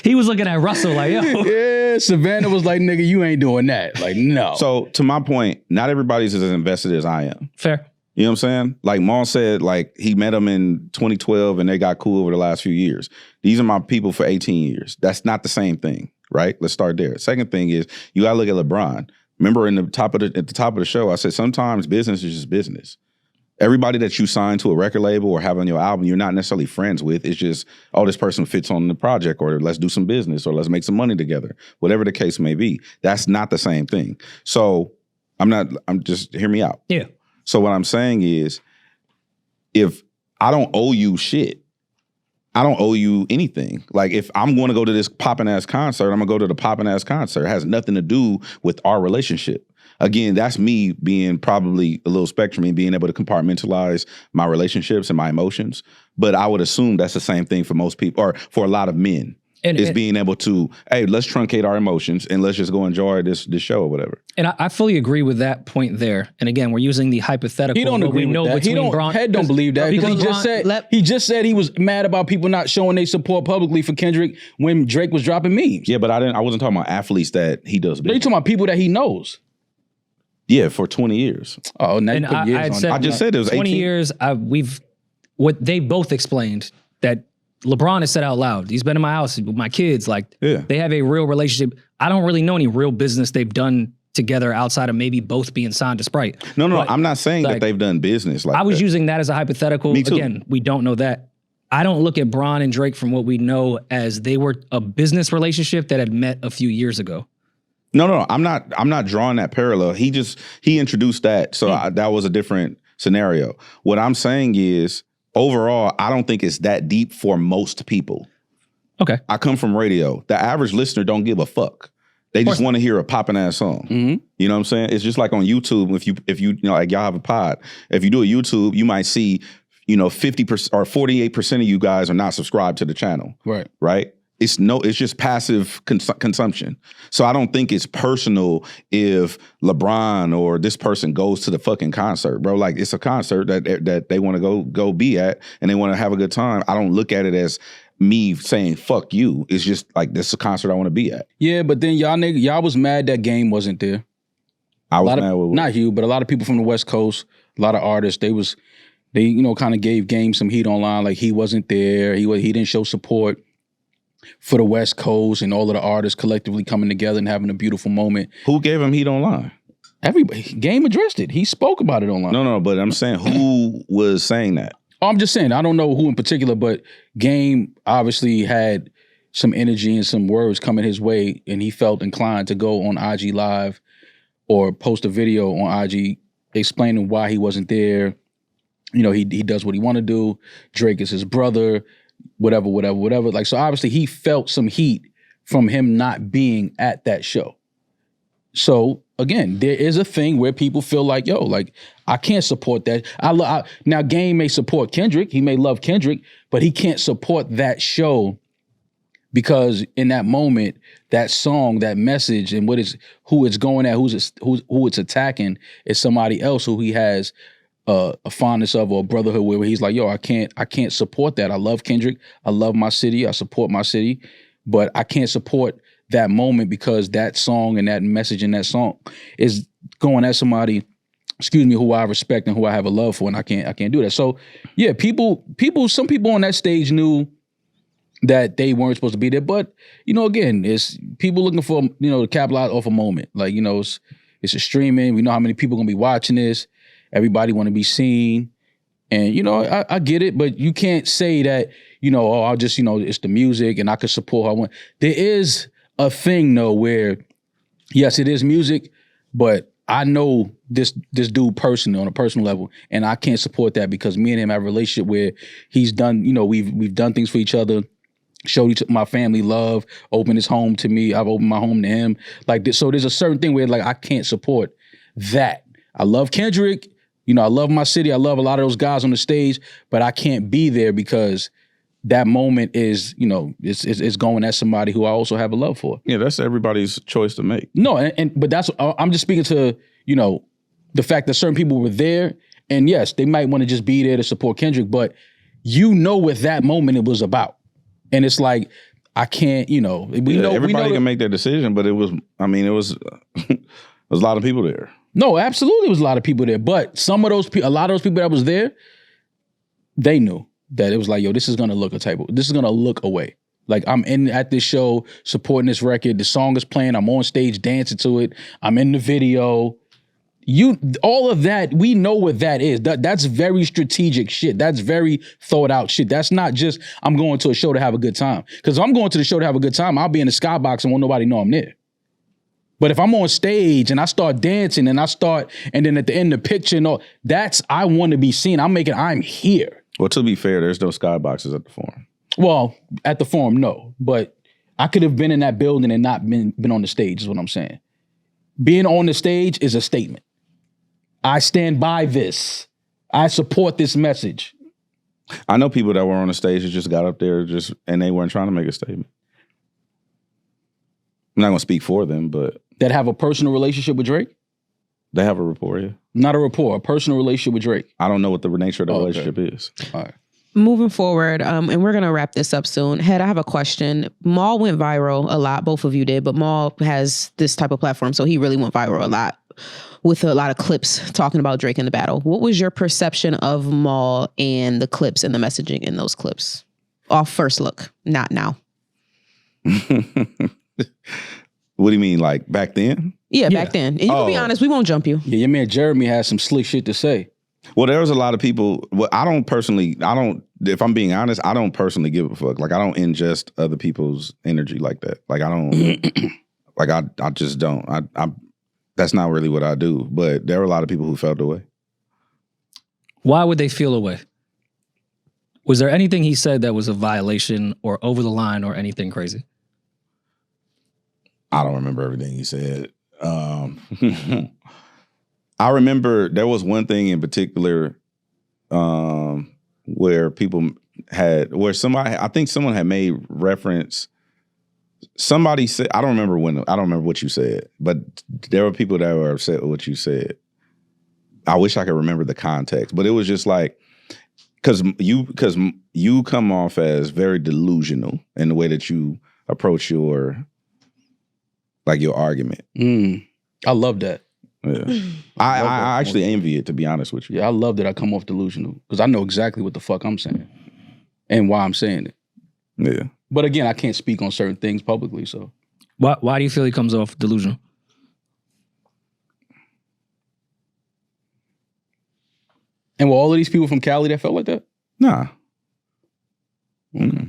He was looking at Russell like, yo. Yeah, Savannah was like, nigga, you ain't doing that. Like, no. So to my point, not everybody's as invested as I am. Fair. You know what I'm saying? Like Maul said, like he met them in 2012 and they got cool over the last few years. These are my people for 18 years. That's not the same thing, right? Let's start there. Second thing is you gotta look at LeBron. Remember at the top of the show, I said sometimes business is just business. Everybody that you sign to a record label or have on your album, you're not necessarily friends with. It's just, oh, this person fits on the project, or let's do some business, or let's make some money together. Whatever the case may be. That's not the same thing. So I'm just, hear me out. Yeah. So what I'm saying is, if I don't owe you shit, I don't owe you anything. Like if I'm going to go to this poppin' ass concert, I'm gonna go to the poppin' ass concert. It has nothing to do with our relationship. Again, that's me being probably a little spectrum and being able to compartmentalize my relationships and my emotions. But I would assume that's the same thing for most people, or for a lot of men. Is being able to, hey, let's truncate our emotions and let's just go enjoy this show or whatever. And I fully agree with that point there. And again, we're using the hypothetical. He don't agree with that. He don't believe that because he just said he was mad about people not showing their support publicly for Kendrick when Drake was dropping memes. Yeah, but I wasn't talking about athletes that he does. They talking about people that he knows. Yeah, for 20 years. Oh, now you put years on it. I just said it was 20 18 years. What they both explained that LeBron has said out loud. He's been in my house with my kids. Like they have a real relationship. I don't really know any real business they've done together outside of maybe both being signed to Sprite. No, but, I'm not saying that they've done business like that. I was using that as a hypothetical. Me too. Again, we don't know that. I don't look at Bron and Drake from what we know as they were a business relationship that had met a few years ago. No, I'm not drawing that parallel. He introduced that, so that was a different scenario. What I'm saying is, overall, I don't think it's that deep for most people. Okay. I come from radio. The average listener don't give a fuck. They just want to hear a poppin' ass song. Mm-hmm. You know what I'm saying? It's just like on YouTube. If you like y'all have a pod, if you do a YouTube, you might see 50% or 48% of you guys are not subscribed to the channel. Right. It's just passive consumption. So I don't think it's personal if LeBron or this person goes to the fucking concert, bro. Like it's a concert that they want to go be at and they want to have a good time. I don't look at it as me saying fuck you. It's just like this is a concert I want to be at. Yeah, but then y'all was mad that Game wasn't there. I was mad with not you, but a lot of people from the West Coast, a lot of artists, they kind of gave Game some heat online, like he wasn't there. He didn't show support for the West Coast and all of the artists collectively coming together and having a beautiful moment. Who gave him heat online? Everybody. Game addressed it. He spoke about it online. No, but I'm saying who was saying that? Oh, I'm just saying, I don't know who in particular, but Game obviously had some energy and some words coming his way, and he felt inclined to go on IG Live or post a video on IG explaining why he wasn't there. He does what he want to do. Drake is his brother. Whatever. Like, so obviously he felt some heat from him not being at that show. So again, there is a thing where people feel like, yo, like I can't support that. Now Game may support Kendrick. He may love Kendrick, but he can't support that show because in that moment, that song, that message, and who it's going at, who it's attacking is somebody else who he has a fondness of, or a brotherhood where he's like, yo, I can't support that. I love Kendrick. I love my city. I support my city, but I can't support that moment because that song and that message in that song is going at somebody, who I respect and who I have a love for, and I can't do that. So yeah, some people on that stage knew that they weren't supposed to be there, but again, it's people looking for to capitalize off a moment. Like it's a streaming. We know how many people gonna be watching this. Everybody want to be seen, and I get it, but you can't say that I'll just it's the music and I could support how I want. There is a thing though where yes, it is music, but I know this dude personally on a personal level, and I can't support that because me and him have a relationship where he's done, we've done things for each other, showed my family love, opened his home to me, I've opened my home to him. Like this, so there's a certain thing where like I can't support that. I love Kendrick, I love my city, I love a lot of those guys on the stage, but I can't be there because that moment is, it's going at somebody who I also have a love for. Yeah, that's everybody's choice to make. No, but that's, I'm just speaking to, the fact that certain people were there, and yes, they might want to just be there to support Kendrick, but what that moment it was about. And it's like, I can't, everybody can make their decision, but it was a lot of people there. No, absolutely, there was a lot of people there, but a lot of those people that was there, they knew that it was like, yo, this is gonna look away. Like I'm at this show supporting this record. The song is playing. I'm on stage dancing to it. I'm in the video. All of that, we know what that is. That's very strategic shit. That's very thought out shit. That's not just I'm going to a show to have a good time. Because if I'm going to the show to have a good time, I'll be in the skybox and won't nobody know I'm there. But if I'm on stage and I start dancing and then at the end of the picture and all, I want to be seen. I'm here. Well, to be fair, there's no skyboxes at the Forum. Well, at the Forum, no. But I could have been in that building and not been on the stage is what I'm saying. Being on the stage is a statement. I stand by this. I support this message. I know people that were on the stage that just got up there and they weren't trying to make a statement. I'm not going to speak for them, but... That have a personal relationship with Drake? They have a rapport, yeah. Not a rapport, a personal relationship with Drake. I don't know what the nature of the relationship is. All right. Moving forward, and we're going to wrap this up soon. Head, I have a question. Maul went viral a lot. Both of you did, but Maul has this type of platform, so he really went viral a lot with a lot of clips talking about Drake in the battle. What was your perception of Maul and the clips and the messaging in those clips? Off first look, not now. What do you mean, like back then? Yeah, back then. And you can be honest, we won't jump you. Yeah, your man Jeremy has some slick shit to say. Well, there was a lot of people. Well, if I'm being honest, I don't personally give a fuck. Like, I don't ingest other people's energy like that. Like, I don't, I just don't. That's not really what I do. But there were a lot of people who felt away. Why would they feel away? Was there anything he said that was a violation or over the line or anything crazy? I don't remember everything he said. I remember there was one thing in particular where I think someone had made reference. Somebody said, I don't remember what you said, but there were people that were upset with what you said. I wish I could remember the context, but it was just like, because you come off as very delusional in the way that you approach your argument. I love that. Yeah. I actually envy it, to be honest with you. Yeah, I love that I come off delusional because I know exactly what the fuck I'm saying and why I'm saying it. Yeah. But again, I can't speak on certain things publicly, so. Why do you feel he comes off delusional? And were all of these people from Cali that felt like that? Nah. Mm-hmm.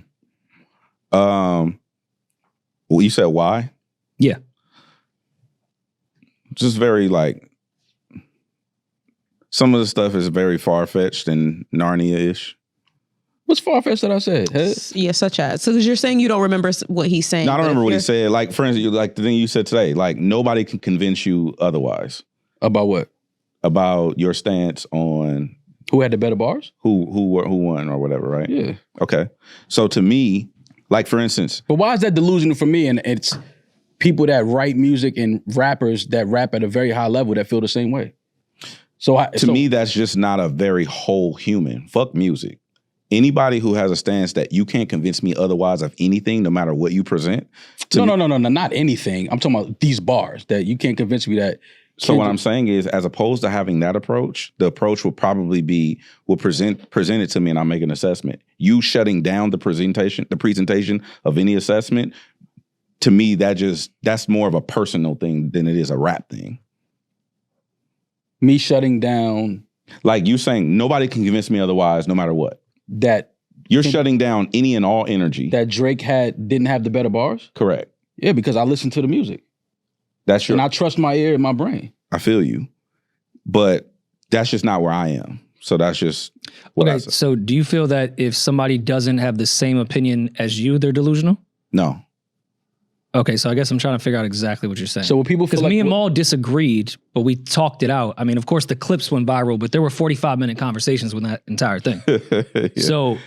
Well, you said why? Yeah. Just very some of the stuff is very far-fetched and Narnia-ish. What's far-fetched that I said? Hey? Yeah, such as. So because you're saying you don't remember what he's saying. No, I don't remember what he said. Like, for instance, like the thing you said today, like nobody can convince you otherwise. About what? About your stance on who had the better bars? Who won or whatever, right? Yeah. Okay. So to me, Like, for instance, But why is that delusional for me? And it's people that write music and rappers that rap at a very high level that feel the same way. To me, that's just not a very whole human. Fuck music. Anybody who has a stance that you can't convince me otherwise of anything, no matter what you present. No, not anything. I'm talking about these bars that you can't convince me that. So what I'm saying is, as opposed to having that approach, the approach will probably be, present it to me and I'll make an assessment. You shutting down the presentation of any assessment, to me, that's more of a personal thing than it is a rap thing. Me shutting down. Like you saying, nobody can convince me otherwise, no matter what. That you're shutting down any and all energy. That Drake didn't have the better bars? Correct. Yeah, because I listen to the music. That's true. And I trust my ear and my brain. I feel you. But that's just not where I am. So that's just what I said. So do you feel that if somebody doesn't have the same opinion as you, they're delusional? No. Okay, so I guess I'm trying to figure out exactly what you're saying. So when people feel because like me and Maul disagreed, but we talked it out. I mean, of course, the clips went viral, but there were 45-minute conversations with that entire thing. Yeah. So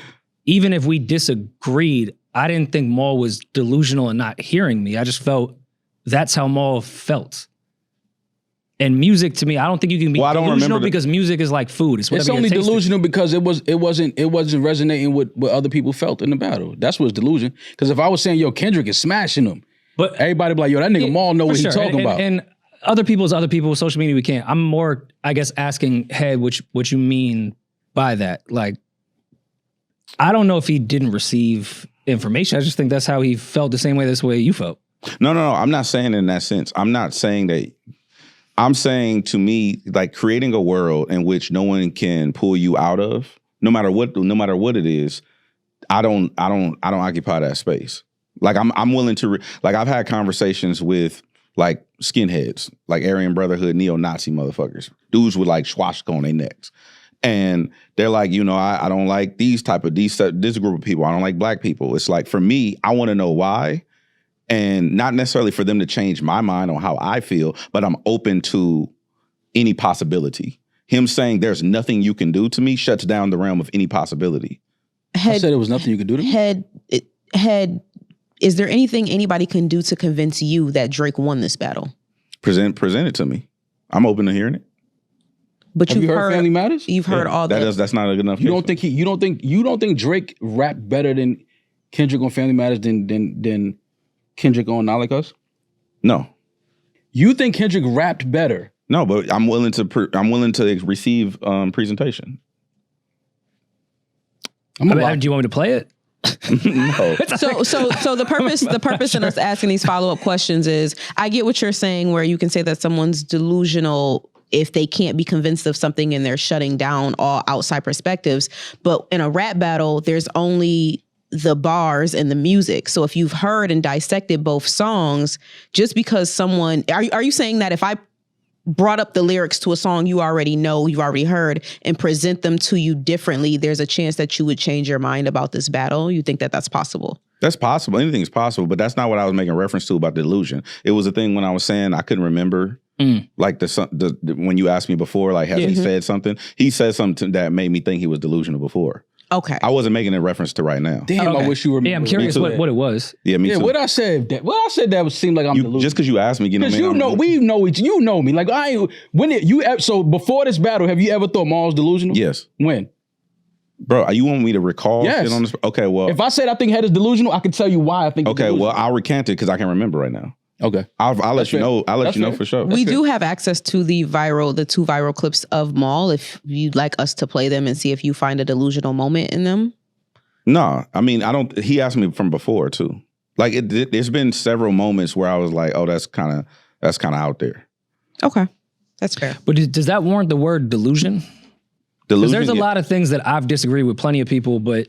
even if we disagreed, I didn't think Maul was delusional and not hearing me. I just felt that's how Maul felt. And music, to me, I don't think you can be delusional because music is like food. It's only delusional because it wasn't resonating with what other people felt in the battle. That's what's delusion. Because if I was saying, yo, Kendrick is smashing them, but everybody be like, yo, that nigga Maul know what he's talking about. And other people is other people. Social media, we can't. I'm more, I guess, asking Head what you mean by that. Like, I don't know if he didn't receive information. I just think that's how he felt the same way this way you felt. No. I'm not saying in that sense. I'm not saying that. I'm saying, to me, like, creating a world in which no one can pull you out of, no matter what it is. I don't occupy that space. Like, I'm willing to, like, I've had conversations with, like, skinheads, like Aryan Brotherhood, neo-Nazi motherfuckers, dudes with, like, swastika on their necks. And they're like, I don't like this group of people. I don't like black people. It's like, for me, I want to know why. And not necessarily for them to change my mind on how I feel, but I'm open to any possibility. Him saying there's nothing you can do to me shuts down the realm of any possibility. I said there was nothing you could do to me? Head, is there anything anybody can do to convince you that Drake won this battle? Present it to me. I'm open to hearing it. But Have you heard Family Matters? You've heard all that. That's not a good enough. You don't think Drake rapped better than Kendrick on Family Matters than Kendrick on Not Like Us? No. You think Kendrick rapped better? No, but I'm willing to receive presentation. Do you want me to play it? No. So the purpose in us asking these follow-up questions is, I get what you're saying, where you can say that someone's delusional if they can't be convinced of something and they're shutting down all outside perspectives. But in a rap battle, there's only the bars and the music. So if you've heard and dissected both songs, just because someone, are you saying that if I brought up the lyrics to a song you already know, you've already heard, and present them to you differently, there's a chance that you would change your mind about this battle? You think that that's possible? That's possible. Anything's possible, but that's not what I was making reference to about Delusion. It was a thing when I was saying I couldn't remember. Like the when you asked me before, like, has he said something? He said something that made me think he was delusional before. Okay. I wasn't making a reference to right now. Damn, Okay. I wish you were. Yeah, I'm curious what it was. Yeah, me too. What I said that would seem like I'm delusional. Just because you asked me, because you know me. Like so before this battle, have you ever thought Maul's delusional? Yes. When? Bro, you want me to recall? Yes. Shit on this? Okay, well. If I said I think Head is delusional, I can tell you why I think. Okay, well, I'll recant it because I can't remember right now. Okay, I'll let you know. I'll let you know for sure. We do have access to the two viral clips of Maul. If you'd like us to play them and see if you find a delusional moment in them. No, I mean, I don't. He asked me from before too. Like there's been several moments where I was like, oh, that's kind of out there. Okay, that's fair. But does that warrant the word delusion? Because there's a lot of things that I've disagreed with plenty of people, but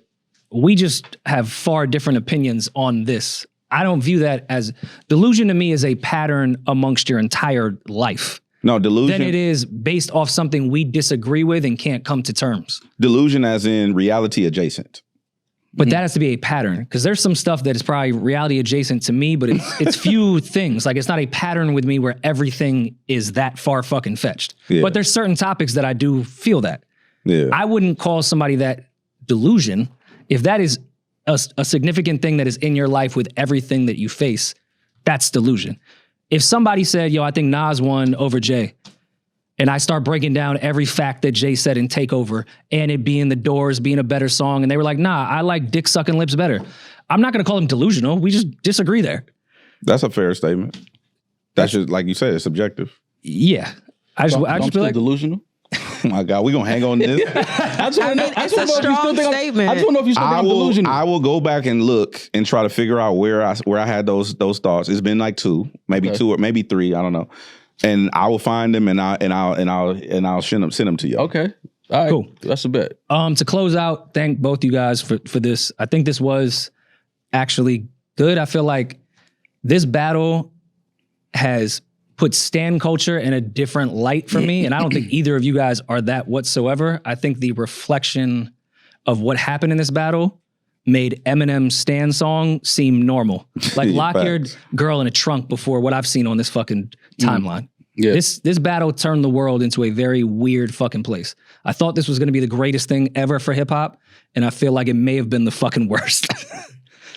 we just have far different opinions on this. I don't view that as delusion. To me is a pattern amongst your entire life. No, delusion. Then it is based off something we disagree with and can't come to terms. Delusion as in reality adjacent. But that has to be a pattern, because there's some stuff that is probably reality adjacent to me, but it's few things. Like, it's not a pattern with me where everything is that far fucking fetched. Yeah. But there's certain topics that I do feel that. Yeah. I wouldn't call somebody that delusion if that is a significant thing that is in your life with everything that you face, that's delusion. If somebody said, yo, I think Nas won over Jay, and I start breaking down every fact that Jay said in Takeover, and it being The Doors, being a better song, and they were like, nah, I like Dick Sucking Lips better. I'm not going to call him delusional. We just disagree there. That's a fair statement. That's just, like you said, it's subjective. Yeah. I just I'm feel still like delusional. Oh my God, we gonna hang on this. It's a strong statement. I just don't know if you still think I'm delusional. I will go back and look and try to figure out where I had those thoughts. It's been like two or maybe three. I don't know. And I will find them and I'll send them to you. Okay. All right. Cool. That's a bet. To close out, thank both you guys for this. I think this was actually good. I feel like this battle has put stan culture in a different light for me, and I don't think either of you guys are that whatsoever. I think the reflection of what happened in this battle made Eminem's Stan song seem normal. Like lock-haired girl in a trunk before what I've seen on this fucking timeline. Yeah. This battle turned the world into a very weird fucking place. I thought this was going to be the greatest thing ever for hip hop, and I feel like it may have been the fucking worst.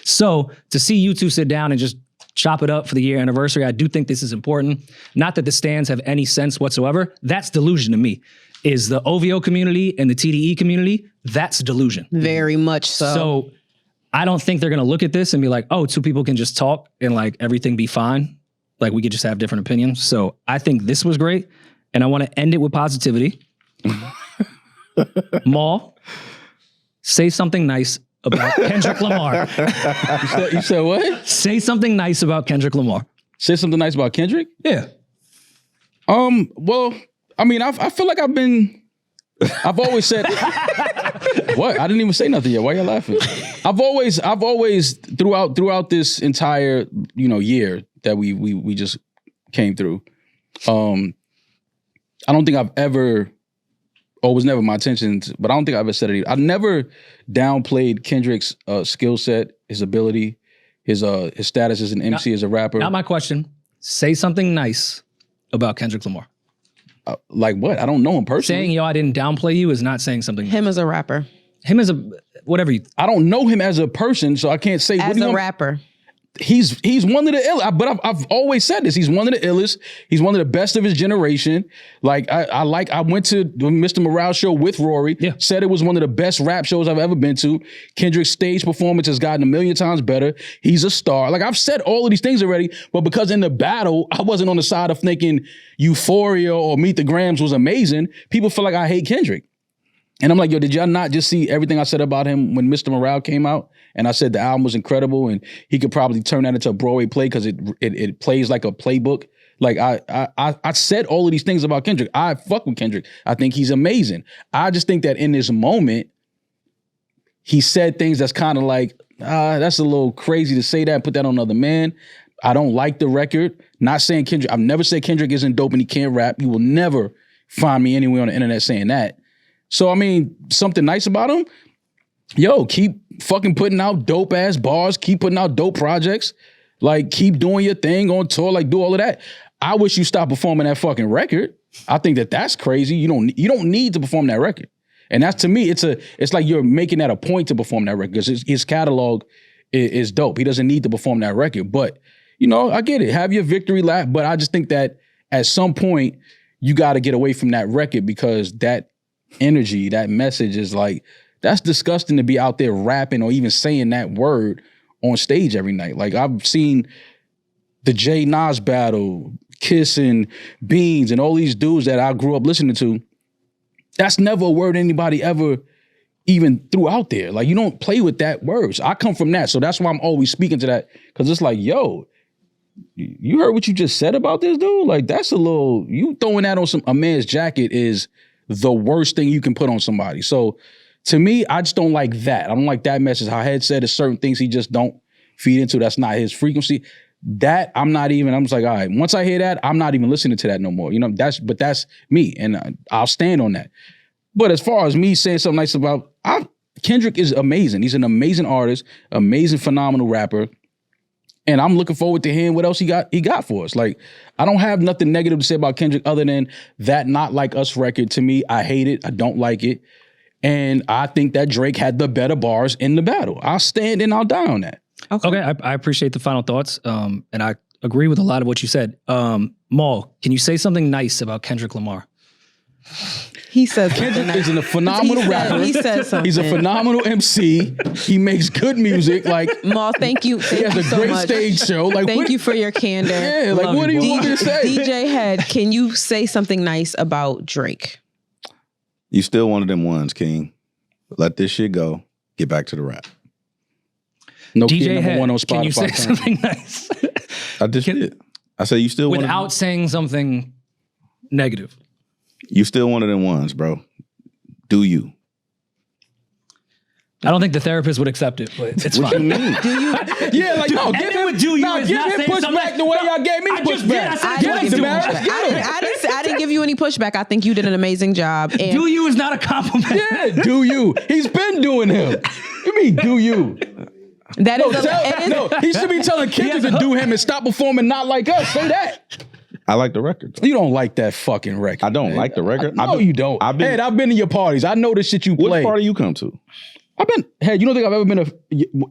So to see you two sit down and just chop it up for the year anniversary, I do think this is important. Not that the stands have any sense whatsoever. That's delusion to me. Is the OVO community and the TDE community, that's delusion. Very much so. So I don't think they're going to look at this and be like, oh, two people can just talk and like everything be fine. Like we could just have different opinions. So I think this was great. And I want to end it with positivity. Maul, say something nice about Kendrick Lamar. You said what? Say something nice about Kendrick Lamar. Say something nice about Kendrick? Yeah. Well, I mean, I feel like I've always said what? I didn't even say nothing yet. Why y'all laughing? I've always throughout this entire, year that we just came through. I don't think I've ever, or it was never my intention, but I don't think I've ever said it. I never downplayed Kendrick's skill set, his ability, his status as an MC, as a rapper. Not my question. Say something nice about Kendrick Lamar. Like what? I don't know him personally. Saying, yo, I didn't downplay you is not saying something. Him as a rapper. Him as a, whatever you. I don't know him as a person, so I can't say. As a rapper. He's one of the ill, but I've always said this. He's one of the illest. He's one of the best of his generation. Like I went to the Mr. Morale show with Rory. Yeah. Said it was one of the best rap shows I've ever been to. Kendrick's stage performance has gotten a million times better. He's a star. Like I've said all of these things already, but because in the battle I wasn't on the side of thinking Euphoria or Meet the Grams was amazing, people feel like I hate Kendrick. And I'm like, yo, did y'all not just see everything I said about him when Mr. Morale came out? And I said the album was incredible and he could probably turn that into a Broadway play because it plays like a playbook. Like I said all of these things about Kendrick. I fuck with Kendrick. I think he's amazing. I just think that in this moment, he said things that's kind of like, that's a little crazy to say that and put that on another man. I don't like the record. Not saying Kendrick, I've never said Kendrick isn't dope and he can't rap. You will never find me anywhere on the internet saying that. So, I mean, something nice about him, yo, keep fucking putting out dope ass bars, keep putting out dope projects, like keep doing your thing on tour, like do all of that. I wish you stopped performing that fucking record. I think that that's crazy. You don't need to perform that record. And that's, to me, it's like you're making that a point to perform that record because his catalog is dope. He doesn't need to perform that record. But, I get it. Have your victory lap. But I just think that at some point, you got to get away from that record because that energy, that message is like, that's disgusting to be out there rapping or even saying that word on stage every night. Like I've seen the Jay Nas battle, Kiss and Beans and all these dudes that I grew up listening to. That's never a word anybody ever even threw out there. Like you don't play with that word. So I come from that. So that's why I'm always speaking to that. Cause it's like, yo, you heard what you just said about this dude? Like that's a little, you throwing that on a man's jacket is the worst thing you can put on somebody. So to me, I just don't like that. I don't like that message. How Head said there's certain things he just don't feed into. That's not his frequency. That I'm just like, all right, once I hear that, I'm not even listening to that no more. But that's me and I'll stand on that. But as far as me saying something nice about, Kendrick is amazing. He's an amazing artist, amazing, phenomenal rapper. And I'm looking forward to hearing what else he got for us. Like, I don't have nothing negative to say about Kendrick other than that Not Like Us record. To me, I hate it. I don't like it. And I think that Drake had the better bars in the battle. I'll stand and I'll die on that. Okay, I appreciate the final thoughts, and I agree with a lot of what you said. Maul, can you say something nice about Kendrick Lamar? He says Kendrick is a phenomenal rapper. He said something. He's a phenomenal MC. He makes good music. Like, Maul, thank you. he has a so great much. stage show. Like, Thank you for your candor. Yeah, like, what do you want me to say? DJ Head, can you say something nice about Drake? You still one of them ones, King. Let this shit go. Get back to the rap. No DJ kid number Head, one on Spotify. can you say currently. something nice I just did. I say you still without saying something negative? You still one of them ones, bro. Do you? I don't think the therapist would accept it, but it's What you fine. mean? Do you? Yeah, like, no, give him, do you no, is give not him saying pushback something- the way No, y'all gave me I just pushback. did. I said Get him, do Demaris. it. Get him. I didn't give you any pushback. I think you did an amazing job. And Do you is not a compliment. Yeah, do you? He's been doing him. You mean do you? that No, is it is- no, he should be telling Kendrick to do him and stop performing not like us. Say that. I like the record. You don't like that fucking record. I don't man. like the record. No, you don't. I've been. Hey, I've been to your parties. I know the shit you play. Which party you come to? You don't think I've ever been to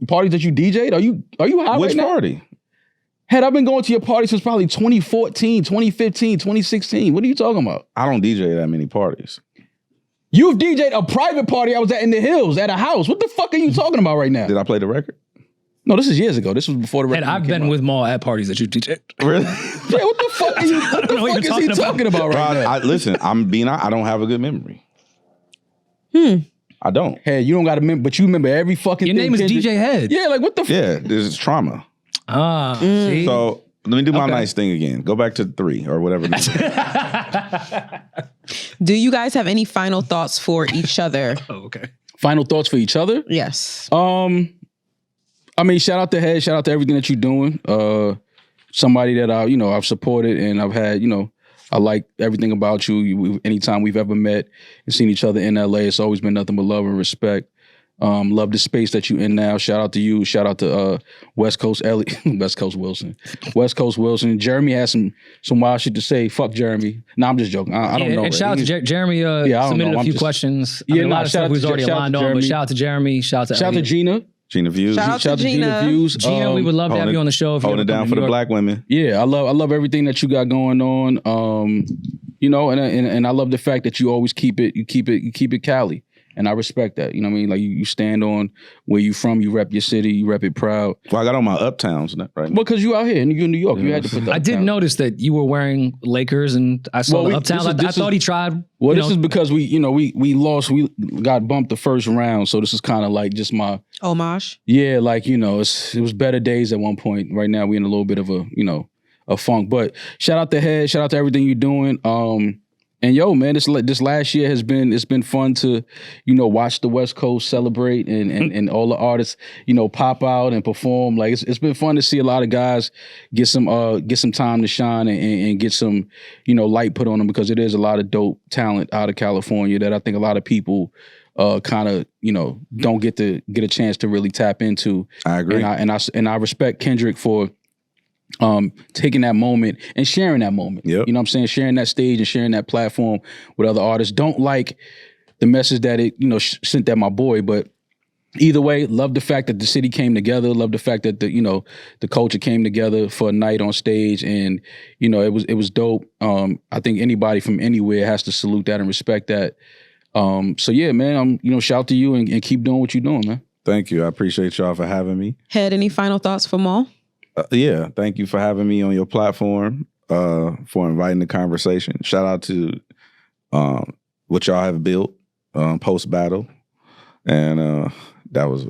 parties that you DJ'd? Are you high Which right now? party? I've been going to your party since probably 2014, 2015, 2016. What are you talking about? I don't DJ that many parties. You've DJ'd a private party I was at in the hills at a house. What the fuck are you talking about right now? Did I play the record? No, this is years ago. This was before the record. And I've came been out. with Maul at parties that you DJ. Really? Yeah, what the fuck are you? What the know what fuck you're is he talking talking about Bro, right now? listen, I don't have a good memory. I don't. Hey, you don't got to remember, but you remember every fucking Your thing. name is Kendrick. DJ Head. Yeah, like what the fuck? Yeah, this is trauma. See? So let me do my Okay. nice thing again. Go back to 3 or whatever. Do you guys have any final thoughts for each other? Oh, okay. Final thoughts for each other? Yes. I mean, shout out to Head, shout out to everything that you're doing. Somebody that I've supported and I've had, I like everything about you. Anytime we've ever met and seen each other in LA, it's always been nothing but love and respect. Love the space that you in now. Shout out to you. Shout out to West Coast Wilson. Jeremy has some wild shit to say. Fuck Jeremy. No, I'm just joking. I don't know. And shout out to Jeremy. I don't Submitted know. a I'm few just- questions. Yeah, A lot of shout out stuff was to already shout out aligned to on, but Jeremy. shout out to Jeremy. Shout out to Shout out to Elliot. Gina. Gina Views. Shout out Shout out to Gina Views. Gina, we would love to have you on the show. If you Hold ever it come down to for New the York. black women. Yeah, I love everything that you got going on. And I love the fact that you always keep it Cali. And I respect that. You know what I mean? Like you stand on where you from, you rep your city, you rep it proud. Well, I got on my uptowns right now. Because you out here and you're in New York, you had to put that. I did notice that you were wearing Lakers, and I saw Well, the Uptown. I thought he tried. Well, this is because we lost. We got bumped the first round, so this is kind of like just my Homage. yeah, like it was better days at one point. Right now, we in a little bit of a funk. But shout out to Head, shout out to everything you're doing. And yo, man, this last year it's been fun to, watch the West Coast celebrate and all the artists, pop out and perform. Like it's been fun to see a lot of guys get some time to shine and get some, light put on them, because it is a lot of dope talent out of California that I think a lot of people kind of, don't get a chance to really tap into. I agree. And I respect Kendrick for taking that moment and sharing that moment. Yep. You know what I'm saying? Sharing that stage and sharing that platform with other artists. Don't like the message that it, sent at my boy, but either way, love the fact that the city came together, love the fact that the culture came together for a night on stage, and it was dope. I think anybody from anywhere has to salute that and respect that. So yeah, man, shout out to you and keep doing what you're doing, man. Thank you. I appreciate y'all for having me. Head, any final thoughts for Maul? Yeah, thank you for having me on your platform, for inviting the conversation. Shout out to what y'all have built post battle, and that was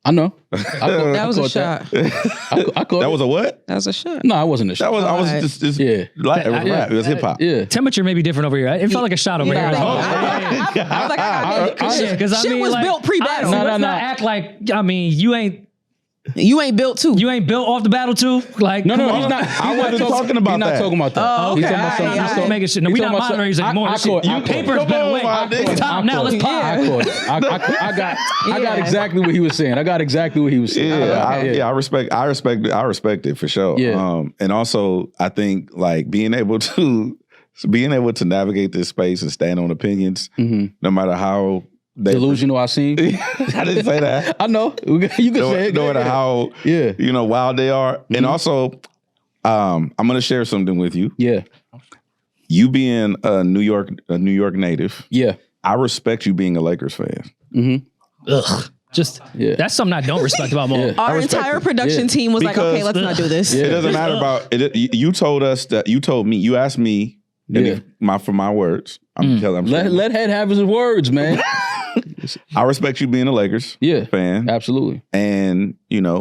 I know. That was a shot. I caught that was a what? That was a shot. No, I wasn't a shot. That was I was Alright. just Yeah. like, it was Yeah. rap. It was hip hop. Yeah. Temperature may be different over here. It felt like a shot over Yeah, here. I was like, I got I- Because shit was built pre-battle. Let's No. not act like, you ain't built too. you ain't built off the battle too. Like, No, come he's on. not. I wasn't talking about He's not that. talking about that. Oh, He's okay. talking about something. Aight, I'm still making shit. No, we not moderators anymore. This shit- I caught- Paper's been away. It's time now. Let's pop. I caught it. I got exactly what he was saying. I respect it for sure. Yeah. And also I think like being able to So being able to navigate this space and stand on opinions, no matter how Delusional I seem. I didn't say that. I know. You can say it. No matter how wild they are. And also, I'm gonna share something with you. Yeah. You being a New York native. Yeah. I respect you being a Lakers fan. Ugh. Just that's something I don't respect about Mo. Our entire production team was like, okay, let's not do this. It doesn't matter about it. You told us that you told me. You asked me. For my words, I'm telling. Let Head have his words, man. I respect you being a Lakers fan. Absolutely. And when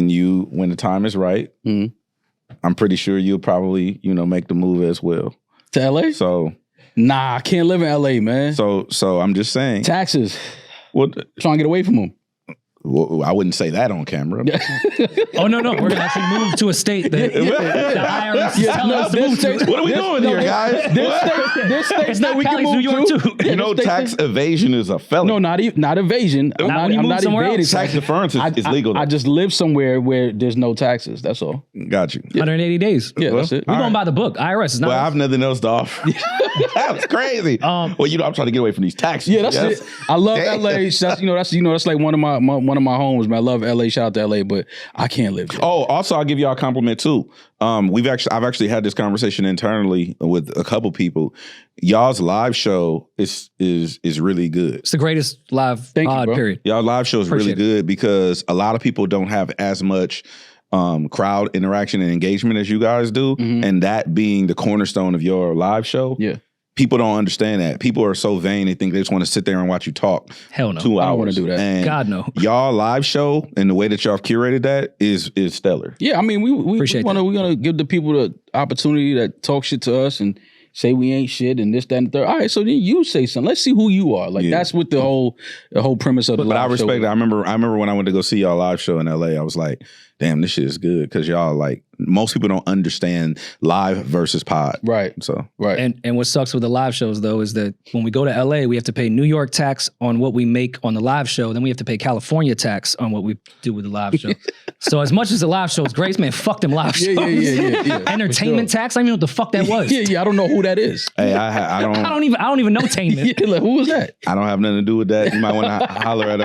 the time is right, I'm pretty sure you'll probably make the move as well to LA. So nah, I can't live in LA, man. So I'm just saying taxes. What? Trying to get away from them. Well, I wouldn't say that on camera. Oh no, we're gonna actually move to a state that the IRS is telling us to move to. What are we doing here, guys? This state that we can move New York to. Too. Tax evasion is a felony. No, not evasion. I'm not evading. Tax deference is legal. I just live somewhere where there's no taxes. That's all. Got you. 180 days. Yeah, that's it. We're going by the book. IRS is not. Well, I have nothing else to offer. That's crazy. I'm trying to get away from these taxes. Yeah, that's it. I love LA. That's like one of my homes, man. I love LA. Shout out to LA, but I can't live there. Oh, also, I'll give y'all a compliment too. I've actually had this conversation internally with a couple people. Y'all's live show is really good. It's the greatest live pod, period. Y'all live show is really good because a lot of people don't have as much crowd interaction and engagement as you guys do, and that being the cornerstone of your live show. Yeah. People don't understand that. People are so vain, they think they just want to sit there and watch you talk. Hell no. 2 hours. I don't want to do that. And God, no. Y'all live show and the way that y'all have curated that is stellar. Yeah, I mean, we want to give the people the opportunity to talk shit to us and say we ain't shit and this, that, and the third. All right, so then you say something. Let's see who you are. Like that's what the whole premise of the live show. But I respect it. I remember when I went to go see y'all live show in LA, I was like, damn, this shit is good because y'all like most people don't understand live versus pod. Right. So And what sucks with the live shows though is that when we go to LA, we have to pay New York tax on what we make on the live show. Then we have to pay California tax on what we do with the live show. So as much as the live show is great, man, fuck them live shows. Yeah. Entertainment tax. I don't even know what the fuck that was. Yeah. I don't know who that is. Hey, I don't even know tainment. Like, who was that? I don't have nothing to do with that. You might want to holler at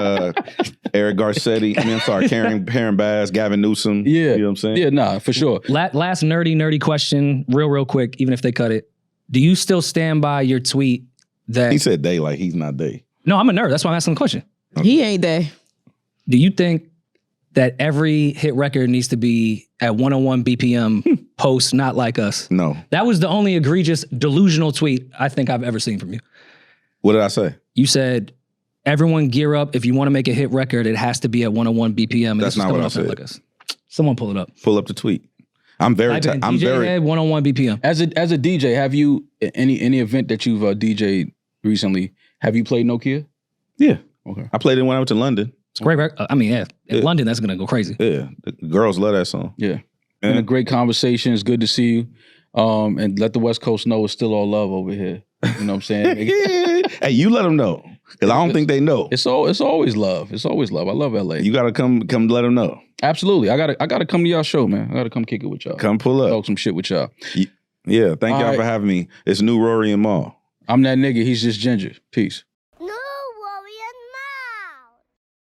Eric Garcetti. I'm sorry, Karen Bass, Gavin Newsom. Yeah. You know what I'm saying? Yeah, nah, for sure. Last nerdy question, real quick, even if they cut it. Do you still stand by your tweet that... He said they, like he's not they. No, I'm a nerd. That's why I'm asking the question. Okay. He ain't they. Do you think that every hit record needs to be at 101 BPM post, not like us? No. That was the only egregious, delusional tweet I think I've ever seen from you. What did I say? You said, everyone gear up. If you want to make a hit record, it has to be at 101 BPM. And That's not what I said. Like us. Someone pull it up. Pull up the tweet. I'm very. I'm very. Head 101 BPM. As a DJ, have you any event that you've DJ'd recently? Have you played Nokia? Yeah. Okay. I played it when I went to London. It's a great record. I mean, in London, that's gonna go crazy. Yeah, the girls love that song. Yeah. Been a great conversation. It's good to see you. And let the West Coast know it's still all love over here. You know what I'm saying? Hey, you let them know. Because I don't think they know. It's always love. It's always love. I love LA. You gotta come let them know. Absolutely. I gotta come to y'all show, man. I gotta come kick it with y'all. Come pull up. Talk some shit with y'all. Yeah, thank y'all for having me. It's new Rory and Maul. I'm that nigga. He's just ginger. Peace.